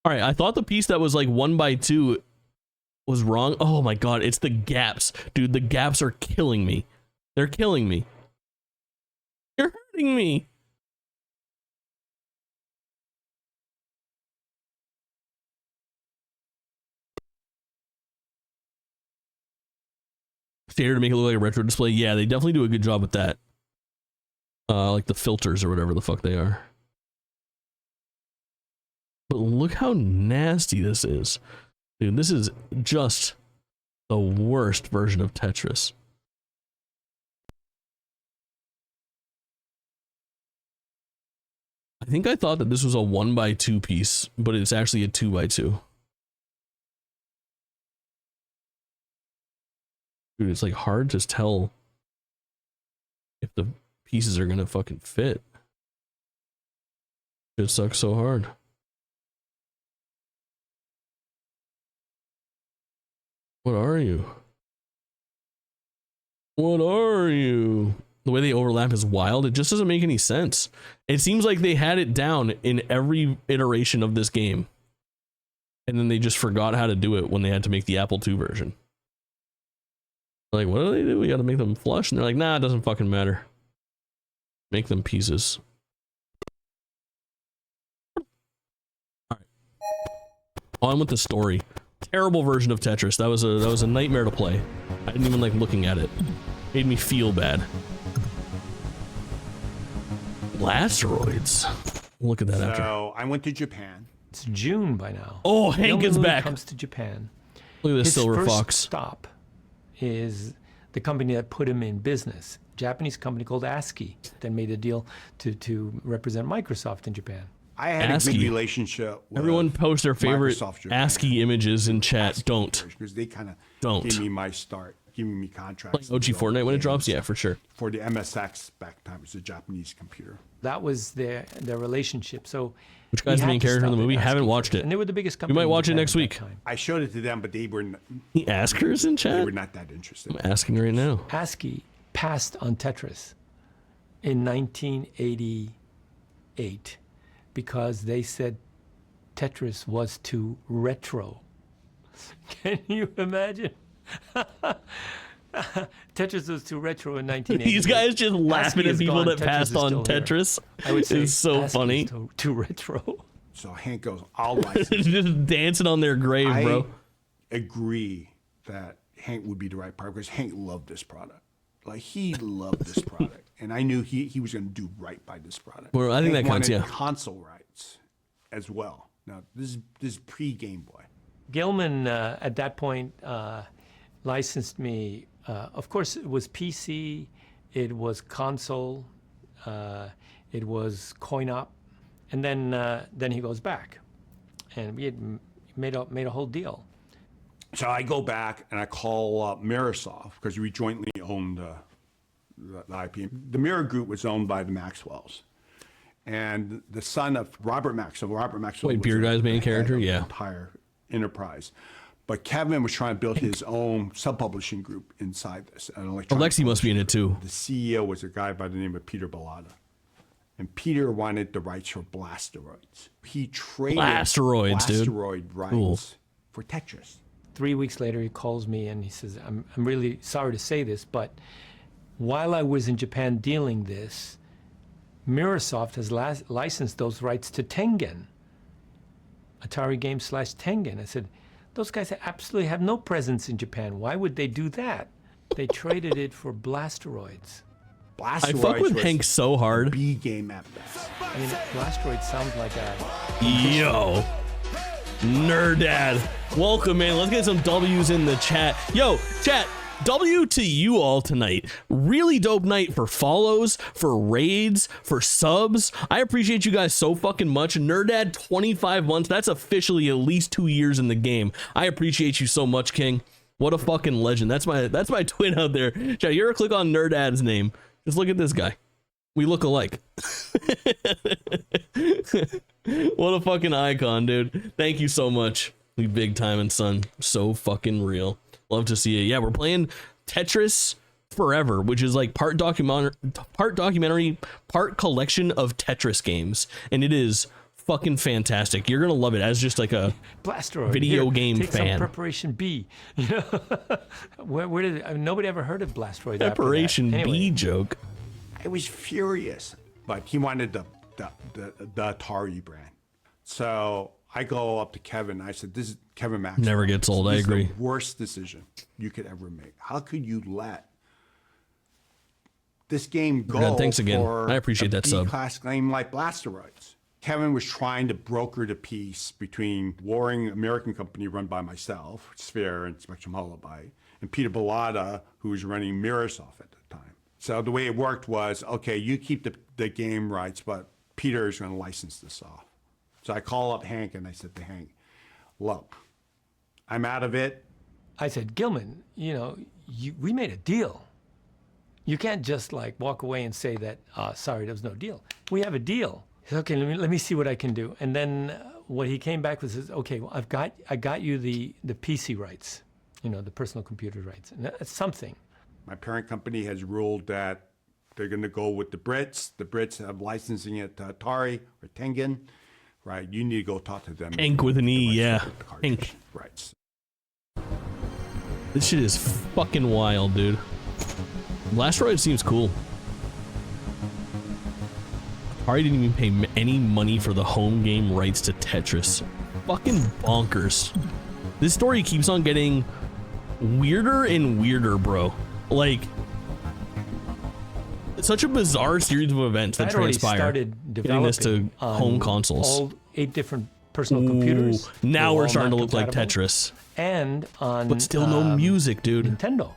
All right, I thought the piece that was like 1x2 was wrong. Oh my god, it's the gaps. Dude, the gaps are killing me. They're killing me. You're hurting me. Standard to make it look like a retro display. Yeah, they definitely do a good job with that. Like the filters or whatever the fuck they are. But look how nasty this is. Dude, this is just the worst version of Tetris. I think I thought that this was a 1x2 piece, but it's actually a 2x2. Dude, it's like hard to tell if the pieces are gonna fucking fit. It sucks so hard. What are you? What are you? The way they overlap is wild. It just doesn't make any sense. It seems like they had it down in every iteration of this game. And then they just forgot how to do it when they had to make the Apple II version. Like, what do they do? We gotta make them flush? And they're like, nah, it doesn't fucking matter. Make them pieces. Alright. On with the story. Terrible version of Tetris. That was a nightmare to play. I didn't even like looking at it. Made me feel bad. Blasteroids. Look at that after. So I went to Japan. It's June by now. Oh, Hank is Gilman back. Comes to Japan. Look at this His silver first fox. stop is the company that put him in business. Japanese company called ASCII that made a deal to represent Microsoft in Japan. I had a good relationship with Everyone post their favorite Microsoft Japan. ASCII images in chat. Don't. Because they kind of Don't. gave me my start, giving me contracts. Playing OG Fortnite when it drops? Yeah, for sure. For the MSX back time, it was a Japanese computer. That was their relationship. So Which guy's the main character in the movie? Haven't watched it. And they were the biggest We company. might in watch it Japan next at that week. time. I showed it to them, but they were The Askers in they chat? were not that interested. I'm asking right now. ASCII passed on Tetris in 1988 because they said Tetris was too retro. Can you imagine? Tetris was too retro in 1988. These guys just laughing ASCII at is people gone, that Tetris passed is on still here. Tetris. I would say It's so ASCII funny. is too retro. So Hank goes, I'll license. Just dancing on their grave, bro. I agree that Hank would be the right partner because Hank loved this product. Like, he loved this product. And I knew he was going to do right by this product. Well, I think Hank that counts, wanted yeah. console rights as well. Now, this is pre-Game Boy. Gilman, at that point, licensed me. Of course, it was PC, it was console, it was coin-op, and then he goes back, and we had made a whole deal. So I go back and I call up Microsoft because we jointly owned the IP. The Mirror Group was owned by the Maxwells. And the son of Robert Maxwell. Wait, Beer Guy's main character? The Yeah. entire enterprise. But Kevin was trying to build his own sub-publishing group inside this. An electronic Alexi must be in it too. The CEO was a guy by the name of Peter Bellata. And Peter wanted the rights for Blasteroids. He traded Blasteroids, dude. Blasteroid rights Cool. for Tetris. 3 weeks later, he calls me and he says, I'm really sorry to say this, but while I was in Japan dealing this, Microsoft has licensed those rights to Tengen, Atari Games / Tengen. I said, those guys absolutely have no presence in Japan. Why would they do that? They traded it for Blasteroids. Blasteroids I fuck with was Hank so hard. B game at best. I mean, Blasteroid sounds like a... Yo. Nerdad. Welcome, man. Let's get some W's in the chat. Yo, chat. W to you all tonight. Really dope night for follows, for raids, for subs. I appreciate you guys so fucking much. Nerdad 25 months. That's officially at least 2 years in the game. I appreciate you so much, King. What a fucking legend. That's my twin out there. Chat, you ever click on Nerdad's name? Just look at this guy. We look alike. What a fucking icon, dude. Thank you so much. We big time and son. So fucking real. Love to see it. Yeah, we're playing Tetris Forever, which is like part documentary, part collection of Tetris games. And it is fucking fantastic. You're gonna love it as just like a Blasteroid. video Here, game take fan. Some Preparation B. You know, where did nobody ever heard of Blasteroid? Preparation after that. Anyway. B joke. I was furious, but he wanted the Atari brand. So I go up to Kevin. I said, "This is Kevin Maxwell. Never gets old. This I is agree. The worst decision you could ever make. How could you let this game go God, thanks again. for I appreciate a that sub. B-class game like Blasteroids?" Kevin was trying to broker the peace between warring American company run by myself, Sphere and Spectrum Holobyte, and Peter Bellata, who was running Microsoft at the time. So the way it worked was, okay, you keep the game rights, but Peter is going to license this off. So I call up Hank and I said to Hank, look, I'm out of it. I said, Gilman, you know, we made a deal. You can't just like walk away and say that, sorry, there was no deal. We have a deal. He said, okay, let me see what I can do. And then what he came back with is, okay, well, I got you the PC rights, you know, the personal computer rights. And that's something. My parent company has ruled that they're going to go with the Brits. The Brits have licensing it to Atari or Tengen, right? You need to go talk to them. Hank with an E, yeah. Hank. Rights. This shit is fucking wild, dude. Blasteroid seems cool. Atari didn't even pay any money for the home game rights to Tetris. Fucking bonkers. This story keeps on getting weirder and weirder, bro. Like, it's such a bizarre series of events that transpire. Started getting this to home consoles. All 8 different personal computers. Now we're starting to look like Tetris. And on but still no music, dude. Nintendo,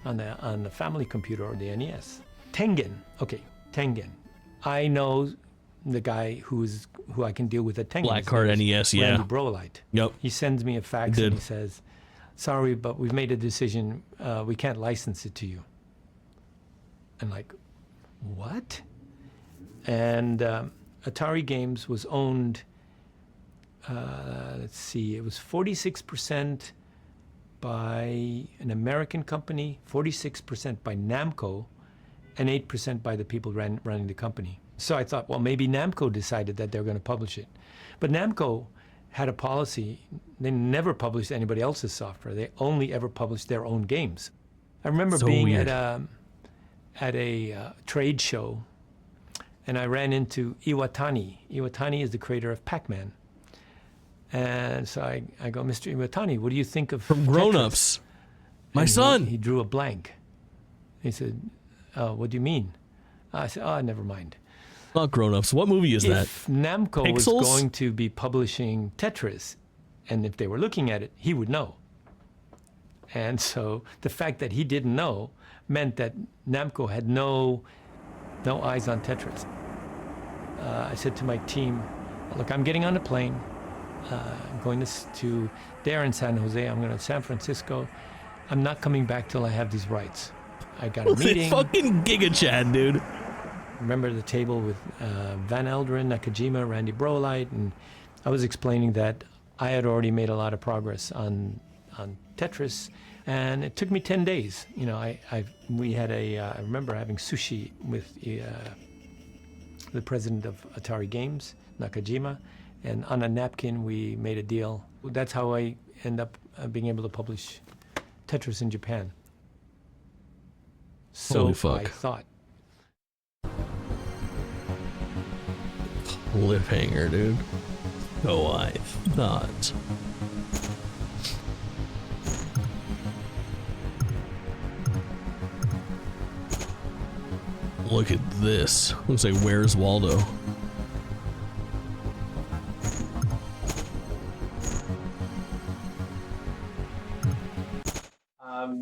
on the family computer or the NES. Tengen, okay, Tengen. I know the guy who I can deal with at Tengen. Black Card NES, yeah. Randy Brolite. Yep. He sends me a fax and he says, "Sorry, but we've made a decision. We can't license it to you." I'm like, what? And Atari Games was owned. Let's see, it was 46% by an American company, 46% by Namco, and 8% by the people running the company. So I thought, well, maybe Namco decided that they're going to publish it. But Namco had a policy, they never published anybody else's software. They only ever published their own games. I remember being at a trade show, and I ran into Iwatani. Iwatani is the creator of Pac-Man. And so I go, "Mr. Iwatani, what do you think of From Grown Ups? My son." He drew a blank. He said, "What do you mean?" I said, "Oh, never mind." Not Grown Ups. What movie is that? If Namco Pixels? was going to be publishing Tetris, and if they were looking at it, he would know. And so the fact that he didn't know meant that Namco had no eyes on Tetris. I said to my team, "Look, I'm getting on a plane. I'm going to there in San Jose. I'm going to San Francisco. I'm not coming back till I have these rights. I got a meeting." Fucking Giga Chad, dude. Remember the table with Van Elderen, Nakajima, Randy Brolite, and I was explaining that I had already made a lot of progress on Tetris, and it took me 10 days. You know, I remember having sushi with the president of Atari Games, Nakajima, and on a napkin we made a deal. That's how I end up being able to publish Tetris in Japan. So Holy fuck. I thought. Cliffhanger, dude. No, I thought. Look at this. Looks like Where's Waldo?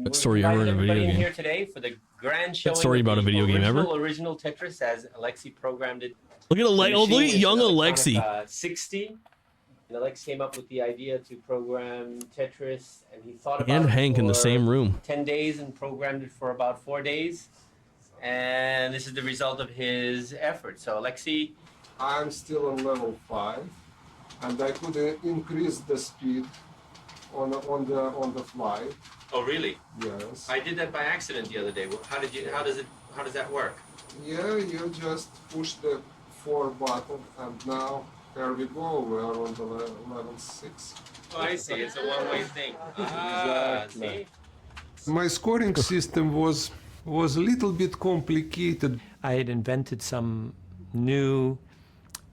That story ever in a video game. Here today for the grand showing. That story about a video game ever. Original Tetris as Alexi programmed it. Look at look at young Alexi. 60. And Alexi came up with the idea to program Tetris, and he thought about And it Hank in the for same room. 10 days and programmed it for about 4 days. And this is the result of his effort. So Alexi, I'm still on level 5, and I could increase the speed on the fly. oh really? Yes. I did that by accident the other day. How does that work? Yeah, you just push the 4 button, and now there we go. We are on the level 6. Oh, I see. It's a one-way thing. Ah, Exactly. My scoring system was a little bit complicated. I had invented some new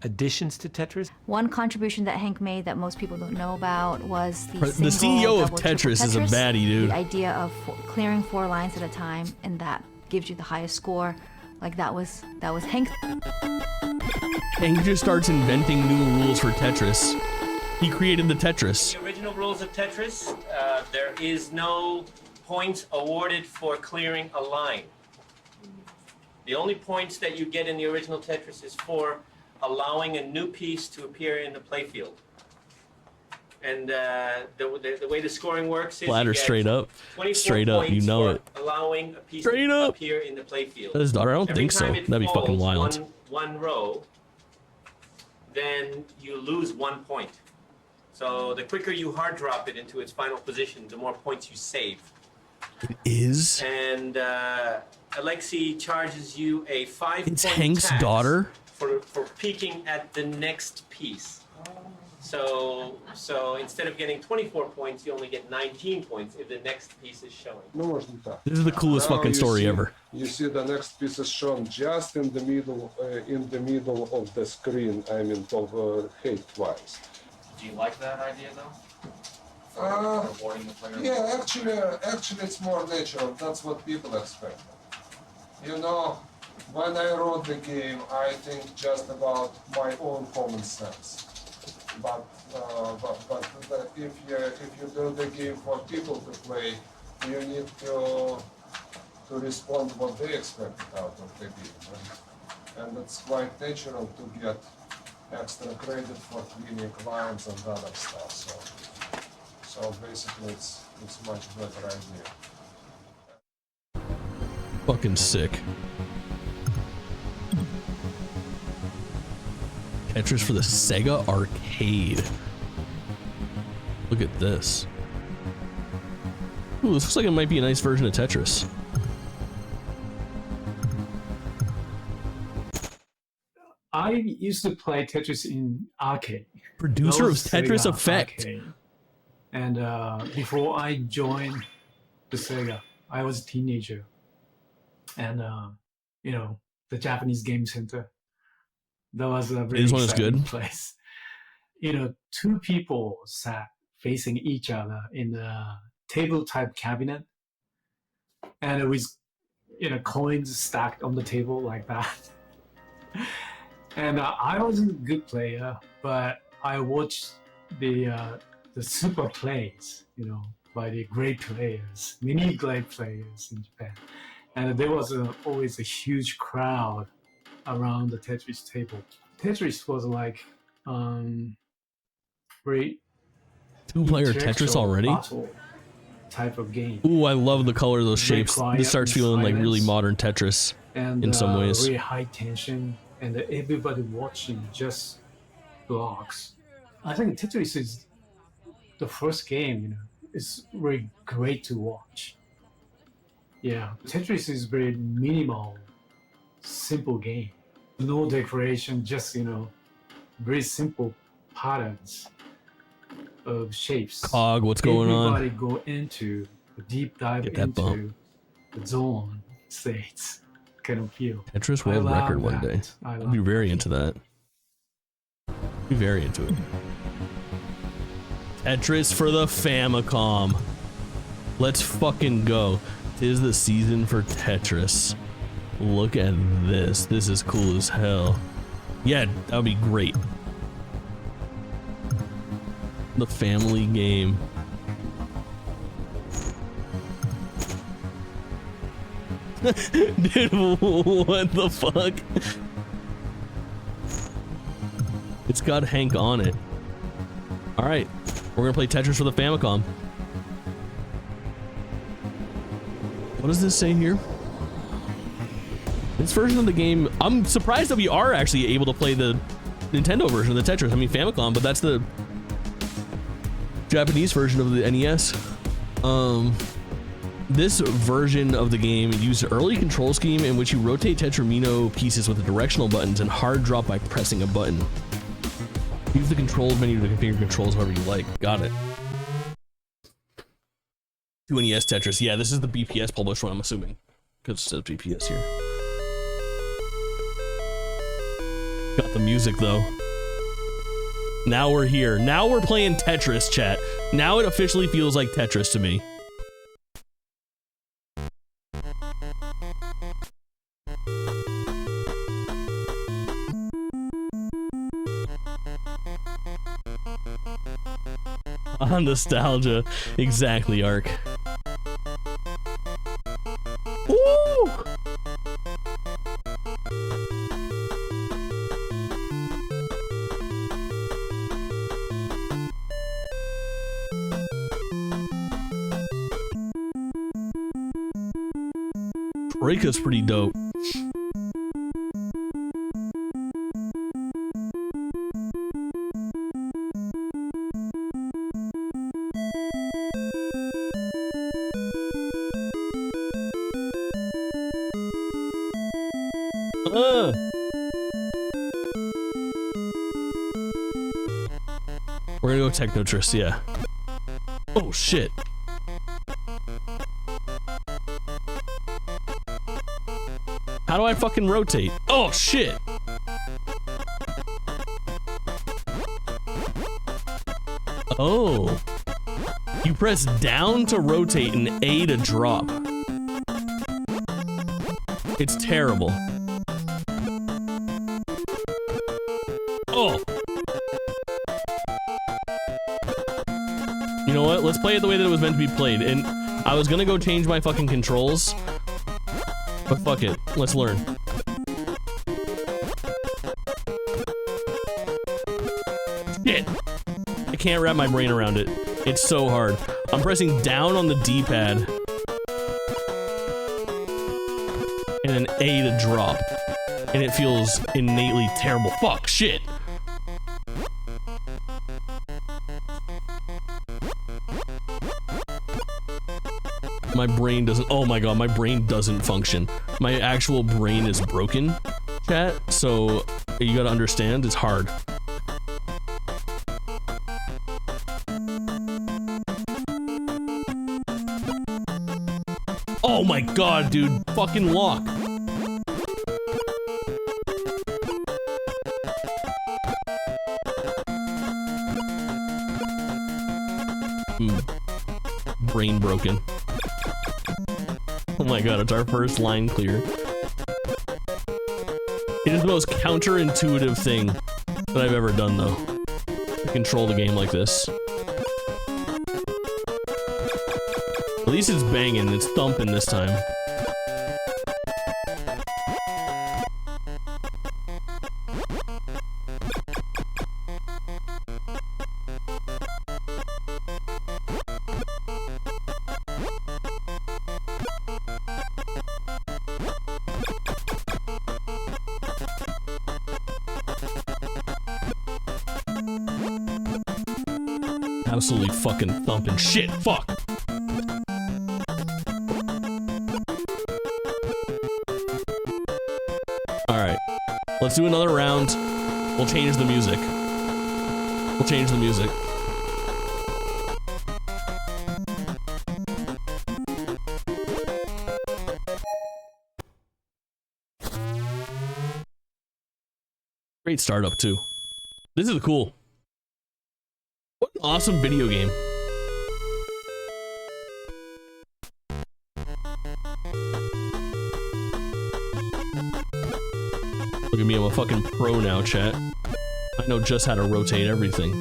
additions to Tetris. One contribution that Hank made that most people don't know about was the The CEO of Tetris is a baddie, dude. The idea of clearing 4 lines at a time, and that gives you the highest score. Like that was Hank. Hank just starts inventing new rules for Tetris. He created the Tetris. The original rules of Tetris, there is no points awarded for clearing a line. The only points that you get in the original Tetris is for allowing a new piece to appear in the playfield. And the way the scoring works is Ladder straight up. Straight up, you know it. Allowing a piece Straight to up. appear in the playfield. His daughter, I don't think so. Every time it That'd be fucking falls wild. One row, then you lose 1 point. So the quicker you hard drop it into its final position, the more points you save. It is? And Alexi charges you a 5-point It's Hank's tax daughter? for peeking at the next piece. So instead of getting 24 points, you only get 19 points if the next piece is showing. This is the coolest fucking story ever. You see the next piece is shown just in the middle of the screen. I mean, height-wise. Do you like that idea though? Yeah, actually it's more natural. That's what people expect. You know, when I wrote the game, I think just about my own common sense. But if you build a game for people to play, you need to respond to what they expect out of the game. And it's quite natural to get extra credit for cleaning lines and other stuff. So basically, it's much better idea. Fucking sick. Tetris for the Sega Arcade. Look at this. Ooh, this looks like it might be a nice version of Tetris. I used to play Tetris in arcade. Producer of Tetris Effect. Arcade. And before I joined the Sega, I was a teenager. And, you know, the Japanese Game Center, that was a very exciting place. You know, two people sat facing each other in a table-type cabinet. And it was, you know, coins stacked on the table like that. And I wasn't a good player, but I watched the super plays, you know, by the great players, many great players in Japan. And there was always a huge crowd around the Tetris table. Tetris was like very two-player Tetris already? Type of game. Ooh, I love the color of those shapes. This starts feeling like really modern Tetris in some ways. Very high tension, and everybody watching just blocks. I think Tetris is the first game, you know, it's very great to watch. Yeah, Tetris is very minimal, simple game. No decoration, just, you know, very simple patterns of shapes. Cog, what's going on? Everybody go into a deep dive into the zone states kind of feel. Tetris World Record one day. I'd be very into that. Be very into it. Tetris for the Famicom. Let's fucking go. 'Tis the season for Tetris. Look at this. This is cool as hell. Yeah, that would be great. The family game. Dude, what the fuck? It's got Hank on it. Alright, we're gonna play Tetris for the Famicom. What does this say here? This version of the game, I'm surprised that we are actually able to play the Nintendo version of the Tetris. I mean Famicom, but that's the Japanese version of the NES. This version of the game used an early control scheme in which you rotate Tetramino pieces with the directional buttons and hard drop by pressing a button. Use the controls menu to configure controls however you like. Got it. 2 NES Tetris. Yeah, this is the BPS published one, I'm assuming. Because it says BPS here. Got the music though. Now we're here. Now we're playing Tetris, chat. Now it officially feels like Tetris to me. Nostalgia. Exactly, Ark. Woo! Troika's pretty dope. We're gonna go Technotris, yeah. Oh shit. How do I fucking rotate? Oh shit. Oh. You press down to rotate and A to drop. It's terrible. Oh! You know what? Let's play it the way that it was meant to be played. And I was gonna go change my fucking controls, but fuck it. Let's learn. Shit! I can't wrap my brain around it. It's so hard. I'm pressing down on the D-pad. And then A to drop. And it feels innately terrible. Fuck, shit! My brain doesn't, oh my god, my brain doesn't function. My actual brain is broken, chat, so you gotta understand, it's hard. Oh my god, dude, fucking lock. Brain broken. Oh my god, it's our first line clear. It is the most counterintuitive thing that I've ever done, though, to control the game like this. At least it's banging, it's thumping this time. Absolutely fucking thumping shit. Fuck. Alright. Let's do another round. We'll change the music. We'll change the music. Great startup, too. This is cool. What an awesome video game. Look at me, I'm a fucking pro now, chat. I know just how to rotate everything.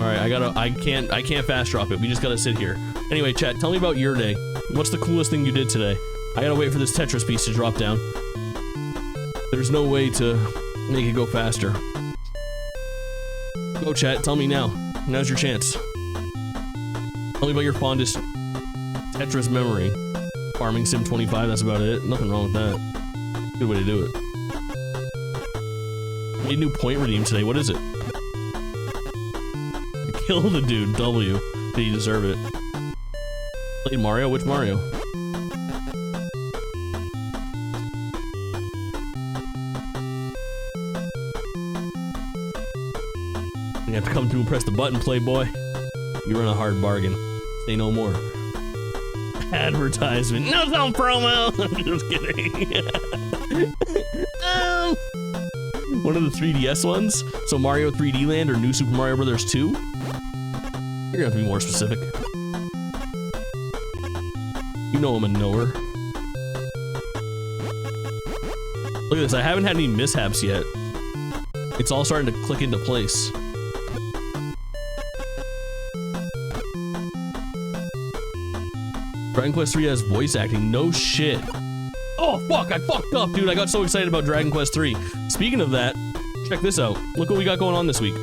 Alright, I can't fast drop it. We just gotta sit here. Anyway, chat, tell me about your day. What's the coolest thing you did today? I gotta wait for this Tetris piece to drop down. There's no way to make it go faster. Go, chat, tell me now. Now's your chance. Tell me about your fondest Tetris memory. Farming Sim 25, that's about it. Nothing wrong with that. Good way to do it. Made a new point redeem today. What is it? Kill the dude. W. Did he deserve it? Played Mario? Which Mario? You have to come through and press the button, playboy. You run a hard bargain. Say no more. Advertisement. No, it's on promo. I'm just kidding. One of the 3DS ones. So Mario 3D Land or New Super Mario Bros. 2. You're gonna have to be more specific. You know I'm a knower. Look at this. I haven't had any mishaps yet. It's all starting to click into place. Dragon Quest 3 has voice acting. No shit. Oh, fuck. I fucked up, dude. I got so excited about Dragon Quest 3. Speaking of that, check this out. Look what we got going on this week.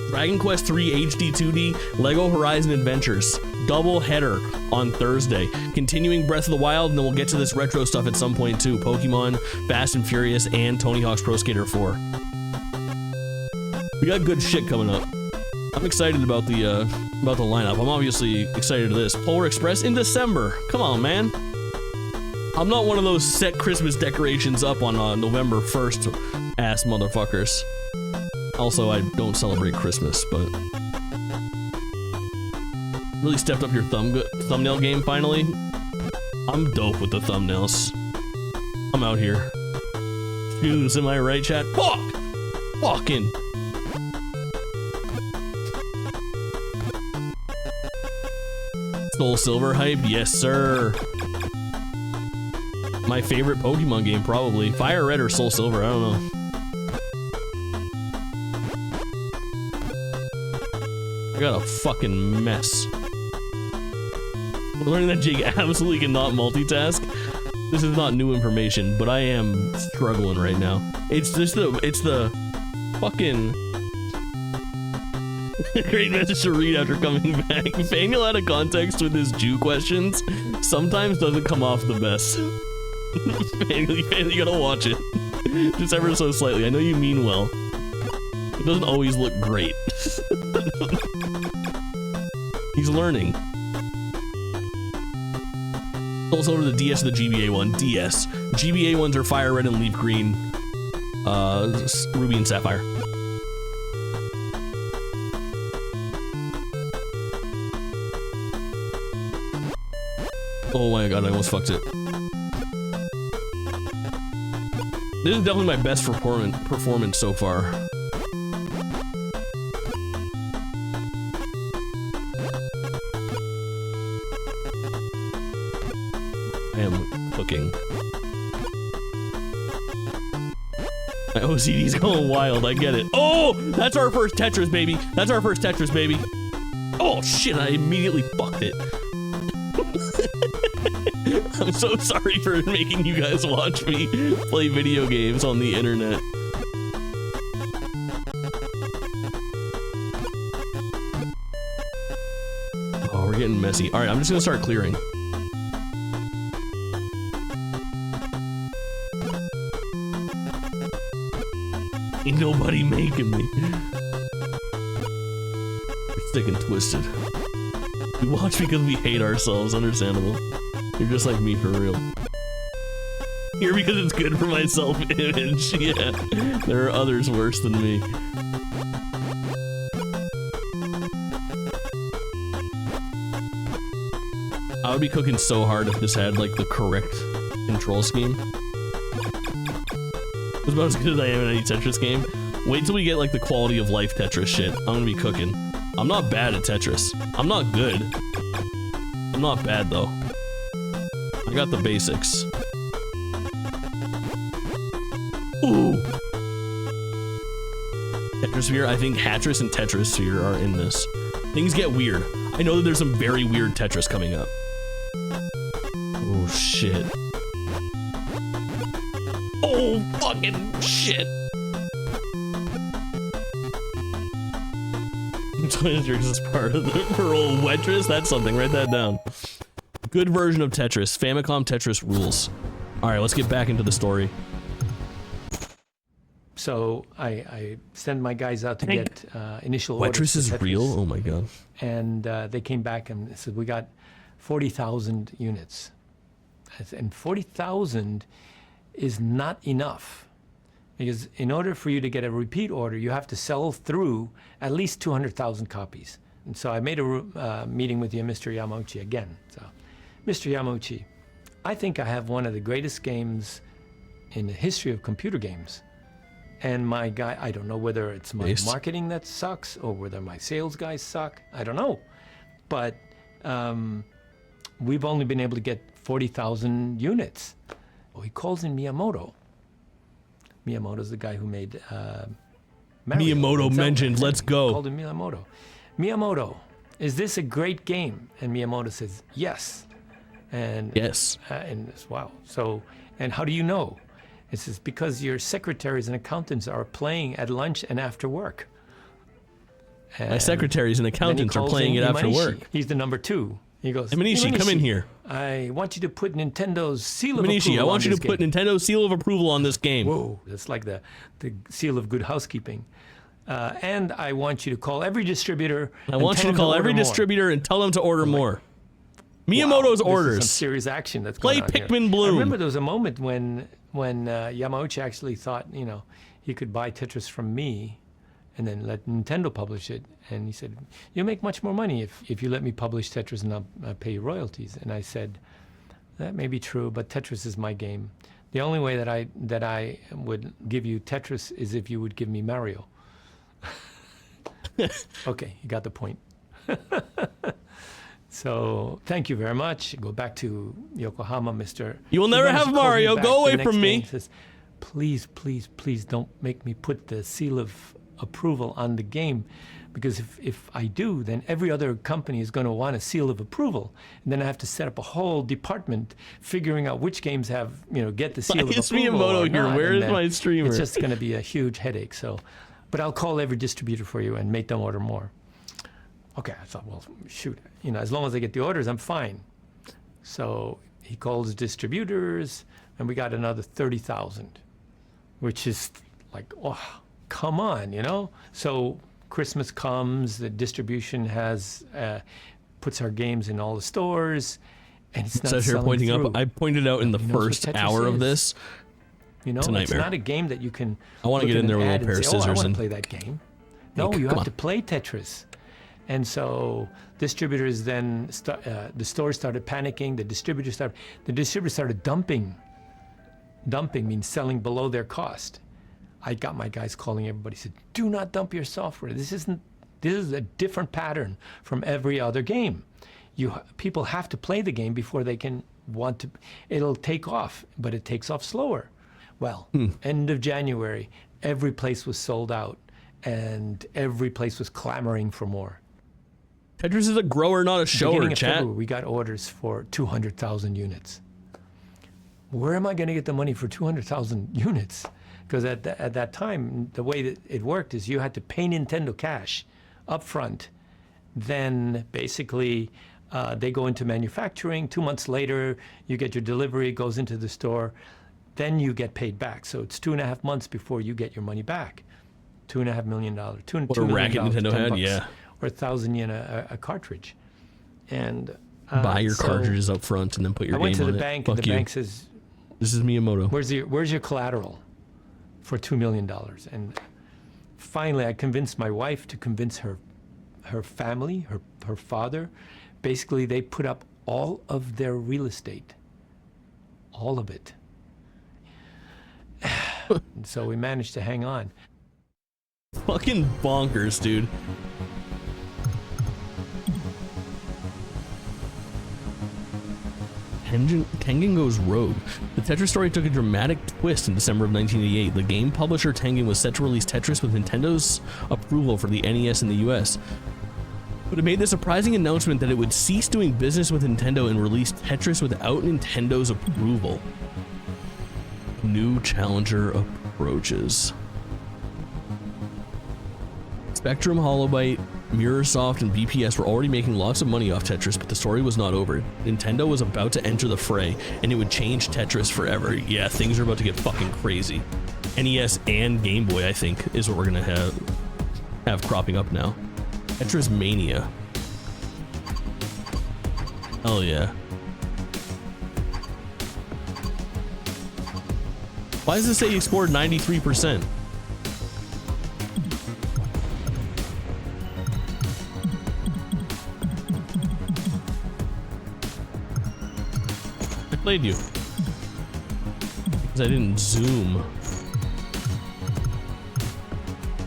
Dragon Quest 3 HD 2D Lego Horizon Adventures. Double header on Thursday. Continuing Breath of the Wild, and then we'll get to this retro stuff at some point too. Pokemon, Fast and Furious, and Tony Hawk's Pro Skater 4. We got good shit coming up. I'm excited about the lineup. I'm obviously excited to this. Polar Express in December. Come on, man. I'm not one of those set Christmas decorations up on November 1st ass motherfuckers. Also, I don't celebrate Christmas, but really stepped up your thumbnail game finally. I'm dope with the thumbnails. I'm out here. Choose, am I right, chat? Fuck! Fucking. Soul Silver hype? Yes, sir. My favorite Pokemon game, probably. Fire Red or Soul Silver, I don't know. I got a fucking mess. We're learning that Jake absolutely cannot multitask. This is not new information, but I am struggling right now. It's just the fucking great message to read after coming back. Faniel out of context with his Jew questions sometimes doesn't come off the best. Faniel, you gotta watch it. Just ever so slightly. I know you mean well. It doesn't always look great. He's learning. Also over the DS or the GBA one. DS. GBA ones are Fire Red and Leaf Green. Ruby and Sapphire. Oh my god, I almost fucked it. This is definitely my best performance so far. I am cooking. My OCD's going wild, I get it. Oh! That's our first Tetris, baby! That's our first Tetris, baby! Oh shit, I immediately fucked it. I'm so sorry for making you guys watch me play video games on the internet. Oh, we're getting messy. Alright, I'm just gonna start clearing. Ain't nobody making me. We're sick and twisted. We watch because we hate ourselves, understandable. You're just like me for real. Here because it's good for my self-image, yeah. There are others worse than me. I would be cooking so hard if this had like the correct control scheme. It's about as good as I am in any Tetris game. Wait till we get like the quality of life Tetris shit. I'm gonna be cooking. I'm not bad at Tetris. I'm not good. I'm not bad though. I got the basics. Ooh! Tetrisphere, I think Hatris and Tetrisphere are in this. Things get weird. I know that there's some very weird Tetris coming up. Oh shit. Oh fucking shit! Tetris is part of the Pearl Wetris? That's something, write that down. Good version of Tetris. Famicom Tetris rules. Alright, let's get back into the story. So I send my guys out to get initial orders. Wetris is real? Oh my god. And they came back and said, we got 40,000 units. And 40,000 is not enough. Because in order for you to get a repeat order, you have to sell through at least 200,000 copies. And so I made a meeting with you, Mr. Yamauchi, again. So, Mr. Yamauchi, I think I have one of the greatest games in the history of computer games. And my guy, I don't know whether it's my marketing that sucks or whether my sales guys suck. I don't know. But we've only been able to get 40,000 units. Well, he calls in Miyamoto. Miyamoto's the guy who made Mario. Miyamoto mentioned, let's go. Called him Miyamoto. Miyamoto, is this a great game? And Miyamoto says, yes. And yes. And wow. So, and how do you know? It says, because your secretaries and accountants are playing at lunch and after work. And my secretaries and accountants are playing it after work. He's the number 2. He goes, Manishi, come in here. I want you to put Nintendo's seal of approval Manishi, I want you to put Nintendo's seal of approval on this game. Whoa, that's like the seal of good housekeeping. And I want you to call every distributor. I want you to call every distributor and tell them to order more. Miyamoto's orders. This is some serious action that's going on. Play Pikmin Bloom. I remember there was a moment when Yamauchi actually thought, you know, he could buy Tetris from me and then let Nintendo publish it. And he said, you'll make much more money if you let me publish Tetris and I'll pay you royalties. And I said, that may be true, but Tetris is my game. The only way that I would give you Tetris is if you would give me Mario. Okay, you got the point. So thank you very much. Go back to Yokohama, Mr. You will never have Mario. Go away from me. Says, please, please, please don't make me put the seal of approval on the game, because if I do, then every other company is going to want a seal of approval, and then I have to set up a whole department figuring out which games have, get the seal of approval. It's Miyamoto here. Where is my streamer? It's just going to be a huge headache. So, but I'll call every distributor for you and make them order more. Okay, I thought, well, shoot, as long as I get the orders, I'm fine. So he calls distributors, and we got another 30,000, which is like, oh, come on, So Christmas comes, the distribution has puts our games in all the stores, and it's not here pointing through. Up. I pointed out in the first hour of this. It's a nightmare. It's not a game that you can. I want to get in there with a little pair of scissors I want and to play that game. No, you have to play Tetris. And so distributors then, the stores started panicking. The distributors started dumping. Dumping means selling below their cost. I got my guys calling everybody. Said, "Do not dump your software. This is a different pattern from every other game. People have to play the game before they can want to. It'll take off, but it takes off slower." Well, end of January, every place was sold out, and every place was clamoring for more. Tetris is a grower, not a shower, Beginning of chat. February, we got orders for 200,000 units. Where am I going to get the money for 200,000 units? Because at that time, the way that it worked is you had to pay Nintendo cash up front. Then basically, they go into manufacturing. 2 months later, you get your delivery, it goes into the store. Then you get paid back. So it's 2.5 months before you get your money back. $2.5 million. What a racket Nintendo had, yeah. Or 1,000 yen a cartridge. And buy your cartridges up front and then put your game on it. I went to the bank, and the bank says, "This is Miyamoto. Where's your collateral for $2 million?" And finally, I convinced my wife to convince her family, her father. Basically, they put up all of their real estate, all of it. And so we managed to hang on. Fucking bonkers, dude. Tengen goes rogue. The Tetris story took a dramatic twist in December of 1988. The game publisher Tengen was set to release Tetris with Nintendo's approval for the NES in the US. But it made the surprising announcement that it would cease doing business with Nintendo and release Tetris without Nintendo's approval. New challenger approaches. Spectrum, Holobyte, Mirrorsoft, and BPS were already making lots of money off Tetris, but the story was not over. Nintendo was about to enter the fray, and it would change Tetris forever. Yeah, things are about to get fucking crazy. NES and Game Boy, I think, is what we're gonna have cropping up now. Tetris Mania. Hell yeah. Why does it say you scored 93%? I played you. Because I didn't zoom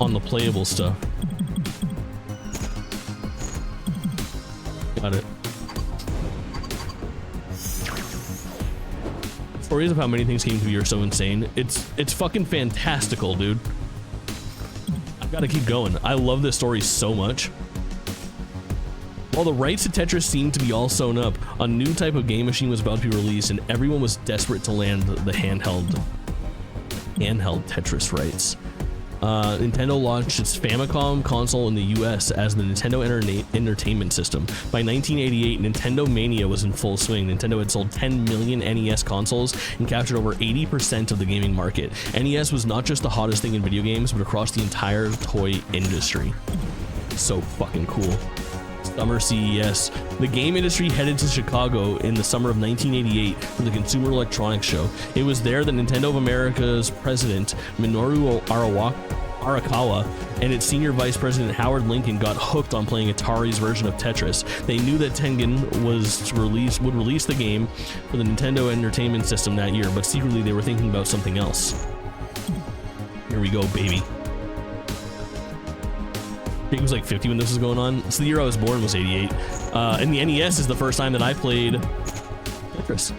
on the playable stuff. Got it. Stories of how many things came to be are so insane. It's fucking fantastical, dude. I've got to keep going. I love this story so much. While the rights to Tetris seemed to be all sewn up, a new type of game machine was about to be released, and everyone was desperate to land the handheld Tetris rights. Nintendo launched its Famicom console in the US as the Nintendo Entertainment System. By 1988, Nintendo Mania was in full swing. Nintendo had sold 10 million NES consoles and captured over 80% of the gaming market. NES was not just the hottest thing in video games, but across the entire toy industry. So fucking cool. Summer CES. The game industry headed to Chicago in the summer of 1988 for the Consumer Electronics Show. It was there that Nintendo of America's president, Minoru Arakawa and its senior vice president Howard Lincoln got hooked on playing Atari's version of Tetris. They knew that Tengen would release the game for the Nintendo Entertainment System that year, but secretly they were thinking about something else. Here we go, baby. I think it was like 50 when this was going on. So the year I was born was 88. And the NES is the first time that I played Tetris.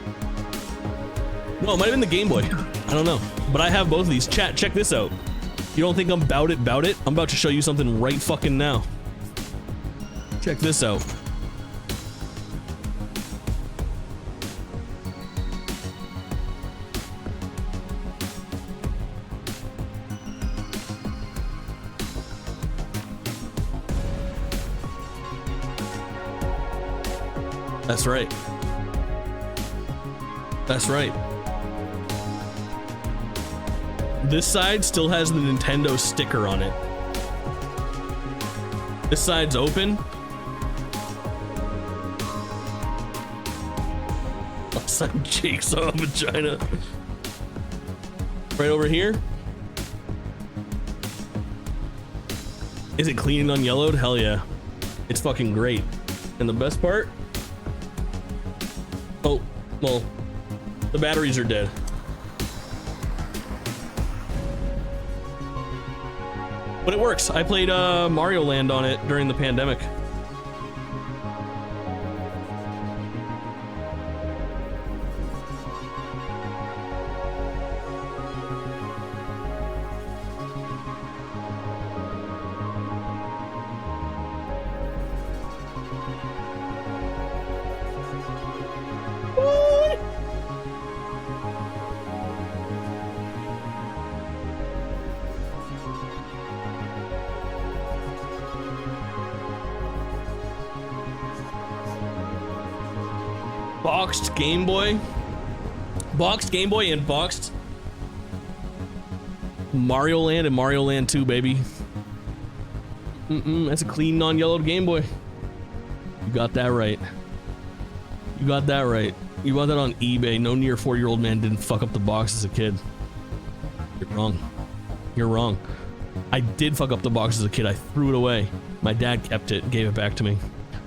No, it might have been the Game Boy. I don't know. But I have both of these. Chat, check this out. You don't think I'm bout it? I'm about to show you something right fucking now. Check this out. That's right. That's right. This side still has the Nintendo sticker on it. This side's open. Last time Jake saw a vagina. Right over here. Is it clean and unyellowed? Hell yeah. It's fucking great. And the best part? Oh, well, the batteries are dead. But it works. I played Mario Land on it during the pandemic. Boxed Game Boy. Boxed Game Boy and boxed Mario Land and Mario Land 2, baby. That's a clean, non-yellowed Game Boy. You got that right. You got that right. You bought that on eBay. No near 4-year-old man didn't fuck up the box as a kid. You're wrong. You're wrong. I did fuck up the box as a kid. I threw it away. My dad kept it, gave it back to me.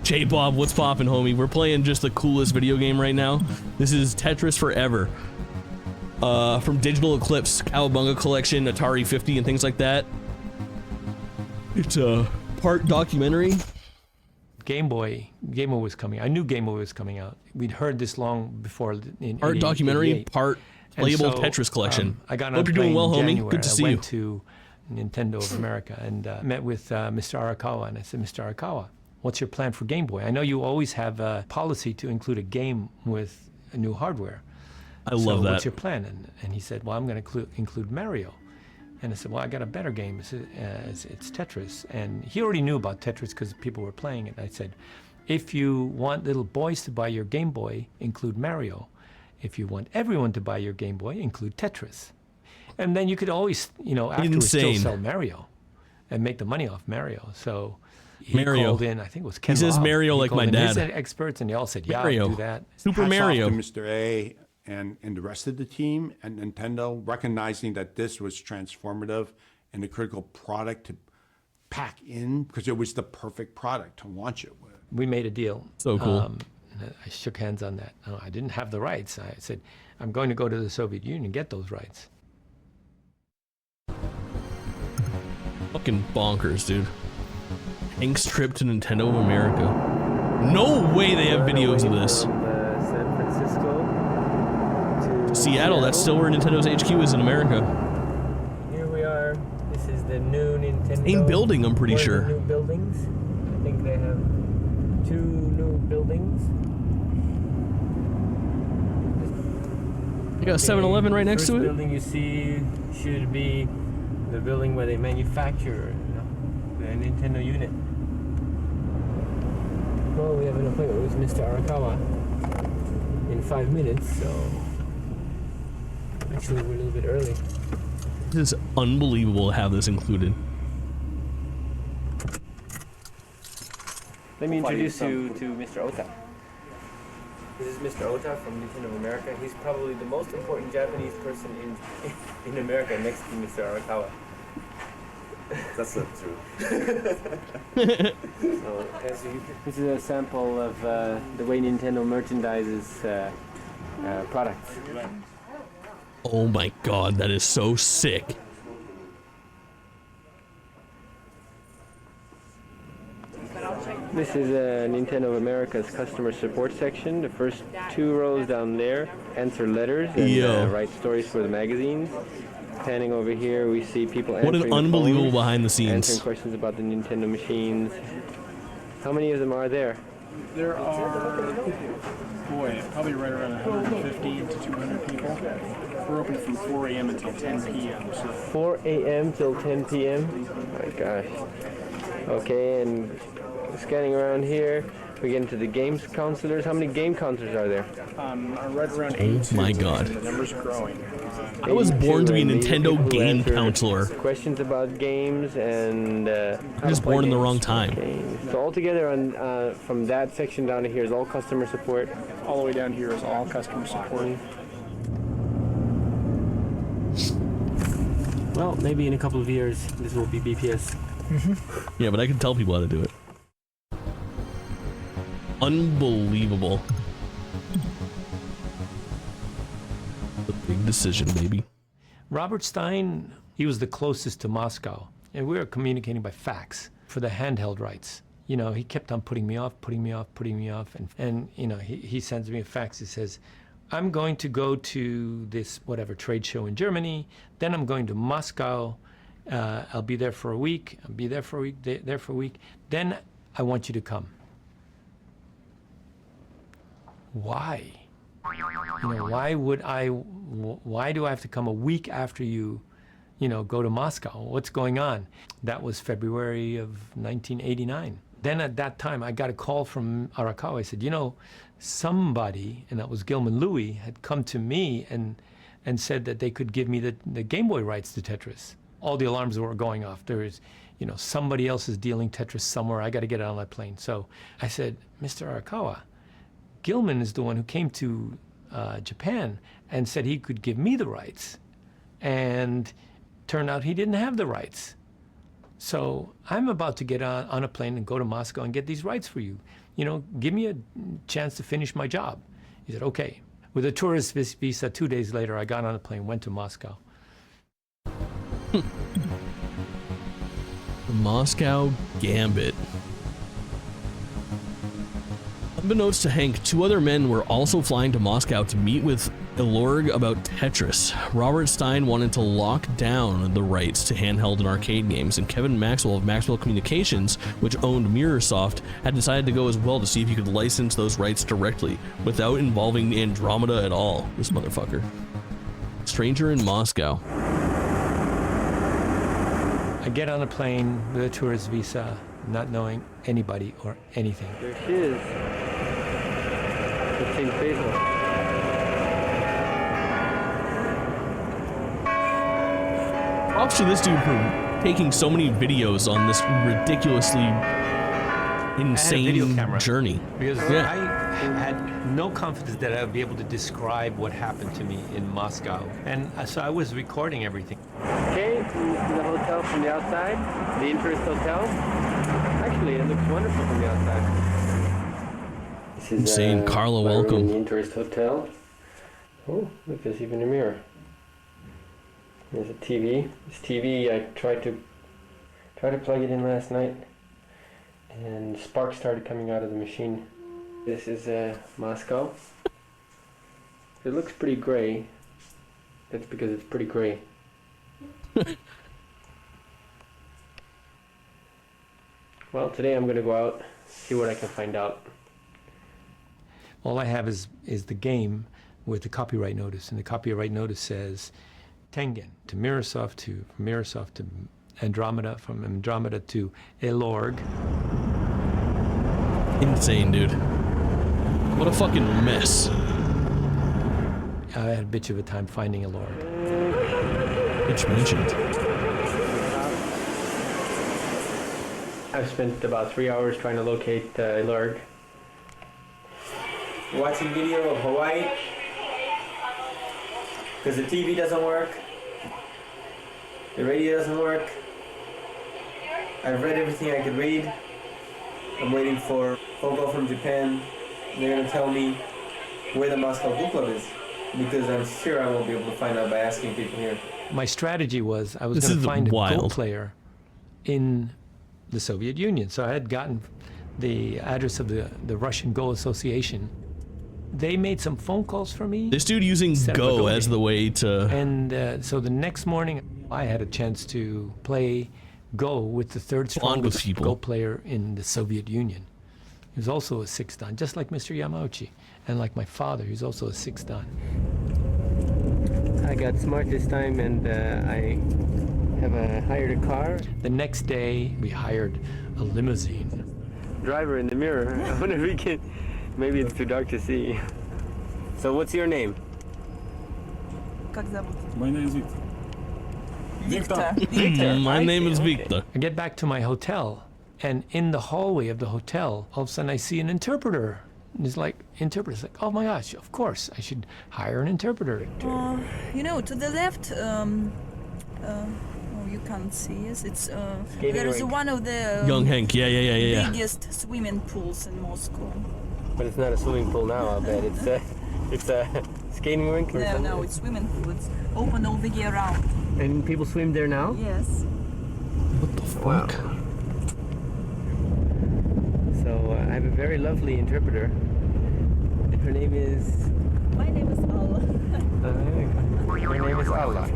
J-Bob, what's poppin', homie? We're playing just the coolest video game right now. This is Tetris Forever. From Digital Eclipse, Cowabunga Collection, Atari 50, and things like that. It's a part documentary. Game Boy was coming. I knew Game Boy was coming out. We'd heard this long before. In part documentary, part playable Tetris collection. I got on Hope you're doing well, homie. Good to see you. I went to Nintendo of America and met with Mr. Arakawa, and I said, Mr. Arakawa, what's your plan for Game Boy? I know you always have a policy to include a game with a new hardware. I love that. What's your plan? And he said, well, I'm going to include Mario. And I said, well, I got a better game. It's Tetris. And he already knew about Tetris because people were playing it. I said, if you want little boys to buy your Game Boy, include Mario. If you want everyone to buy your Game Boy, include Tetris. And then you could always, afterwards still sell Mario and make the money off Mario. So he called in, I think it was Ken. He says Mario like my dad. His experts, and they all said, yeah, Mario. do that. Super Hats Mario. off to Mr. A and the rest of the team and Nintendo, recognizing that this was transformative and a critical product to pack in because it was the perfect product to launch it with. We made a deal. So cool. And I shook hands on that. No, I didn't have the rights. I said, I'm going to go to the Soviet Union and get those rights. Fucking bonkers, dude. Hank's trip to Nintendo of America. No way they have videos of this. San Francisco to Seattle, that's still where Nintendo's HQ is in America. Here we are. This is the new Nintendo. Same building, I'm pretty sure. New buildings. I think they have 2 new buildings. You got 7-Eleven right next to it? The building you see should be the building where they manufacture the Nintendo unit. Well, we have an appointment with Mr. Arakawa in 5 minutes, so actually we're a little bit early. This is unbelievable to have this included. Let me introduce you to Mr. Ota. This is Mr. Ota from Nintendo of America. He's probably the most important Japanese person in America next to Mr. Arakawa. That's not true. So, this is a sample of the way Nintendo merchandises products. Oh my god, that is so sick. This is Nintendo of America's customer support section. The first 2 rows down there answer letters and write stories for the magazines. Panning over here, we see people answering What an unbelievable phones, behind the scenes. answering questions about the Nintendo machines. How many of them are there? There are, boy, probably right around 150 to 200 people. We're open from 4 a.m. until 10 p.m. So 4 a.m. till 10 p.m.? Oh my gosh. Okay, and scanning around here, we get into the games counselors. How many game counselors are there? Right around 82. Oh my god. The number's growing. I was born to be a Nintendo game counselor. Questions about games and I was born in the wrong time. So altogether, on from that section down to here is all customer support. All the way down here is all customer support. Well, maybe in a couple of years this will be BPS. Yeah, but I can tell people how to do it. Unbelievable. The big decision, baby. Robert Stein, he was the closest to Moscow, and we were communicating by fax for the handheld rights. You know, he kept on putting me off, and you know, he sends me a fax. He says, I'm going to go to this whatever trade show in Germany, then I'm going to Moscow, I'll be there for a week, there for a week, then I want you to come. Why? You know, why do I have to come a week after you go to Moscow? What's going on? That was February of 1989. Then at that time, I got a call from Arakawa. I said, you know, somebody, and that was Gilman Louie, had come to me and said that they could give me the Game Boy rights to Tetris. All the alarms were going off. There is, you know, somebody else is dealing Tetris somewhere. I got to get it on my plane. So I said, Mr. Arakawa, Gilman is the one who came to Japan and said he could give me the rights. And turned out he didn't have the rights. So I'm about to get on a plane and go to Moscow and get these rights for you. You know, give me a chance to finish my job. He said, okay. With a tourist visa, 2 days later, I got on a plane, went to Moscow. The Moscow Gambit. Unbeknownst to Hank, 2 other men were also flying to Moscow to meet with Elorg about Tetris. Robert Stein wanted to lock down the rights to handheld and arcade games, and Kevin Maxwell of Maxwell Communications, which owned Mirrorsoft, had decided to go as well to see if he could license those rights directly, without involving Andromeda at all. This motherfucker. Stranger in Moscow. I get on a plane with a tourist visa, not knowing anybody or anything. There she is. It's St. Basil. Props to this dude for taking so many videos on this ridiculously insane journey. Because I had no confidence that I would be able to describe what happened to me in Moscow. And so I was recording everything. Okay, this is the hotel from the outside, the Interest Hotel. Actually, it looks wonderful from the outside. This is insane. Carla, welcome. The Interest Hotel. Oh, look, there's even a mirror. There's a TV. This TV, I tried to plug it in last night, and sparks started coming out of the machine. This is Moscow. It looks pretty gray. That's because it's pretty gray. Well, today I'm going to go out, see what I can find out. All I have is the game with the copyright notice, and the copyright notice says Tengen to Mirrorsoft, from Mirrorsoft to Andromeda, from Andromeda to Elorg. Insane, dude. What a fucking mess. I had a bitch of a time finding Elorg. Bitch mentioned. I've spent about 3 hours trying to locate Elorg. Watching video of Hawaii because the TV doesn't work, the radio doesn't work, I've read everything I could read. I'm waiting for a phone call from Japan. They're going to tell me where the Moscow Go Club is, because I'm sure I won't be able to find out by asking people here. My strategy was I was going to find a Go player in the Soviet Union. So I had gotten the address of the Russian Go Association. They made some phone calls for me. This dude using Go as the way to... And so the next morning, I had a chance to play Go with the third strongest Go player in the Soviet Union. He was also a 6th dan, just like Mr. Yamauchi. And like my father, he's also a 6th dan. I got smart this time, and I have hired a car. The next day, we hired a limousine. Driver in the mirror. I wonder if we can... Maybe it's too dark to see. So what's your name? Как зовут? My name is Victor. Victor. My name is Victor. I get back to my hotel, and in the hallway of the hotel, all of a sudden I see an interpreter. And it's like, interpreter. It's like, oh my gosh, of course, I should hire an interpreter. You know, to the left, you can't see us. It's there is one of the Young Hank, yeah. biggest swimming pools in Moscow. But it's not a swimming pool now, I'll bet. It's a skating rink or something? No, it's swimming pool. It's open all the year round. And people swim there now? Yes. What the fuck? Wow. So I have a very lovely interpreter. Her name is... My name is Allah. Her name is Allah.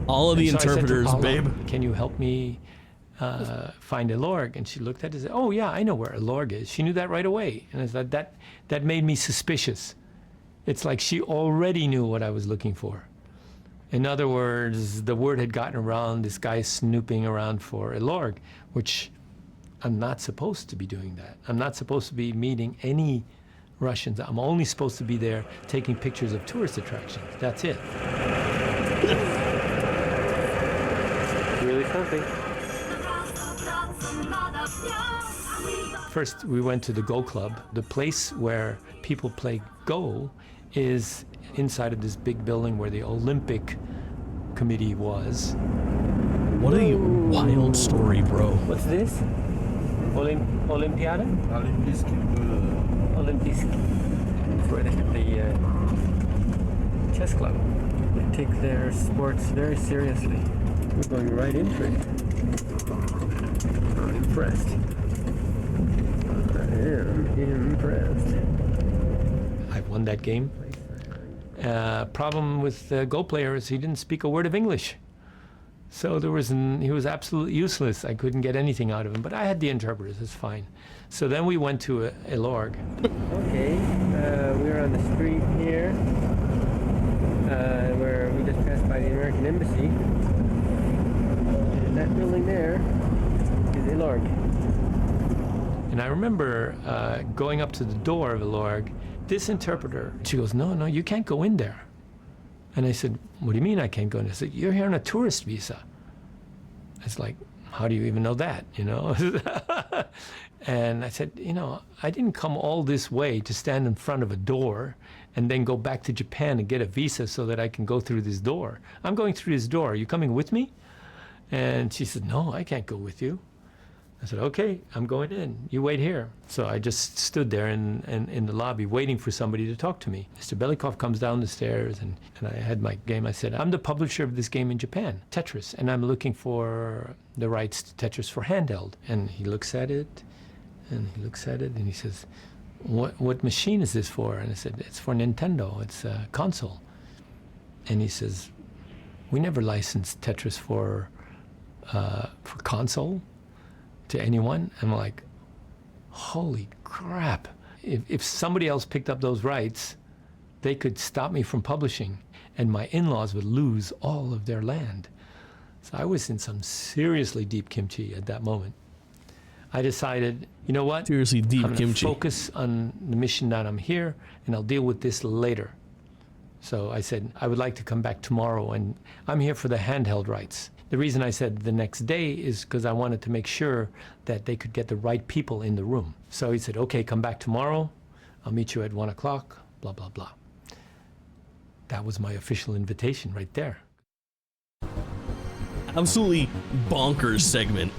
All of the interpreters, Allah, babe. Can you help me find a Elorg? And she looked at it and said, oh yeah, I know where Elorg is. She knew that right away. And I said, that made me suspicious. It's like she already knew what I was looking for. In other words, the word had gotten around, this guy snooping around for Elorg, which I'm not supposed to be doing that. I'm not supposed to be meeting any Russians. I'm only supposed to be there taking pictures of tourist attractions. That's it. Really something. First, we went to the Go Club. The place where people play Go is inside of this big building where the Olympic Committee was. What a wild story, bro. What's this? Olympiada? Olympisk. Where they have the chess club. They take their sports very seriously. We're going right into it. I'm impressed. I am impressed. I won that game. Problem with the Go player is he didn't speak a word of English. So he was absolutely useless. I couldn't get anything out of him, but I had the interpreters, it's fine. So then we went to Elorg. Okay, we're on the street here, where we just passed by the American Embassy. And that building there is Elorg. And I remember going up to the door of Elorg, this interpreter, she goes, no, you can't go in there. And I said, what do you mean I can't go in? I said, you're here on a tourist visa. It's like, how do you even know that, you know? And I said, I didn't come all this way to stand in front of a door and then go back to Japan and get a visa so that I can go through this door. I'm going through this door. Are you coming with me? And she said, no, I can't go with you. I said, okay, I'm going in. You wait here. So I just stood there in the lobby waiting for somebody to talk to me. Mr. Belikov comes down the stairs, and I had my game. I said, I'm the publisher of this game in Japan, Tetris, and I'm looking for the rights to Tetris for handheld. And he looks at it, and he says, what machine is this for? And I said, it's for Nintendo. It's a console. And he says, we never licensed Tetris for console to anyone. I'm like, holy crap. If somebody else picked up those rights, they could stop me from publishing, and my in-laws would lose all of their land. So I was in some seriously deep kimchi at that moment. I decided, you know what? Seriously deep I'm gonna kimchi. Focus on the mission that I'm here, and I'll deal with this later. So I said, I would like to come back tomorrow, and I'm here for the handheld rights. The reason I said the next day is because I wanted to make sure that they could get the right people in the room. So he said, okay, come back tomorrow. I'll meet you at 1 o'clock, blah, blah, blah. That was my official invitation right there. absolutely bonkers segment.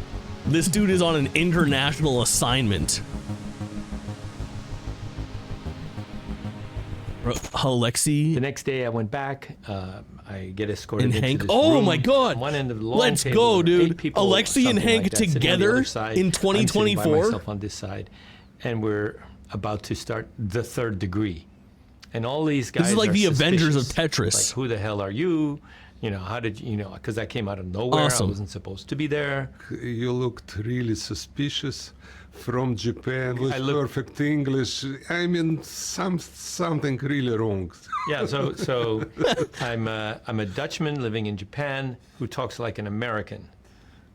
This dude is on an international assignment. Alexi. The next day I went back. I get escorted and into Hank. this Oh room. my God! One end of the long Let's table, go, dude. 8 people, Alexi and something Hank like that, sitting on the together other side. in I'm sitting by 2024. myself on this side, and we're about to start the third degree. And all these guys. This is like are the Avengers of suspicious. Tetris. Like, who the hell are you? You know, how did you know? Because I came out of nowhere. Awesome. I wasn't supposed to be there. You looked really suspicious. From Japan with perfect English. I mean, something really wrong. Yeah, so I'm a Dutchman living in Japan who talks like an American.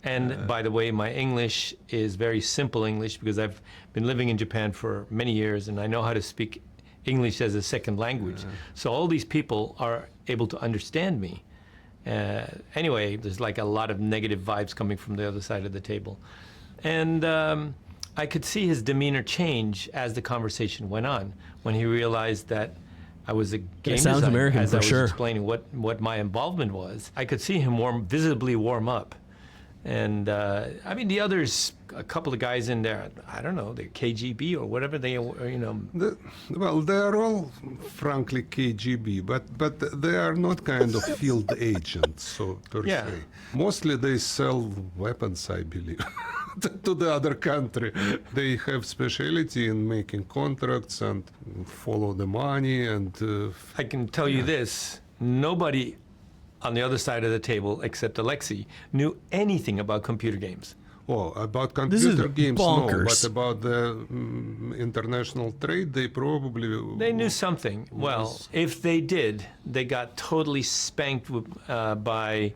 And by the way, my English is very simple English because I've been living in Japan for many years and I know how to speak English as a second language. So all these people are able to understand me. Anyway, there's like a lot of negative vibes coming from the other side of the table. And I could see his demeanor change as the conversation went on when he realized that I was a game designer. American as for I was sure. explaining what my involvement was. I could see him visibly warm up. And I mean, the others, a couple of guys in there, I don't know, they're KGB or whatever they, you know. Well, they are all, frankly, KGB, but they are not kind of field agents, so per se. Mostly they sell weapons, I believe, to the other country. They have specialty in making contracts and follow the money and... I can tell you this, nobody on the other side of the table, except Alexi, knew anything about computer games. Oh, about computer games, bonkers. no, but about the international trade, they probably... They knew something. Well, if they did, they got totally spanked by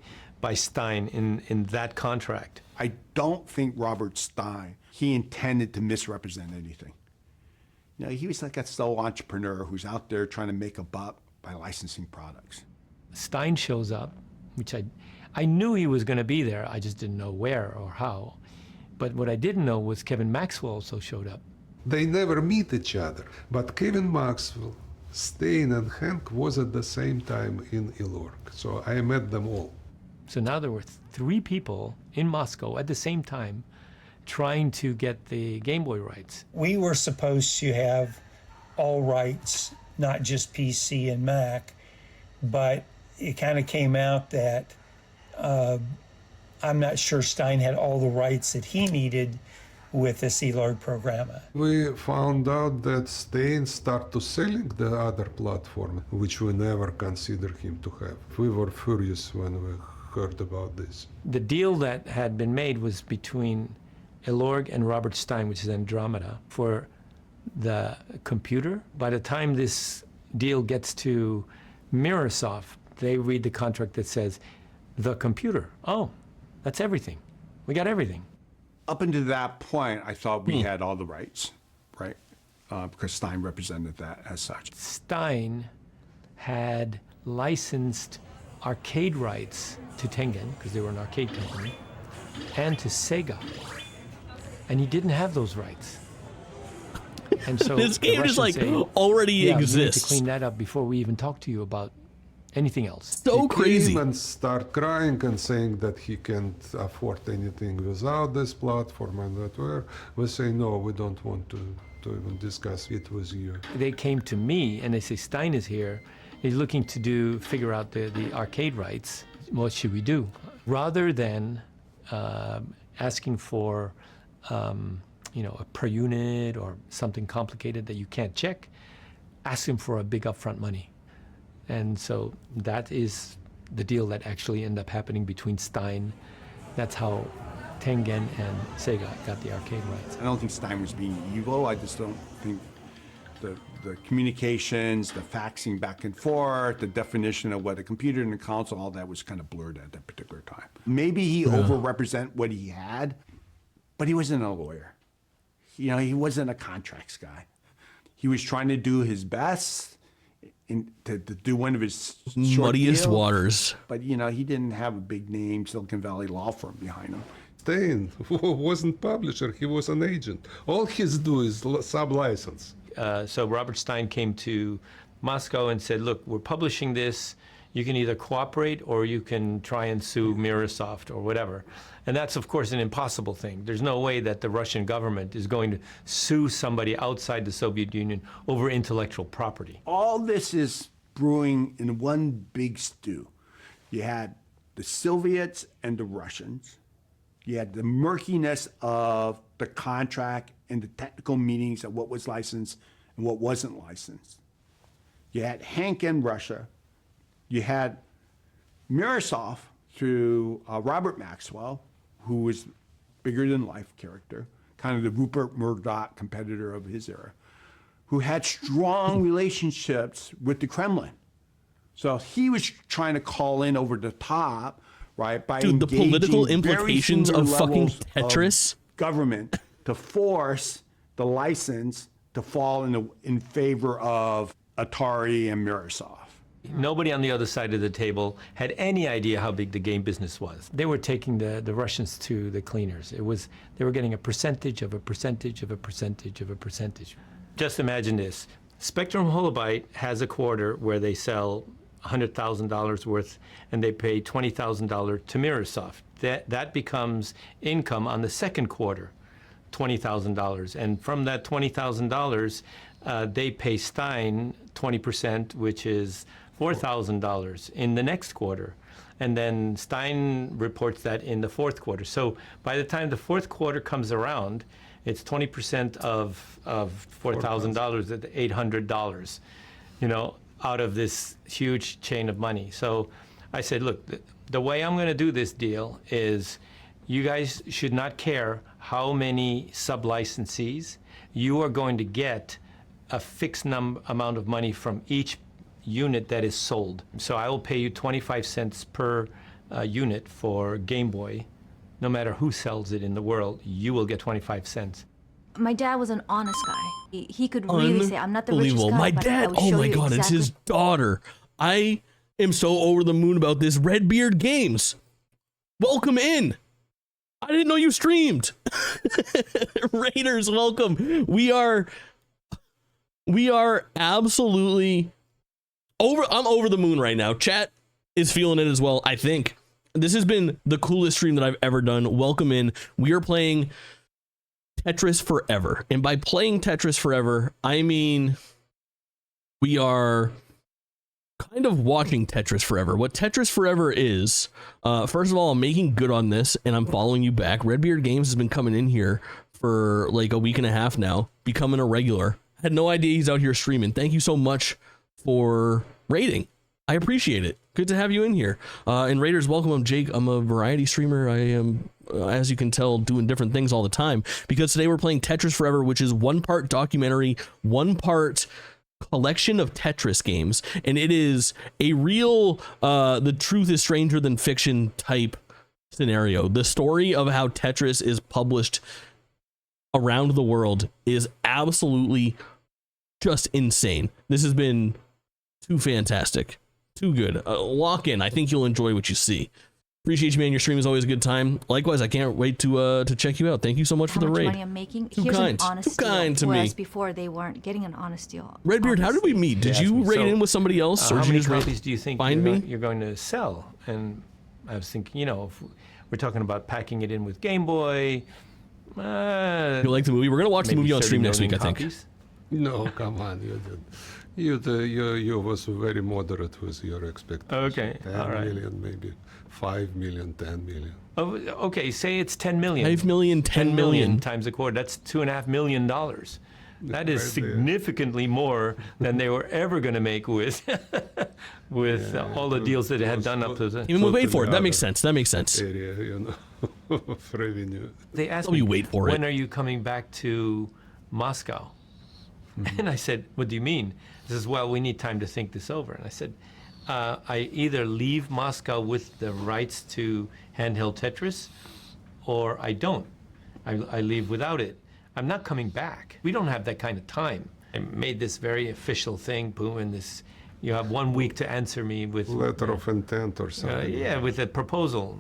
Stein in that contract. I don't think Robert Stein, he intended to misrepresent anything. You know, he was like a sole entrepreneur who's out there trying to make a buck by licensing products. Stein shows up, which I knew he was going to be there. I just didn't know where or how. But what I didn't know was Kevin Maxwell also showed up. They never meet each other. But Kevin Maxwell, Stein, and Hank was at the same time in Ilorg. So I met them all. So now there were 3 people in Moscow at the same time trying to get the Game Boy rights. We were supposed to have all rights, not just PC and Mac, but it kind of came out that I'm not sure Stein had all the rights that he needed with the C-Lord programmer. We found out that Stein started selling the other platform, which we never considered him to have. We were furious when we heard about this. The deal that had been made was between Ilorg and Robert Stein, which is Andromeda, for the computer. By the time this deal gets to Mirrorsoft, they read the contract that says, the computer. Oh, that's everything. We got everything. Up until that point, I thought we had all the rights, right? Because Stein represented that as such. Stein had licensed arcade rights to Tengen, because they were an arcade company, and to Sega. And he didn't have those rights. And so this game just like say, already exists. We need to clean that up before we even talk to you about anything else. So he crazy. Came and start crying and saying that he can't afford anything without this platform and that. We say no, we don't want to even discuss it with you. They came to me and they say Stein is here. He's looking to figure out the arcade rights. What should we do? Rather than asking for a per unit or something complicated that you can't check, ask him for a big upfront money. And so that is the deal that actually ended up happening between Stein. That's how Tengen and Sega got the arcade rights. I don't think Stein was being evil. I just don't think the communications, the faxing back and forth, the definition of what a computer and a console, all that was kind of blurred at that particular time. Maybe he overrepresented what he had, but he wasn't a lawyer. You know, he wasn't a contracts guy. He was trying to do his best to do one of his muddiest deals, waters. But, you know, he didn't have a big name Silicon Valley law firm behind him. Stein wasn't publisher, he was an agent. All he's do is sub-license. So Robert Stein came to Moscow and said, look, we're publishing this. You can either cooperate or you can try and sue Microsoft or whatever. And that's, of course, an impossible thing. There's no way that the Russian government is going to sue somebody outside the Soviet Union over intellectual property. All this is brewing in one big stew. You had the Soviets and the Russians. You had the murkiness of the contract and the technical meanings of what was licensed and what wasn't licensed. You had Hank and Russia. You had Microsoft through Robert Maxwell, who was bigger than life character, kind of the Rupert Murdoch competitor of his era, who had strong relationships with the Kremlin. So he was trying to call in over the top, right, by Dude, the political implications of fucking Tetris government to force the license to fall in favor of Atari and Microsoft. Nobody on the other side of the table had any idea how big the game business was. They were taking the Russians to the cleaners. They were getting a percentage of a percentage of a percentage of a percentage. Just imagine this. Spectrum Holobyte has a quarter where they sell $100,000 worth and they pay $20,000 to Microsoft. That becomes income on the second quarter, $20,000. And from that $20,000, they pay Stein 20%, which is $4,000 in the next quarter. And then Stein reports that in the fourth quarter. So by the time the fourth quarter comes around, it's 20% of $4,000 at $800, out of this huge chain of money. So I said, look, the way I'm going to do this deal is you guys should not care how many sub-licensees. You are going to get a fixed amount of money from each unit that is sold. So I will pay you 25 cents per unit for Game Boy. No matter who sells it in the world, you will get 25 cents. My dad was an honest guy. He could really say, I'm not the richest guy, My but dad, I will show oh my you God, exactly. it's his daughter. I am so over the moon about this. Redbeard Games, welcome in. I didn't know you streamed. Raiders, welcome. We are absolutely I'm over the moon right now. Chat is feeling it as well, I think. This has been the coolest stream that I've ever done. Welcome in. We are playing Tetris Forever. And by playing Tetris Forever, I mean we are kind of watching Tetris Forever. What Tetris Forever is, first of all, I'm making good on this and I'm following you back. Redbeard Games has been coming in here for like a week and a half now, becoming a regular. Had no idea he's out here streaming. Thank you so much for raiding. I appreciate it. Good to have you in here. And Raiders, welcome. I'm Jake. I'm a variety streamer. I am, as you can tell, doing different things all the time, because today we're playing Tetris Forever, which is one part documentary, one part collection of Tetris games. And it is a real, the truth is stranger than fiction type scenario. The story of how Tetris is published around the world is absolutely just insane. This has been too fantastic. Too good. Lock in. I think you'll enjoy what you see. Appreciate you, man. Your stream is always a good time. Likewise, I can't wait to check you out. Thank you so much for the raid. How much money I'm making? Too Here's kind. an honest Too kind deal, to me. whereas before they weren't getting an honest deal. Redbeard, how did we meet? Did you raid in with somebody else, or how did you many just copies do you think find you're going to sell? And I was thinking, if we're talking about packing it in with Game Boy. You like the movie? We're gonna watch the movie on stream next week, I think. No, come on, you did. You was very moderate with your expectations. Okay, 10 all right. million, maybe 5 million, 10 million. Oh, okay, say it's 10 million. 5 million, 10 million times a quarter. That's $2.5 million. That is significantly more than they were ever going to make with all the deals that they had done up to the. Even wait for it. That makes sense. That makes sense. Area, of revenue. They asked me, wait for it. When are you coming back to Moscow? And I said, what do you mean? He says, well, we need time to think this over. And I said, I either leave Moscow with the rights to handheld Tetris, or I don't. I leave without it. I'm not coming back. We don't have that kind of time. I made this very official thing, boom, and this, you have 1 week to answer me with letter of intent or something. Yeah, with a proposal,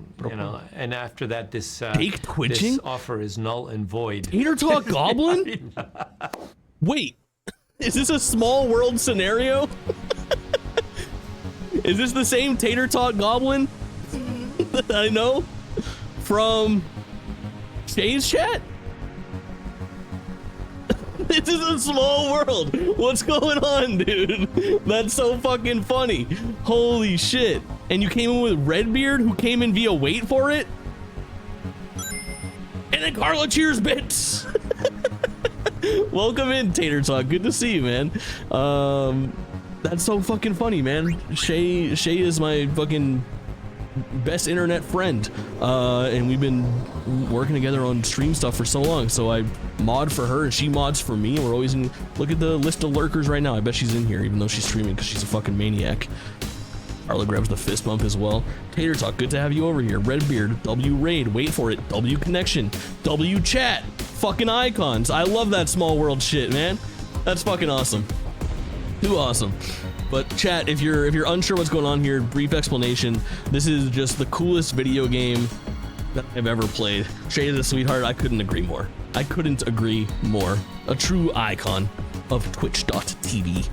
and after that, this twitching? this offer is null and void. Tater Talk Goblin? Wait, is this a small world scenario? Is this the same Tater Talk Goblin that I know from Shay's chat? This is a small world. What's going on, dude? That's so fucking funny. Holy shit. And you came in with Redbeard, who came in via Wait For It? And then Carla cheers bits. Welcome in, Tater Talk. Good to see you, man. That's so fucking funny, man. Shay is my fucking best internet friend, and we've been working together on stream stuff for so long. So I mod for her and she mods for me, and we're always in. Look at the list of lurkers right now. I bet she's in here, even though she's streaming, because she's a fucking maniac. Carla grabs the fist bump as well. Tater Talk, good to have you over here. Redbeard, W Raid, Wait For It, W Connection, W Chat, fucking icons. I love that small world shit, man. That's fucking awesome. Too awesome. But chat, if you're unsure what's going on here, brief explanation. This is just the coolest video game that I've ever played. Shay is a sweetheart. I couldn't agree more. I couldn't agree more. A true icon of Twitch.tv.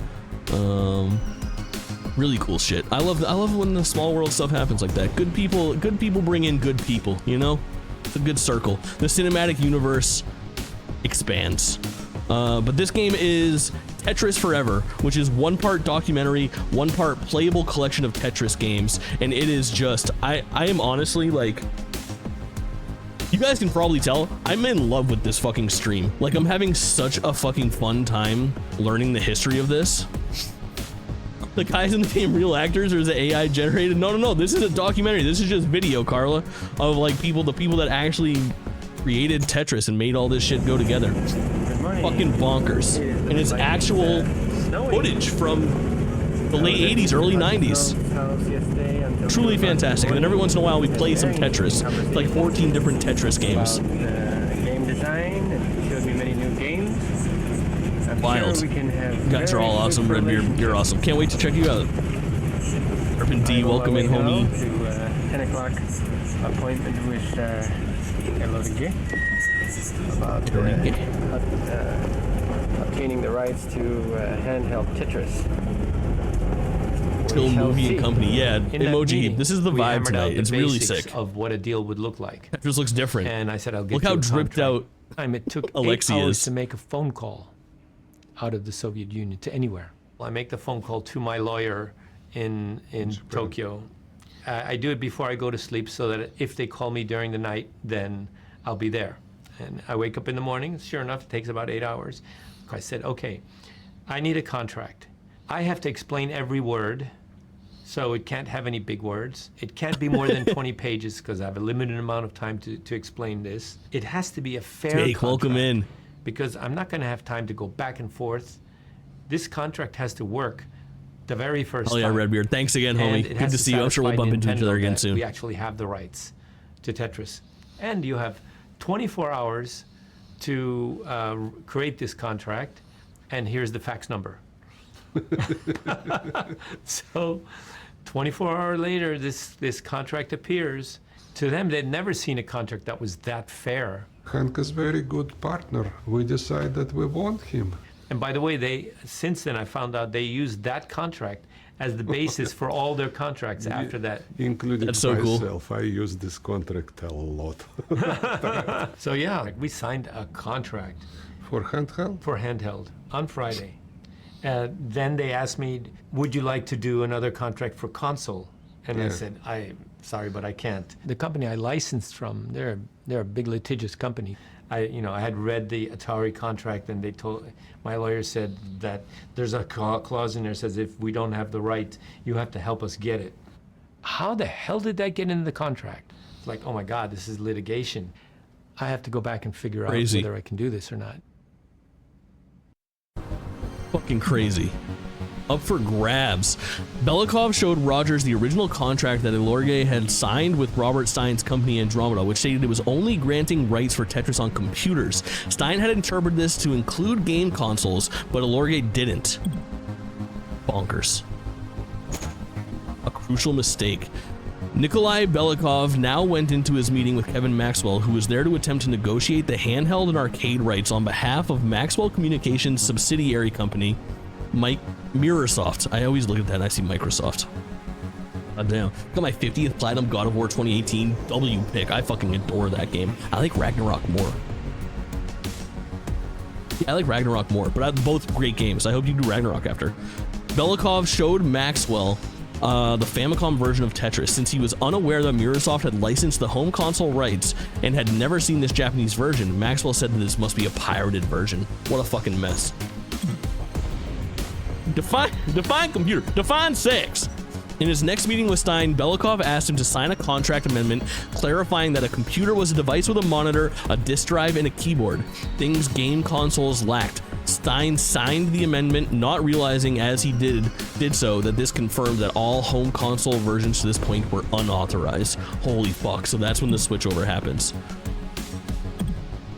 Really cool shit. I love when the small world stuff happens like that. Good people bring in good people, you know? It's a good circle. The cinematic universe expands. But this game is Tetris Forever, which is one part documentary, one part playable collection of Tetris games, and it is just, I am honestly like, you guys can probably tell, I'm in love with this fucking stream. Like, I'm having such a fucking fun time learning the history of this. The guys in the game real actors, or is it AI generated? No, this is a documentary. This is just video, Carla, of like the people that actually created Tetris and made all this shit go together. Fucking bonkers. And it's actual footage from the late 80s, early 90s. Truly fantastic. And then every once in a while we play some Tetris. It's like 14 different Tetris games. Game design, and showed me many new games. Wild. Sure, you guys are all awesome. Redbeard, you're awesome. Can't wait to check you out. Urban D, welcome in, homie. To 10 o'clock appointment with Elodie about obtaining the rights to handheld Tetris. Still Movie and Company, yeah. Emoji. This is the vibe tonight. It's really sick. Of what a deal would look like. Tetris looks different. And I said, I'll get Look you how a dripped out It took Alexi 8 hours is. to make a phone call out of the Soviet Union to anywhere. I make the phone call to my lawyer in Tokyo. I do it before I go to sleep so that if they call me during the night, then I'll be there. And I wake up in the morning, sure enough, it takes about 8 hours. I said, okay, I need a contract. I have to explain every word, so it can't have any big words. It can't be more than 20 pages because I have a limited amount of time to explain this. It has to be a fair contract. Welcome in. Because I'm not going to have time to go back and forth. This contract has to work the very first time. Oh yeah, Redbeard. Thanks again, homie. Good to see you. I'm sure we'll bump into each other again soon. We actually have the rights to Tetris. And you have 24 hours to create this contract, and here's the fax number. So 24 hours later, this contract appears. To them, they'd never seen a contract that was that fair. Hank is a very good partner. We decide that we want him. And by the way, since then I found out they used that contract as the basis for all their contracts after that. Including That's so myself. cool. I use this contract a lot. So yeah, we signed a contract. For handheld? For handheld, on Friday. Then they asked me, would you like to do another contract for console? And I said, I'm sorry, but I can't. The company I licensed from, they're a big litigious company. I had read the Atari contract, and my lawyer said that there's a clause in there that says if we don't have the right, you have to help us get it. How the hell did that get into the contract? It's like, oh my God, this is litigation. I have to go back and figure out whether I can do this or not. Fucking crazy. Up for grabs. Belikov showed Rogers the original contract that Elorge had signed with Robert Stein's company Andromeda, which stated it was only granting rights for Tetris on computers. Stein had interpreted this to include game consoles, but Elorge didn't. Bonkers. A crucial mistake. Nikolai Belikov now went into his meeting with Kevin Maxwell, who was there to attempt to negotiate the handheld and arcade rights on behalf of Maxwell Communications' subsidiary company, Mirrorsoft. I always look at that and I see Microsoft. God damn. Got my 50th Platinum God of War 2018 W pick. I fucking adore that game. I like Ragnarok more. Yeah, I like Ragnarok more, but both great games. I hope you do Ragnarok after. Belikov showed Maxwell the Famicom version of Tetris since he was unaware that Microsoft had licensed the home console rights and had never seen this Japanese version. Maxwell said that this must be a pirated version. What a fucking mess. Define computer. Define sex. In his next meeting with Stein, Belikov asked him to sign a contract amendment clarifying that a computer was a device with a monitor, a disk drive, and a keyboard, things game consoles lacked. Stein signed the amendment, not realizing as he did so that this confirmed that all home console versions to this point were unauthorized. Holy fuck, so that's when the switchover happens.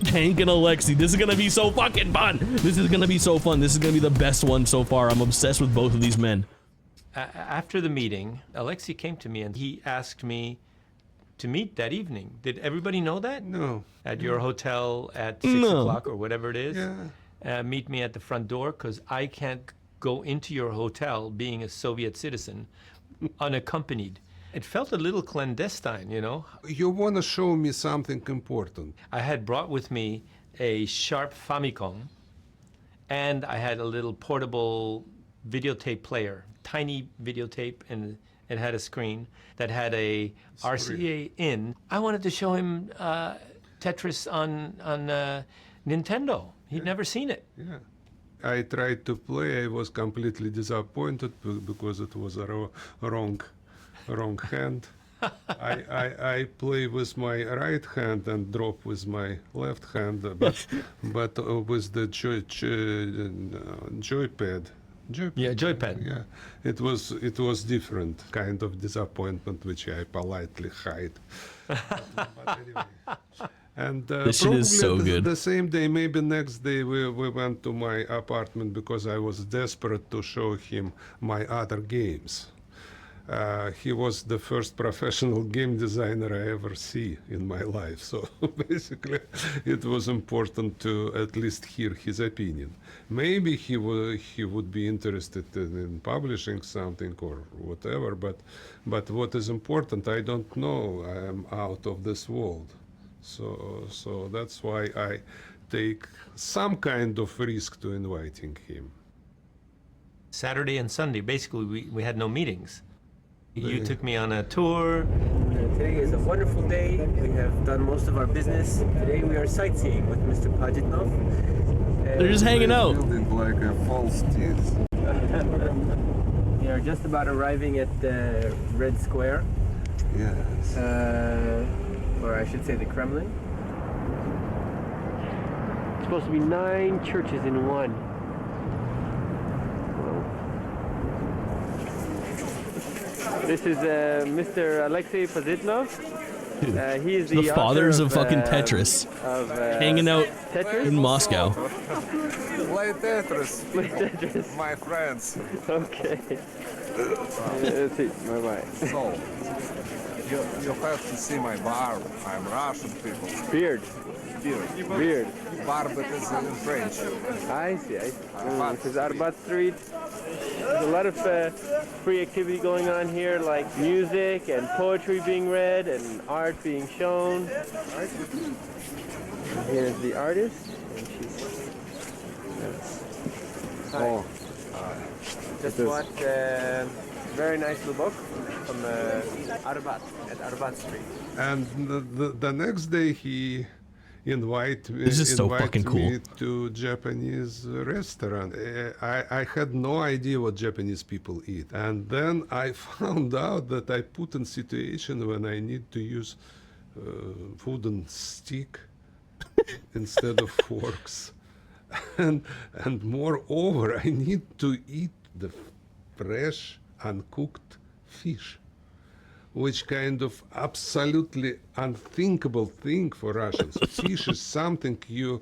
Hank and Alexei, this is gonna be so fucking fun. This is gonna be so fun. This is gonna be the best one so far. I'm obsessed with both of these men. After the meeting, Alexei came to me and he asked me to meet that evening. Did everybody know that? No. At your hotel at 6 o'clock or whatever it is? Yeah. Meet me at the front door because I can't go into your hotel being a Soviet citizen unaccompanied. It felt a little clandestine, you know? You want to show me something important. I had brought with me a Sharp Famicom and I had a little portable videotape player. Tiny videotape, and it had a screen that had a RCA in. I wanted to show him Tetris on Nintendo. He'd never seen it. Yeah. I tried to play. I was completely disappointed because it was a wrong hand. I play with my right hand and drop with my left hand, but with the joypad. Joypad. Yeah, it was different kind of disappointment, which I politely hide. But anyway. And this shit is so good. The same day, maybe next day, we went to my apartment because I was desperate to show him my other games. He was the first professional game designer I ever see in my life. So basically, it was important to at least hear his opinion. Maybe he would be interested in publishing something or whatever, but what is important, I don't know. I am out of this world. So that's why I take some kind of risk to inviting him. Saturday and Sunday, basically, we had no meetings. You took me on a tour. Today is a wonderful day. We have done most of our business. Today we are sightseeing with Mr. Pajitnov. They're just hanging out. Like a false teeth. We are just about arriving at the Red Square. Yes. Or I should say the Kremlin. It's supposed to be 9 churches in one. This is Mr. Alexei Pajitnov. He is the fathers of fucking Tetris. Hanging out Tetris? in Moscow. Play Tetris. Play Tetris. My friends. Okay. That's it. Bye-bye. So, you have to see my barb. I'm Russian people. Beard. Beard. Barb is in French. I see. This is Arbat Street. There's a lot of free activity going on here, like music and poetry being read and art being shown. And here's the artist, and she's. Hi. Just watched a very nice little book from Arbat at Arbat Street. And the next day he invite me to Japanese restaurant. I had no idea what Japanese people eat, and then I found out that I put in situation when I need to use wooden stick instead of forks, and moreover I need to eat the fresh uncooked fish, which kind of absolutely unthinkable thing for Russians. Fish is something you,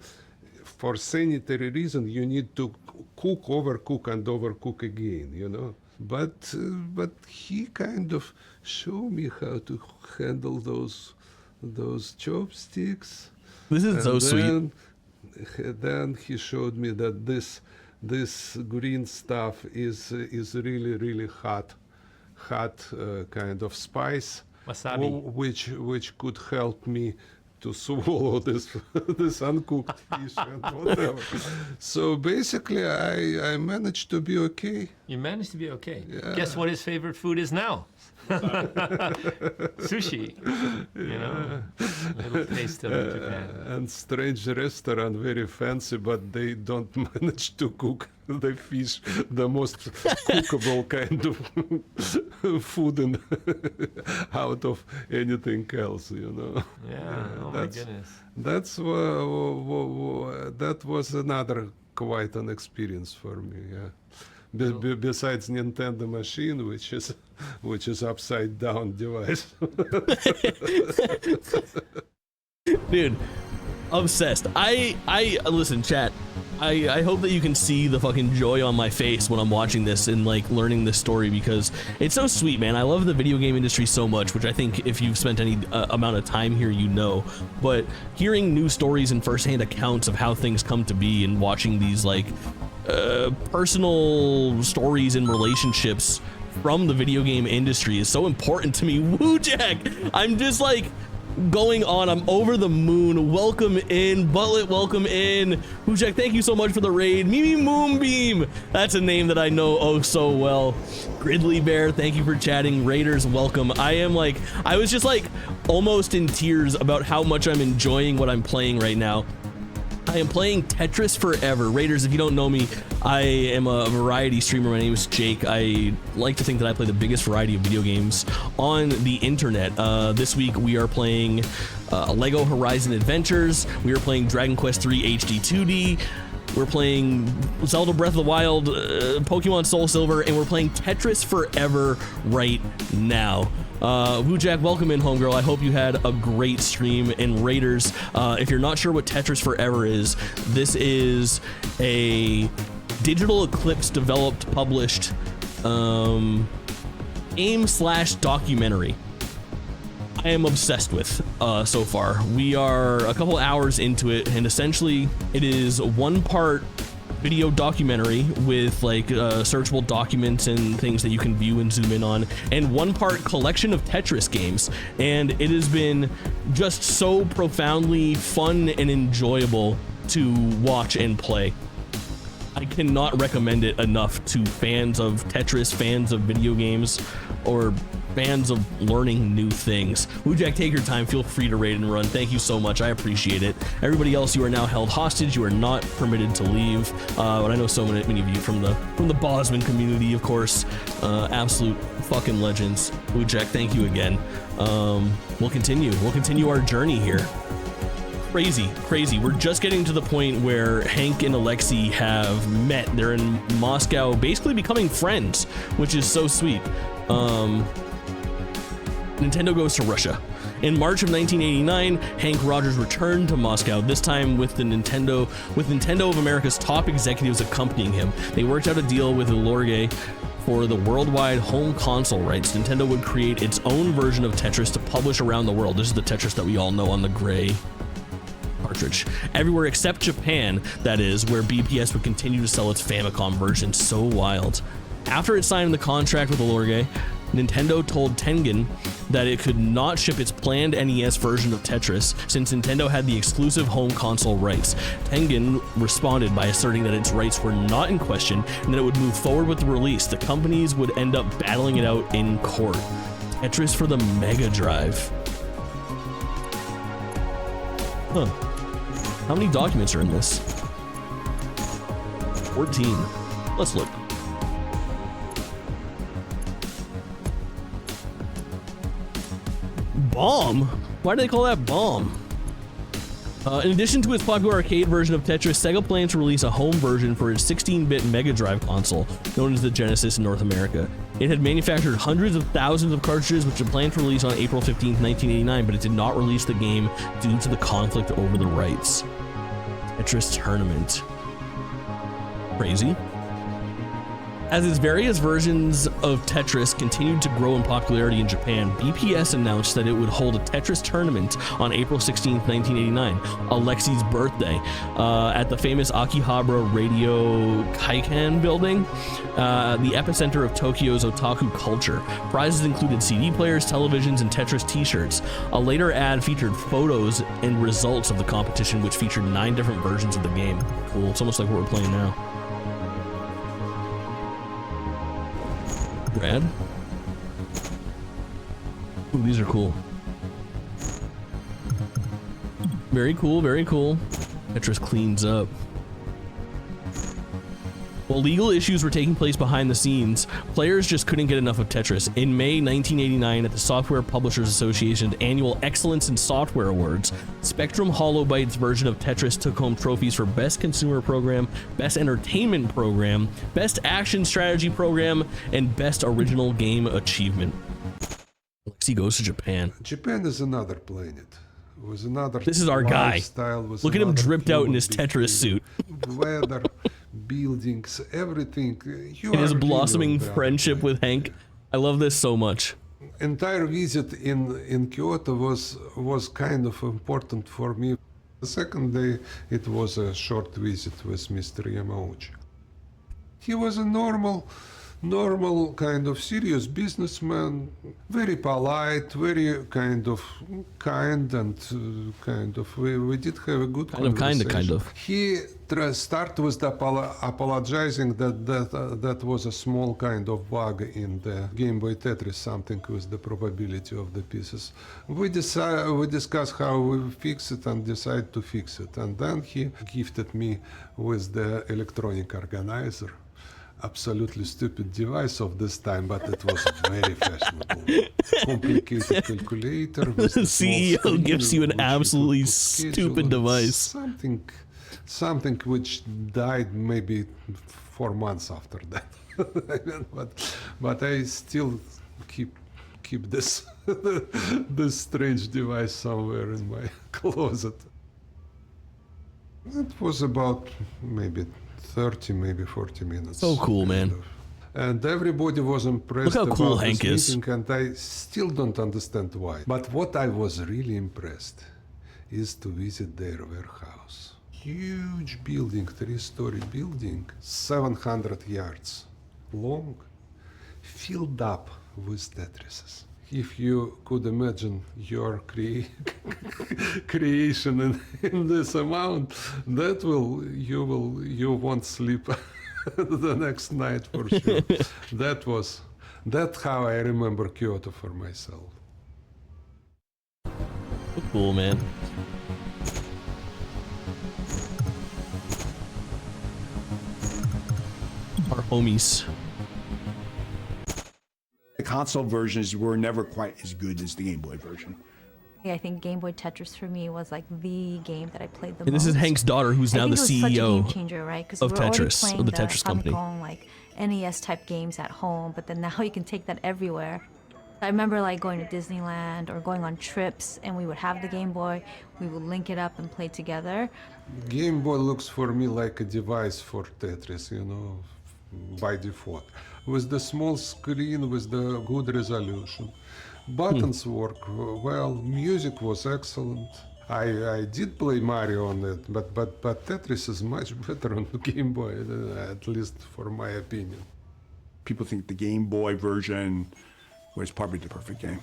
for sanitary reason, you need to cook, overcook, and overcook again, you know. But he kind of showed me how to handle those chopsticks. This is so sweet. Then he showed me that this green stuff is really hot hot kind of spice, wasabi, which could help me to swallow this uncooked fish and whatever. So basically, I managed to be okay. You managed to be okay. Yeah. Guess what his favorite food is now? Sushi. You know, a little taste of Japan. And strange restaurant, very fancy, but they don't manage to cook the fish, the most cookable kind of food out of anything else, you know. Yeah, oh my goodness. That was another quite an experience for me, yeah. Besides Nintendo machine, which is upside down device. Dude, obsessed. I listen, chat. I hope that you can see the fucking joy on my face when I'm watching this and like learning this story, because it's so sweet, man. I love the video game industry so much, which I think if you've spent any amount of time here, you know. But hearing new stories and firsthand accounts of how things come to be, and watching these like personal stories and relationships from the video game industry is so important to me. Woo, Jack! I'm just like going on. I'm over the moon. Welcome in, Butlet. Welcome in. Woo, Jack, thank you so much for the raid. Mimi Moonbeam. That's a name that I know oh so well. Gridley Bear, thank you for chatting. Raiders, welcome. I was just like almost in tears about how much I'm enjoying what I'm playing right now. I am playing Tetris Forever. Raiders, if you don't know me, I am a variety streamer. My name is Jake. I like to think that I play the biggest variety of video games on the internet. This week we are playing Lego Horizon Adventures. We are playing Dragon Quest III HD 2D. We're playing Zelda Breath of the Wild, Pokemon Soul Silver, and we're playing Tetris Forever right now. Vujack, welcome in, homegirl. I hope you had a great stream. And Raiders, if you're not sure what Tetris Forever is, this is a Digital Eclipse developed, published game/documentary. I am obsessed with so far. We are a couple hours into it, and essentially it is one part video documentary with like searchable documents and things that you can view and zoom in on, and one part collection of Tetris games. And it has been just so profoundly fun and enjoyable to watch and play. I cannot recommend it enough to fans of Tetris, fans of video games, or fans of learning new things. Wujack, take your time. Feel free to raid and run. Thank you so much. I appreciate it. Everybody else, you are now held hostage. You are not permitted to leave. But I know so many of you from the Bosman community, of course. Absolute fucking legends. Wujack, thank you again. We'll continue our journey here. Crazy. We're just getting to the point where Hank and Alexei have met. They're in Moscow, basically becoming friends, which is so sweet. Nintendo goes to Russia. In March of 1989, Hank Rogers returned to Moscow, this time with Nintendo of America's top executives accompanying him. They worked out a deal with Lorge for the worldwide home console rights. Nintendo would create its own version of Tetris to publish around the world. This is the Tetris that we all know on the gray cartridge. Everywhere except Japan, that is, where BPS would continue to sell its Famicom version. So wild. After it signed the contract with Lorge, Nintendo told Tengen that it could not ship its planned NES version of Tetris since Nintendo had the exclusive home console rights. Tengen responded by asserting that its rights were not in question and that it would move forward with the release. The companies would end up battling it out in court. Tetris for the Mega Drive. Huh. How many documents are in this? 14. Let's look. Bomb? Why do they call that Bomb? In addition to its popular arcade version of Tetris, Sega plans to release a home version for its 16-bit Mega Drive console, known as the Genesis in North America. It had manufactured hundreds of thousands of cartridges, which had planned for release on April 15, 1989, but it did not release the game due to the conflict over the rights. Tetris Tournament. Crazy. As its various versions of Tetris continued to grow in popularity in Japan, BPS announced that it would hold a Tetris tournament on April 16, 1989, Alexi's birthday, at the famous Akihabara Radio Kaikan building, the epicenter of Tokyo's otaku culture. Prizes included CD players, televisions, and Tetris t-shirts. A later ad featured photos and results of the competition, which featured 9 different versions of the game. Cool. It's almost like what we're playing now. Rad. Ooh, these are cool. Very cool, very cool. Tetris cleans up. While legal issues were taking place behind the scenes, players just couldn't get enough of Tetris. In May 1989, at the Software Publishers Association's annual Excellence in Software Awards, Spectrum Holobyte's version of Tetris took home trophies for Best Consumer Program, Best Entertainment Program, Best Action Strategy Program, and Best Original Game Achievement. Alexi goes to Japan. Japan is another planet. Was another this is our guy. Look at him dripped out in his Tetris suit. Weather, buildings, everything. And his blossoming friendship with Hank. I love this so much. Entire visit in Kyoto was kind of important for me. The second day, it was a short visit with Mr. Yamauchi. He was a normal kind of serious businessman, very polite, very kind and kind of we did have a good conversation. Kind of. He started with apologizing that was a small kind of bug in the Game Boy Tetris, something with the probability of the pieces. We discussed how we fix it and decide to fix it, and then he gifted me with the electronic organizer. Absolutely stupid device of this time, but it was very fashionable. Complicated calculator. The CEO gives you an absolutely stupid device. Something which died maybe 4 months after that. but I still keep this this strange device somewhere in my closet. It was about maybe 30, maybe 40 minutes. So cool, man. And everybody was impressed. Look how cool about Hank this is. meeting, and I still don't understand why. But what I was really impressed is to visit their warehouse. Huge building, 3-story building, 700 yards long, filled up with Tetrises. If you could imagine your creation in this amount, you won't sleep the next night for sure. That's how I remember Kyoto for myself. Cool, man. Our homies. The console versions were never quite as good as the Game Boy version. I think Game Boy Tetris for me was like the game that I played the most. And this is Hank's daughter, who's now the CEO such a game changer, right? of Tetris, of the Tetris company. Famicom, like NES type games at home, but then now you can take that everywhere. I remember like going to Disneyland or going on trips, and we would have the Game Boy, we would link it up and play together. Game Boy looks for me like a device for Tetris, by default. With the small screen, with the good resolution. Buttons work well, music was excellent. I did play Mario on it, but Tetris is much better on the Game Boy, at least for my opinion. People think the Game Boy version was probably the perfect game.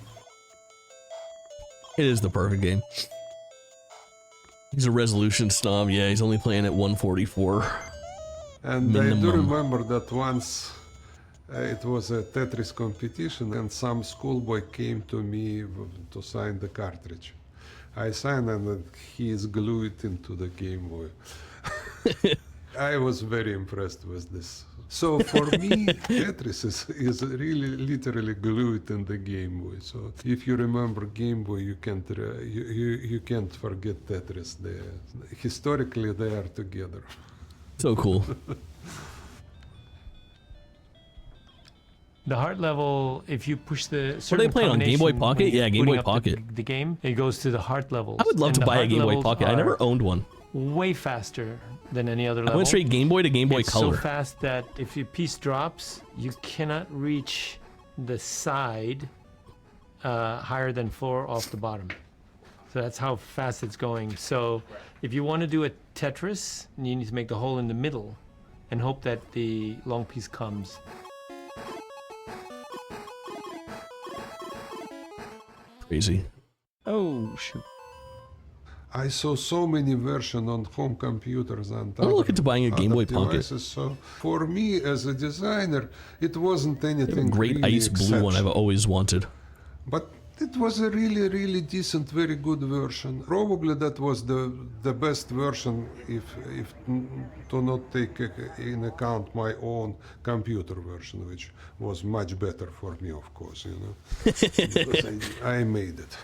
It is the perfect game. He's a resolution snob, yeah, he's only playing at 144. And minimum. I do remember that once it was a Tetris competition and some schoolboy came to me to sign the cartridge. I signed and he is glued into the Game Boy. I was very impressed with this. So for me, Tetris is really literally glued in the Game Boy. So if you remember Game Boy, you can't forget Tetris. Historically, they are together. So cool. The heart level, if you push the What are they playing on Game Boy Pocket? Yeah, Game Boy Pocket. The game, it goes to the heart level. I would love to buy a Game Boy Pocket. I never owned one. way faster than any other I level. went straight Game Boy to Game Boy it's Color. so fast that if your piece drops, you cannot reach the side higher than 4 off the bottom. So that's how fast it's going. So if you want to do a Tetris, you need to make the hole in the middle and hope that the long piece comes. Crazy. Oh, shoot. I saw so many versions on home computers and I'm looking to buying a Game Boy Pocket. devices. So for me as a designer, it wasn't anything Great really ice blue one I've always wanted. But it was a really, really decent, very good version. Probably that was the best version if to not take in account my own computer version, which was much better for me, of course, you know, because I made it.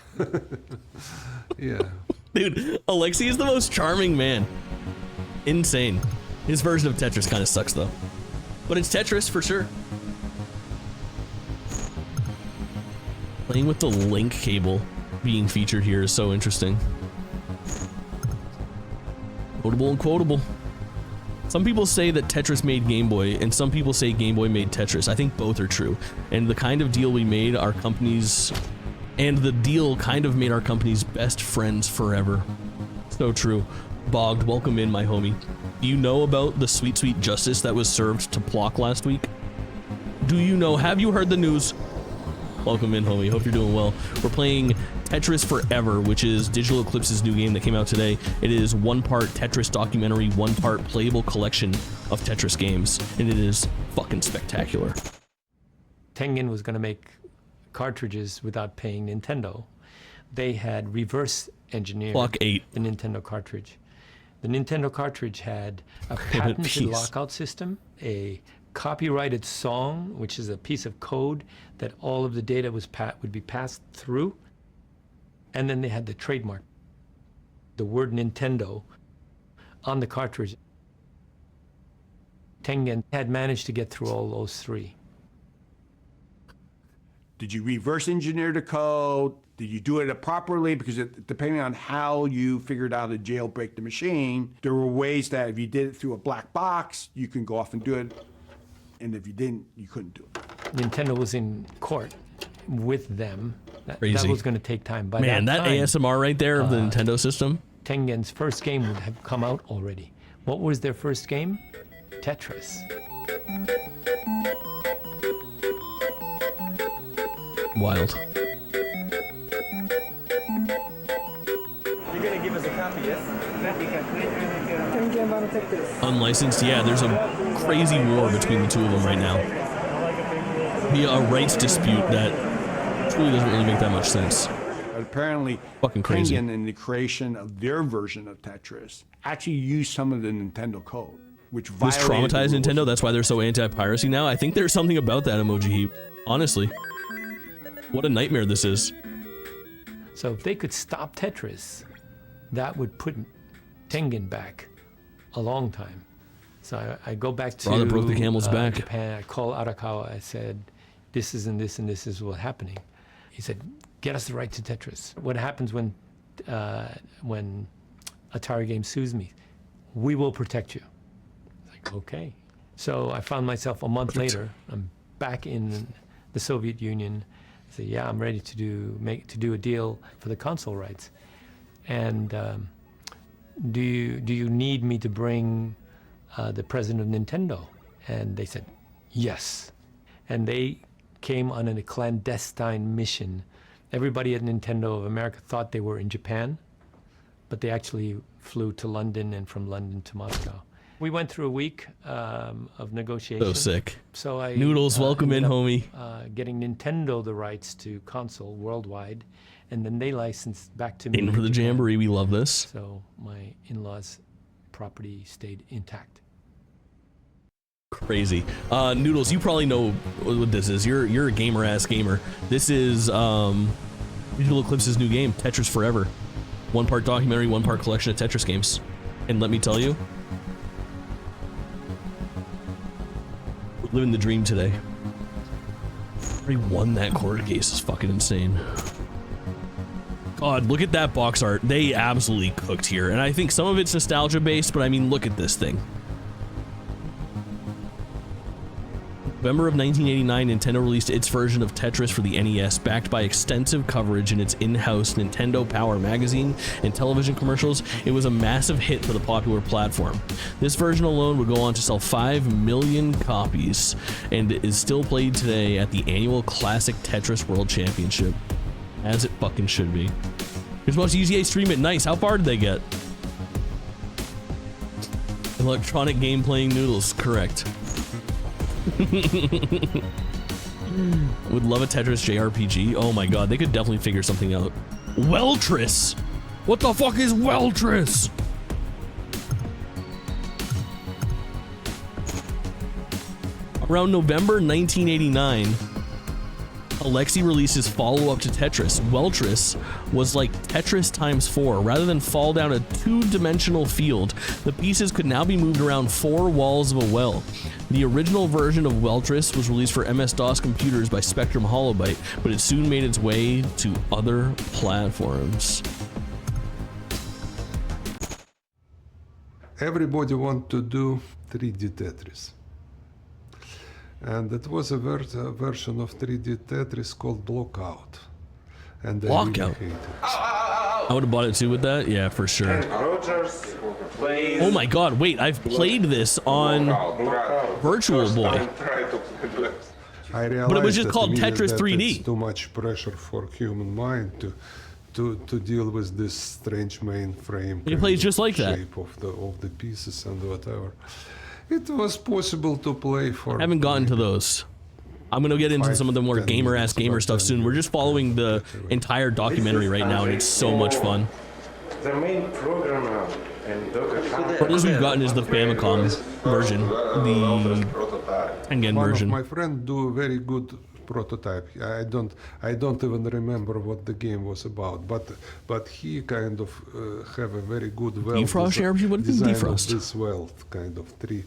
Yeah. Dude, Alexei is the most charming man. Insane. His version of Tetris kind of sucks though, but it's Tetris for sure. Playing with the link cable being featured here is so interesting. Quotable and quotable. Some people say that Tetris made Game Boy, and some people say Game Boy made Tetris. I think both are true. And the kind of deal we made our companies, and the deal kind of made our companies best friends forever. So true. Bogged, welcome in, my homie. Do you know about the sweet, sweet justice that was served to Plock last week? Do you know? Have you heard the news? Welcome in, homie. Hope you're doing well. We're playing Tetris Forever, which is Digital Eclipse's new game that came out today. It is 1 part Tetris documentary, 1 part playable collection of Tetris games, and it is fucking spectacular. Tengen was going to make cartridges without paying Nintendo. They had reverse engineered Block 8. the Nintendo cartridge. The Nintendo cartridge had a patented lockout system, a copyrighted song, which is a piece of code that all of the data would be passed through, and then they had the trademark, the word Nintendo, on the cartridge. Tengen had managed to get through all those 3. Did you reverse engineer the code? Did you do it properly? Because depending on how you figured out to jailbreak the machine, there were ways that if you did it through a black box, you can go off and do it. And if you didn't, you couldn't do it. Nintendo was in court with them. That Crazy. was going to take time. By Man, that time, ASMR right there of the Nintendo system. Tengen's first game would have come out already. What was their first game? Tetris. Wild. You're gonna give us a copy, yes? Unlicensed, yeah, there's a crazy war between the two of them right now. Via a rights dispute that truly doesn't really make that much sense. But apparently, fucking crazy. Tengen, in the creation of their version of Tetris, actually used some of the Nintendo code, which This violated traumatized the rules. Nintendo, that's why they're so anti-piracy now. I think there's something about that emoji heap. Honestly. What a nightmare this is. So if they could stop Tetris, that would put Tengen back a long time. So I go back to Brother broke the camel's back. Japan. I call Arakawa. I said, this is and this and this is what's happening. He said, get us the right to Tetris. What happens when Atari Games sues me? We will protect you. Like, okay. So I found myself a month later. I'm back in the Soviet Union. I said, yeah, I'm ready to do a deal for the console rights. And do you need me to bring the president of Nintendo? And they said, yes. And they came on a clandestine mission. Everybody at Nintendo of America thought they were in Japan, but they actually flew to London and from London to Moscow. We went through a week of negotiation. So sick. So I Noodles, welcome in, homie. Getting Nintendo the rights to console worldwide, and then they licensed back to me. In for the Japan. jamboree, we love this. So my in-laws' property stayed intact. Crazy. Noodles, you probably know what this is. You're a gamer-ass gamer. This is Digital Eclipse's new game, Tetris Forever. 1 part documentary, 1 part collection of Tetris games. And let me tell you, we're living the dream today. Already won that court case is fucking insane. God, look at that box art. They absolutely cooked here. And I think some of it's nostalgia based, but I mean, look at this thing. November of 1989, Nintendo released its version of Tetris for the NES, backed by extensive coverage in its in-house Nintendo Power magazine and television commercials. It was a massive hit for the popular platform. This version alone would go on to sell 5 million copies and is still played today at the annual Classic Tetris World Championship. As it fucking should be. You're supposed to UGA stream it. Nice. How far did they get? Electronic game playing noodles. Correct. Would love a Tetris JRPG. Oh my god, they could definitely figure something out. Weltris! What the fuck is Weltris? Around November 1989, Alexei released his follow-up to Tetris. Weltris was like Tetris times 4. Rather than fall down a two-dimensional field, the pieces could now be moved around 4 walls of a well. The original version of Weltris was released for MS-DOS computers by Spectrum Holobyte, but it soon made its way to other platforms. Everybody want to do 3D Tetris. And it was a version of 3D Tetris called Blockout. And I really hated it. I would have bought it too with that? Yeah, for sure. Oh my god, wait, I've played this on Virtual Boy. I realized but it was just called Tetris 3D. It's too much pressure for human mind to deal with this strange mainframe. It plays just like that. Shape of the pieces and whatever. It was possible to play for. I haven't gotten to those. I'm gonna get into some of the more gamer stuff soon. We're just following the entire documentary right now, and it's so much fun. The main programmer and What else we've gotten is the Famicom version, the Tengen version. My friend do a very good prototype. I don't even remember what the game was about, but he kind of have a very good Defrost RPG? What is Defrost? This well, kind of three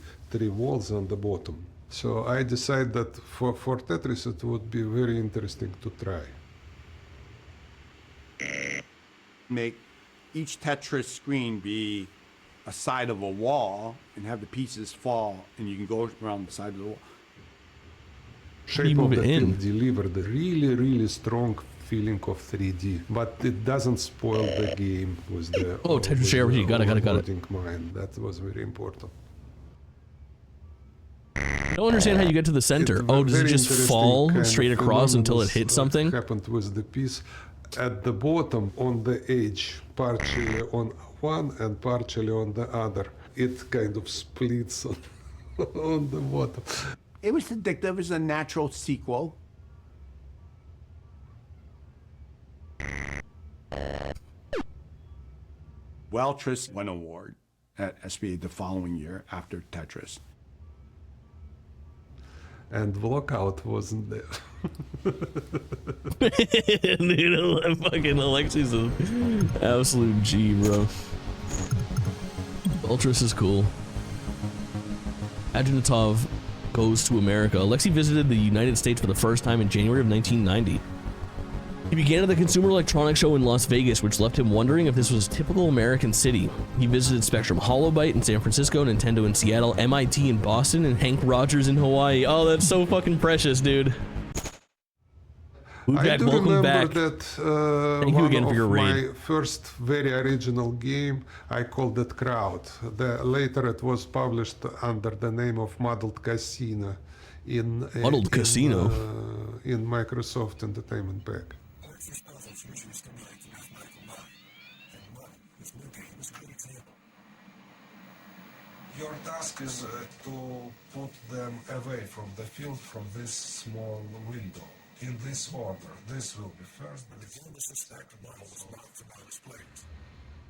walls on the bottom. So I decided that for Tetris it would be very interesting to try. Make each Tetris screen be a side of a wall and have the pieces fall, and you can go around the side of the wall. Shape of the thing delivered a really strong feeling of 3D, but it doesn't spoil the game with the Tetris JRPG, got it. Mind. That was very important. I don't understand how you get to the center. Does it just fall straight across until it hits something? Happened with the piece at the bottom on the edge, partially on one and partially on the other. It kind of splits on the bottom. It was addictive. It was a natural sequel. Weltris won an award at SBA the following year after Tetris. And Blockout wasn't there. Dude, fucking Alexei's an absolute G, bro. Weltris is cool. Ajinatov goes to America. Alexei visited the United States for the first time in January of 1990. He began at the Consumer Electronics Show in Las Vegas, which left him wondering if this was a typical American city. He visited Spectrum Holobyte in San Francisco, Nintendo in Seattle, MIT in Boston, and Hank Rogers in Hawaii. Oh, that's so fucking precious, dude. I do remember back. that Thank you again for your raid. My first very original game, I called it Crowd. Later it was published under the name of Muddled Casino in Microsoft Entertainment Pack. Your task is to put them away from the field from this small window. In this order, this will be first.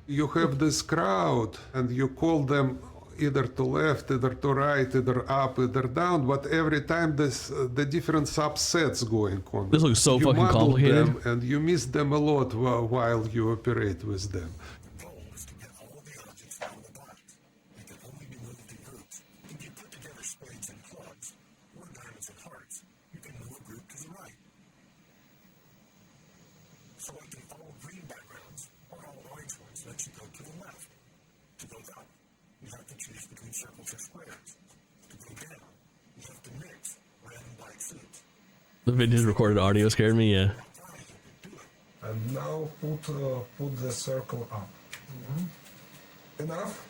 You have this crowd, and you call them either to left, either to right, either up, either down. But every time the different subsets going on. This looks so fucking complicated. Them, and you miss them a lot while you operate with them. The vintage recorded audio scared me, yeah. And now put the circle up. Enough?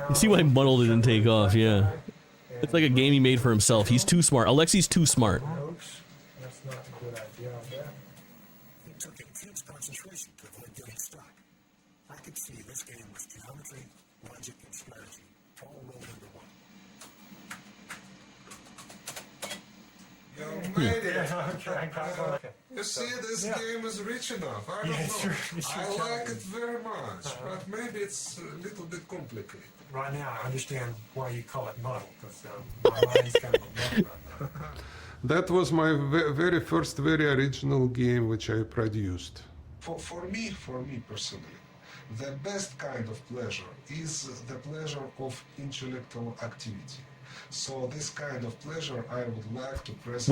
You see why Muddle didn't take off, yeah. It's like a game he made for himself. He's too smart. Alexi's too smart. That's not a good idea of that. It took intense concentration to avoid getting stuck. I could see this game was geometry, logic, and strategy, all rolled into one. You made it. You see, this game is rich enough. I don't know. I like it very much, but maybe it's a little bit complicated. Right now, I understand why you call it model, because my mind's kind of a model right now. That was my very first, very original game which I produced. For me personally, the best kind of pleasure is the pleasure of intellectual activity. So this kind of pleasure I would like to present.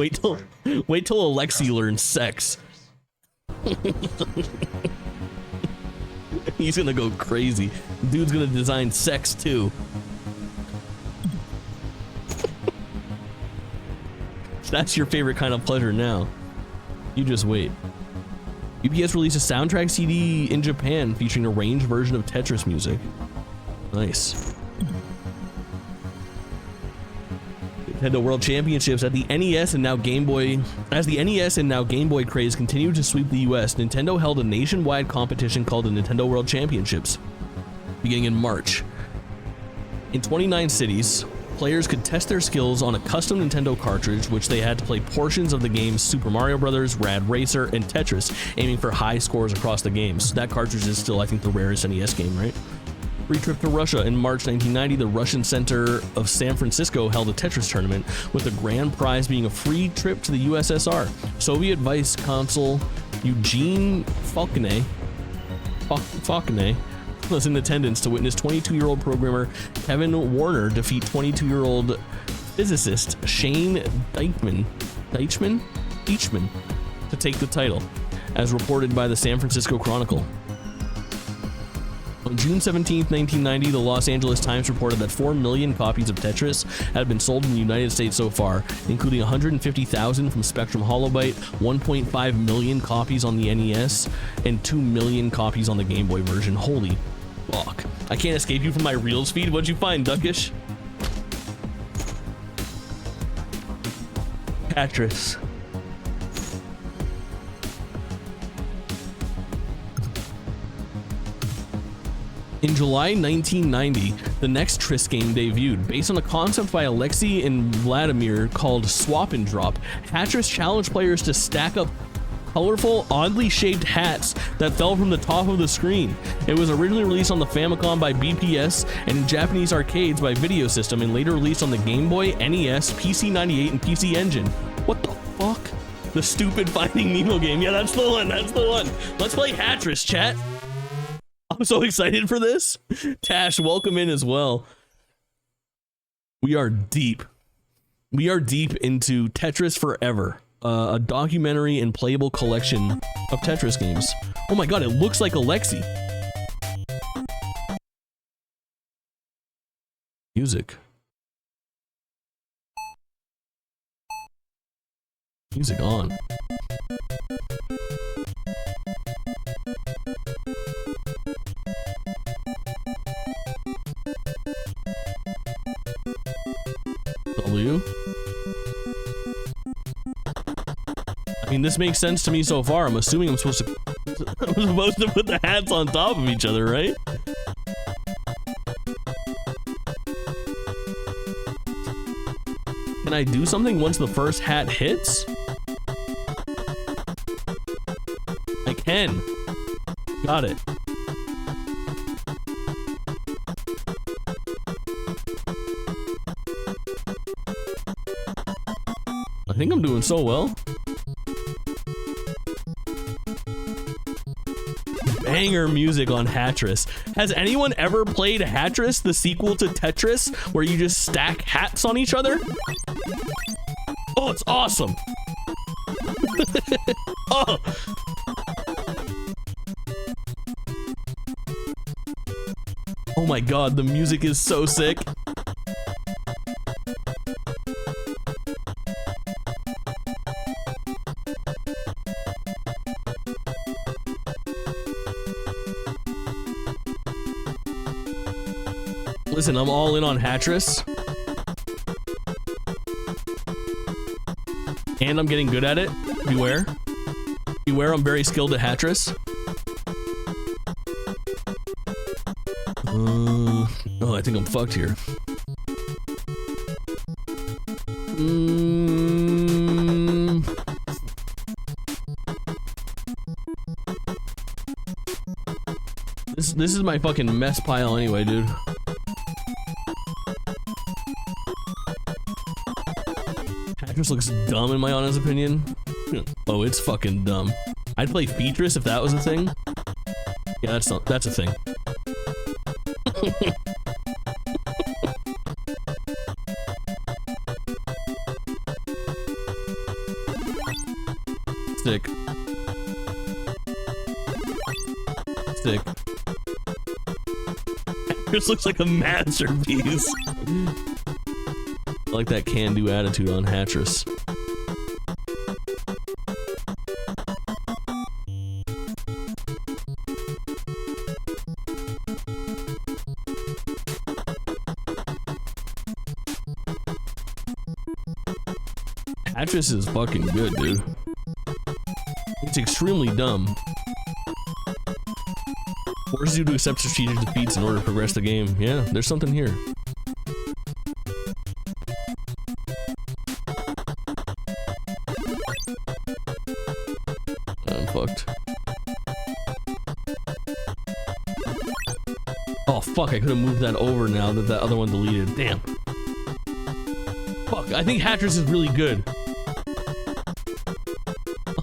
Wait till Alexi learns sex. He's gonna go crazy. Dude's gonna design sex too. That's your favorite kind of pleasure now. You just wait. UPS released a soundtrack CD in Japan featuring a arranged version of Tetris music. Nice. Nintendo World Championships at the NES and now Game Boy. As the NES and now Game Boy craze continued to sweep the US, Nintendo held a nationwide competition called the Nintendo World Championships, beginning in March. In 29 cities, players could test their skills on a custom Nintendo cartridge, which they had to play portions of the games Super Mario Bros., Rad Racer, and Tetris, aiming for high scores across the games. That cartridge is still, I think, the rarest NES game, right? Free trip to Russia. In March 1990, the Russian Center of San Francisco held a Tetris tournament, with the grand prize being a free trip to the USSR. Soviet Vice Consul Eugene Falconet was in attendance to witness 22-year-old programmer Kevin Warner defeat 22-year-old physicist Shane Deichmann to take the title, as reported by the San Francisco Chronicle. On June 17, 1990, the Los Angeles Times reported that 4 million copies of Tetris had been sold in the United States so far, including 150,000 from Spectrum Holobyte, 1.5 million copies on the NES, and 2 million copies on the Game Boy version. Holy fuck. I can't escape you from my Reels feed. What'd you find, Duckish? Tetris. In July 1990, the next Tris game debuted. Based on a concept by Alexei and Vladimir called Swap and Drop, Tetris challenged players to stack up colorful, oddly shaped hats that fell from the top of the screen. It was originally released on the Famicom by BPS and in Japanese arcades by Video System, and later released on the Game Boy, NES, PC-98, and PC Engine. What the fuck? The stupid Finding Nemo game. Yeah, that's the one. That's the one. Let's play Tetris, chat. I'm so excited for this. Tash, welcome in as well. We are deep. We are deep into Tetris Forever, a documentary and playable collection of Tetris games. Oh my god, it looks like Alexi. Music. Music on. W. I mean, this makes sense to me so far. I'm assuming I'm supposed to put the hats on top of each other, right? Can I do something once the first hat hits? I can. Got it. I think I'm doing so well. Banger music on Tetris. Has anyone ever played Tetris, the sequel to Tetris, where you just stack hats on each other? Oh, it's awesome. Oh. Oh my god, the music is so sick. Listen, I'm all in on Hatris. And I'm getting good at it. Beware. Beware, I'm very skilled at Hatris. Oh, I think I'm fucked here. This is my fucking mess pile anyway, dude. Hatris looks dumb in my honest opinion. Oh, it's fucking dumb. I'd play Tetris if that was a thing. Yeah, that's a thing. Sick. Sick. This looks like a masterpiece. I like that can-do attitude on Hatris. Hatris is fucking good, dude. It's extremely dumb. Forces you to accept strategic defeats in order to progress the game. Yeah, there's something here. I'm fucked. Oh fuck, I could have moved that over now that that other one deleted. Damn. Fuck, I think Hatris is really good.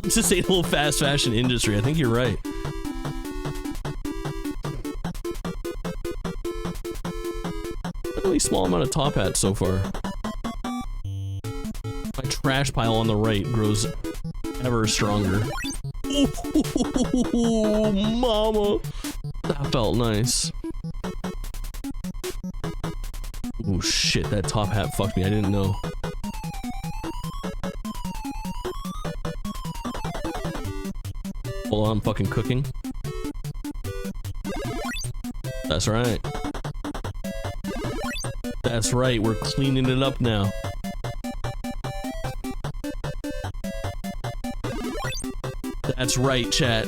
Unsustainable fast fashion industry. I think you're right. A really small amount of top hats so far. My trash pile on the right grows ever stronger. Ooh, mama. That felt nice. Oh shit, that top hat fucked me. I didn't know. Hold on, I'm fucking cooking. That's right. That's right, we're cleaning it up now. That's right, chat.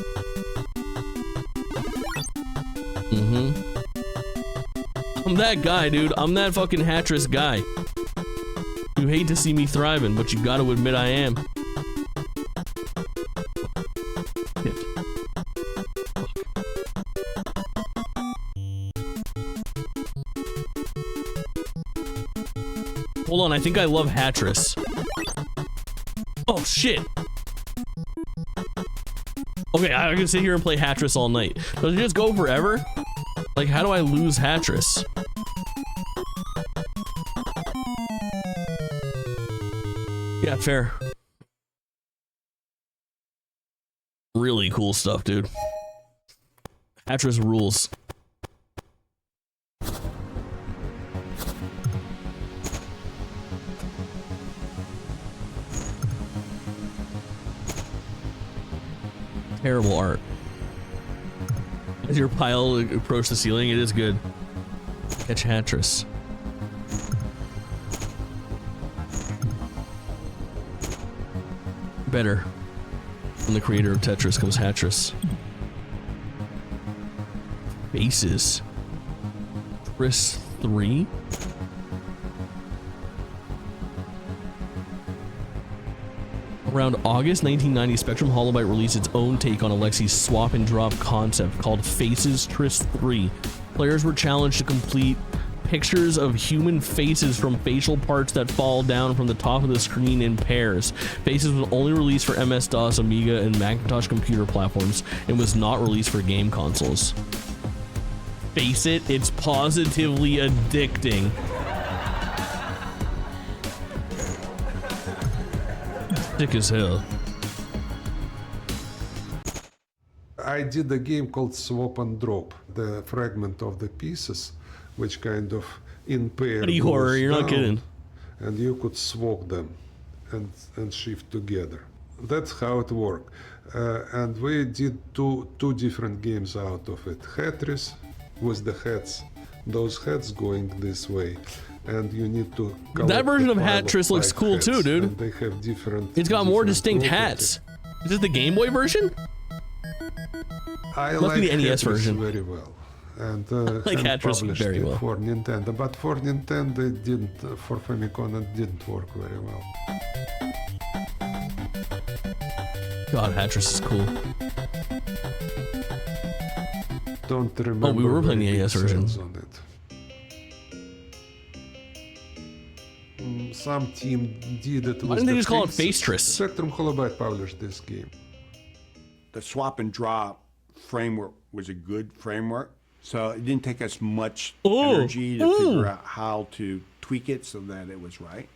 I'm that guy, dude. I'm that fucking Hatris guy. You hate to see me thriving, but you gotta admit I am. Hold on, I think I love Hatris. Oh shit! Okay, I can sit here and play Hatris all night. Does it just go forever? Like, how do I lose Hatris? Yeah, fair. Really cool stuff, dude. Hatris rules. Terrible art. As your pile approach the ceiling, it is good. Catch Hatris. Better. From the creator of Tetris comes Hatris. Faces. Tetris 3? Around August 1990, Spectrum Holobyte released its own take on Alexi's swap and drop concept called Faces Tris 3. Players were challenged to complete pictures of human faces from facial parts that fall down from the top of the screen in pairs. Faces was only released for MS-DOS, Amiga, and Macintosh computer platforms and was not released for game consoles. Face it, it's positively addicting. Sick as hell. I did a game called Swap and Drop. The fragment of the pieces, which kind of in pair. Pretty horror, you're not kidding. And you could swap them and shift together. That's how it worked. And we did two different games out of it. Tetris with the heads those heads going this way, and you need to. That version of Tetris looks cool too, dude. And they have different. It's got more distinct properties. hats. Is it the Game Boy version? I Must like be the NES Tetris version. very well, and like and Tetris published very it well. for Nintendo. But for Nintendo, it didn't. For Famicom, it didn't work very well. God, Tetris is cool. Don't remember. Oh, we were playing the very NES big version. sales on it. Some team did it. Why with didn't they the just call it faces. Faceless? Spectrum Holobyte published this game. The swap and draw framework was a good framework, so it didn't take us much energy to figure out how to tweak it so that it was right.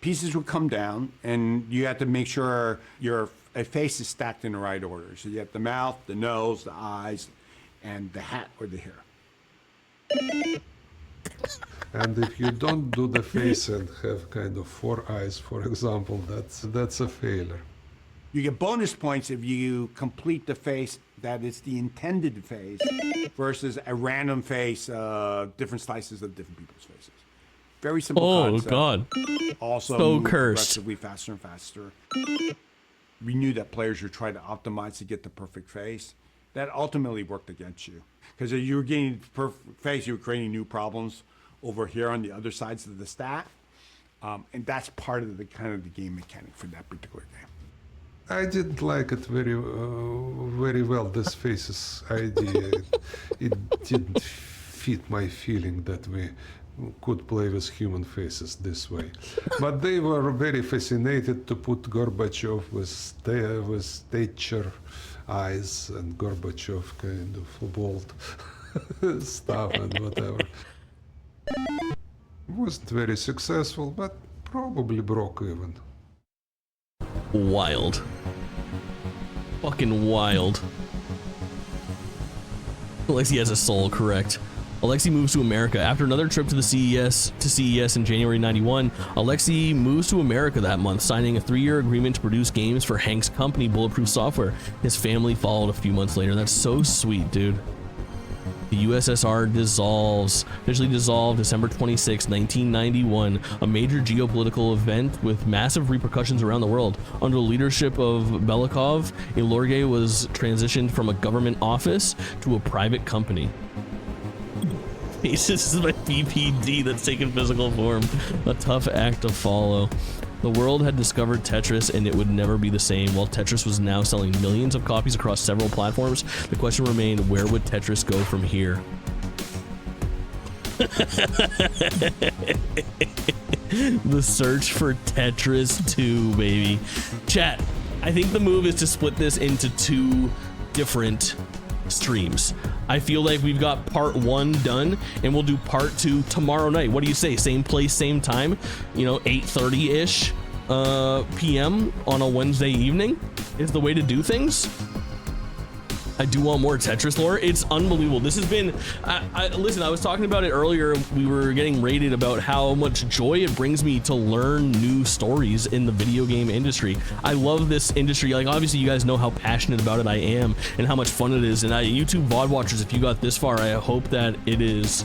Pieces would come down, and you have to make sure a face is stacked in the right order. So you have the mouth, the nose, the eyes, and the hat or the hair. And if you don't do the face and have kind of 4 eyes, for example, that's a failure. You get bonus points if you complete the face that is the intended face versus a random face, different slices of different people's faces. Very simple concept. God. Also So move cursed. progressively faster and faster. We knew that players were trying to optimize to get the perfect face. That ultimately worked against you. Because if you were getting the perfect face, you were creating new problems over here on the other sides of the stack. And that's part of the kind of the game mechanic for that particular game. I didn't like it very well, this faces idea. It didn't fit my feeling that we could play with human faces this way. But they were very fascinated to put Gorbachev with Thatcher eyes and Gorbachev kind of bald stuff and whatever. Wasn't very successful, but probably broke even. Wild. Fucking wild. Alexi has a soul, correct. Alexi moves to America. After another trip to the CES in January 91, Alexi moves to America that month, signing a 3-year agreement to produce games for Hank's company, Bulletproof Software. His family followed a few months later. That's so sweet, dude. The USSR officially dissolved December 26, 1991, a major geopolitical event with massive repercussions around the world. Under the leadership of Belikov, Ilorge was transitioned from a government office to a private company. This is my BPD that's taken physical form. A tough act to follow. The world had discovered Tetris and it would never be the same. While Tetris was now selling millions of copies across several platforms, the question remained, where would Tetris go from here? The search for Tetris 2, baby. Chat, I think the move is to split this into 2 different streams. I feel like we've got part 1 done and we'll do part 2 tomorrow night. What do you say? Same place, same time, 8:30-ish PM on a Wednesday evening is the way to do things. I do want more Tetris lore. It's unbelievable. This has been, listen, I was talking about it earlier. We were getting rated about how much joy it brings me to learn new stories in the video game industry. I love this industry. Like, obviously you guys know how passionate about it I am and how much fun it is. And YouTube VOD watchers, if you got this far, I hope that it is,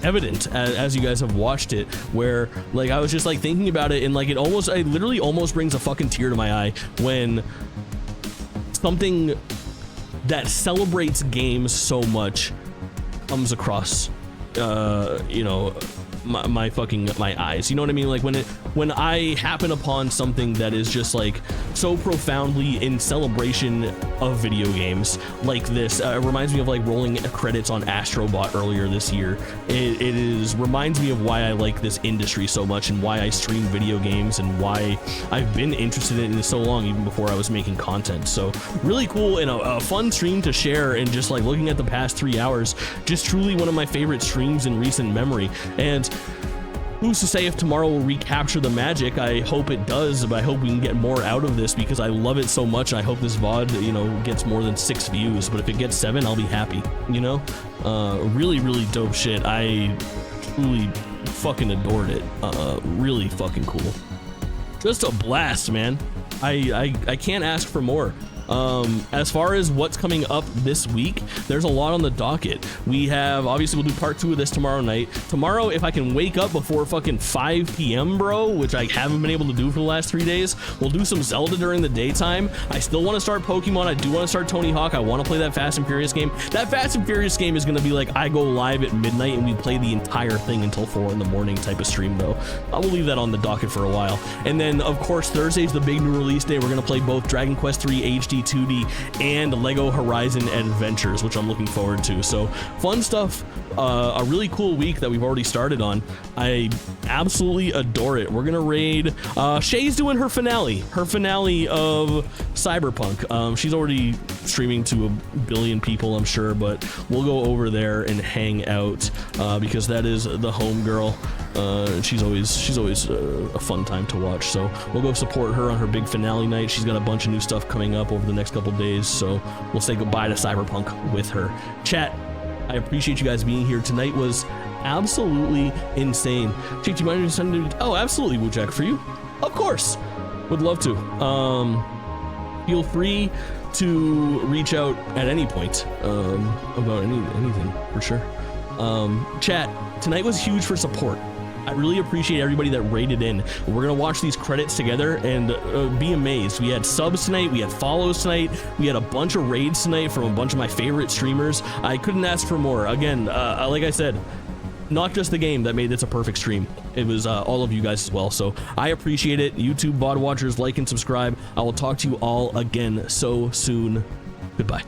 evident as you guys have watched it, where like I was just like thinking about it and like it literally almost brings a fucking tear to my eye when something that celebrates games so much comes across my eyes, you know what I mean? Like when I happen upon something that is just like so profoundly in celebration of video games like this, it reminds me of like rolling credits on Astrobot earlier this year. It reminds me of why I like this industry so much and why I stream video games and why I've been interested in it so long, even before I was making content. So really cool and a fun stream to share, and just like looking at the past 3 hours, just truly one of my favorite streams in recent memory. And who's to say if tomorrow will recapture the magic? I hope it does, but I hope we can get more out of this because I love it so much. I hope this VOD, gets more than 6 views, but if it gets 7, I'll be happy, really, really dope shit. I truly fucking adored it. Really fucking cool. Just a blast, man. I can't ask for more. As far as what's coming up this week, there's a lot on the docket. We have, obviously we'll do part 2 of this tomorrow night. Tomorrow, if I can wake up before fucking 5 p.m., bro, which I haven't been able to do for the last 3 days, we'll do some Zelda during the daytime. I still want to start Pokemon. I do want to start Tony Hawk. I want to play that Fast and Furious game. That Fast and Furious game is going to be like, I go live at midnight and we play the entire thing until 4 in the morning type of stream, though. I will leave that on the docket for a while. And then, of course, Thursday's the big new release day. We're going to play both Dragon Quest III HD 2D and Lego Horizon Adventures, which I'm looking forward to. So, fun stuff. A really cool week that we've already started on. I absolutely adore it. We're going to raid... Shay's doing her finale of Cyberpunk. She's already streaming to 1 billion people, I'm sure, but we'll go over there and hang out because that is the home girl. She's always a fun time to watch, so we'll go support her on her big finale night. She's got a bunch of new stuff coming up over the next couple days, so we'll say goodbye to Cyberpunk with her. Chat, I appreciate you guys being here. Tonight was absolutely insane. Jake, do you mind sending? Oh, absolutely, Woojack, for you. Of course, would love to. Feel free to reach out at any point about anything for sure. Chat, tonight was huge for support. I really appreciate everybody that rated in. We're gonna watch these credits together and be amazed. We had subs tonight, we had follows tonight, we had a bunch of raids tonight from a bunch of my favorite streamers. I couldn't ask for more. Again, like I said, not just the game that made this a perfect stream. It was all of you guys as well. So I appreciate it. YouTube VOD watchers, like and subscribe. I will talk to you all again so soon. Goodbye.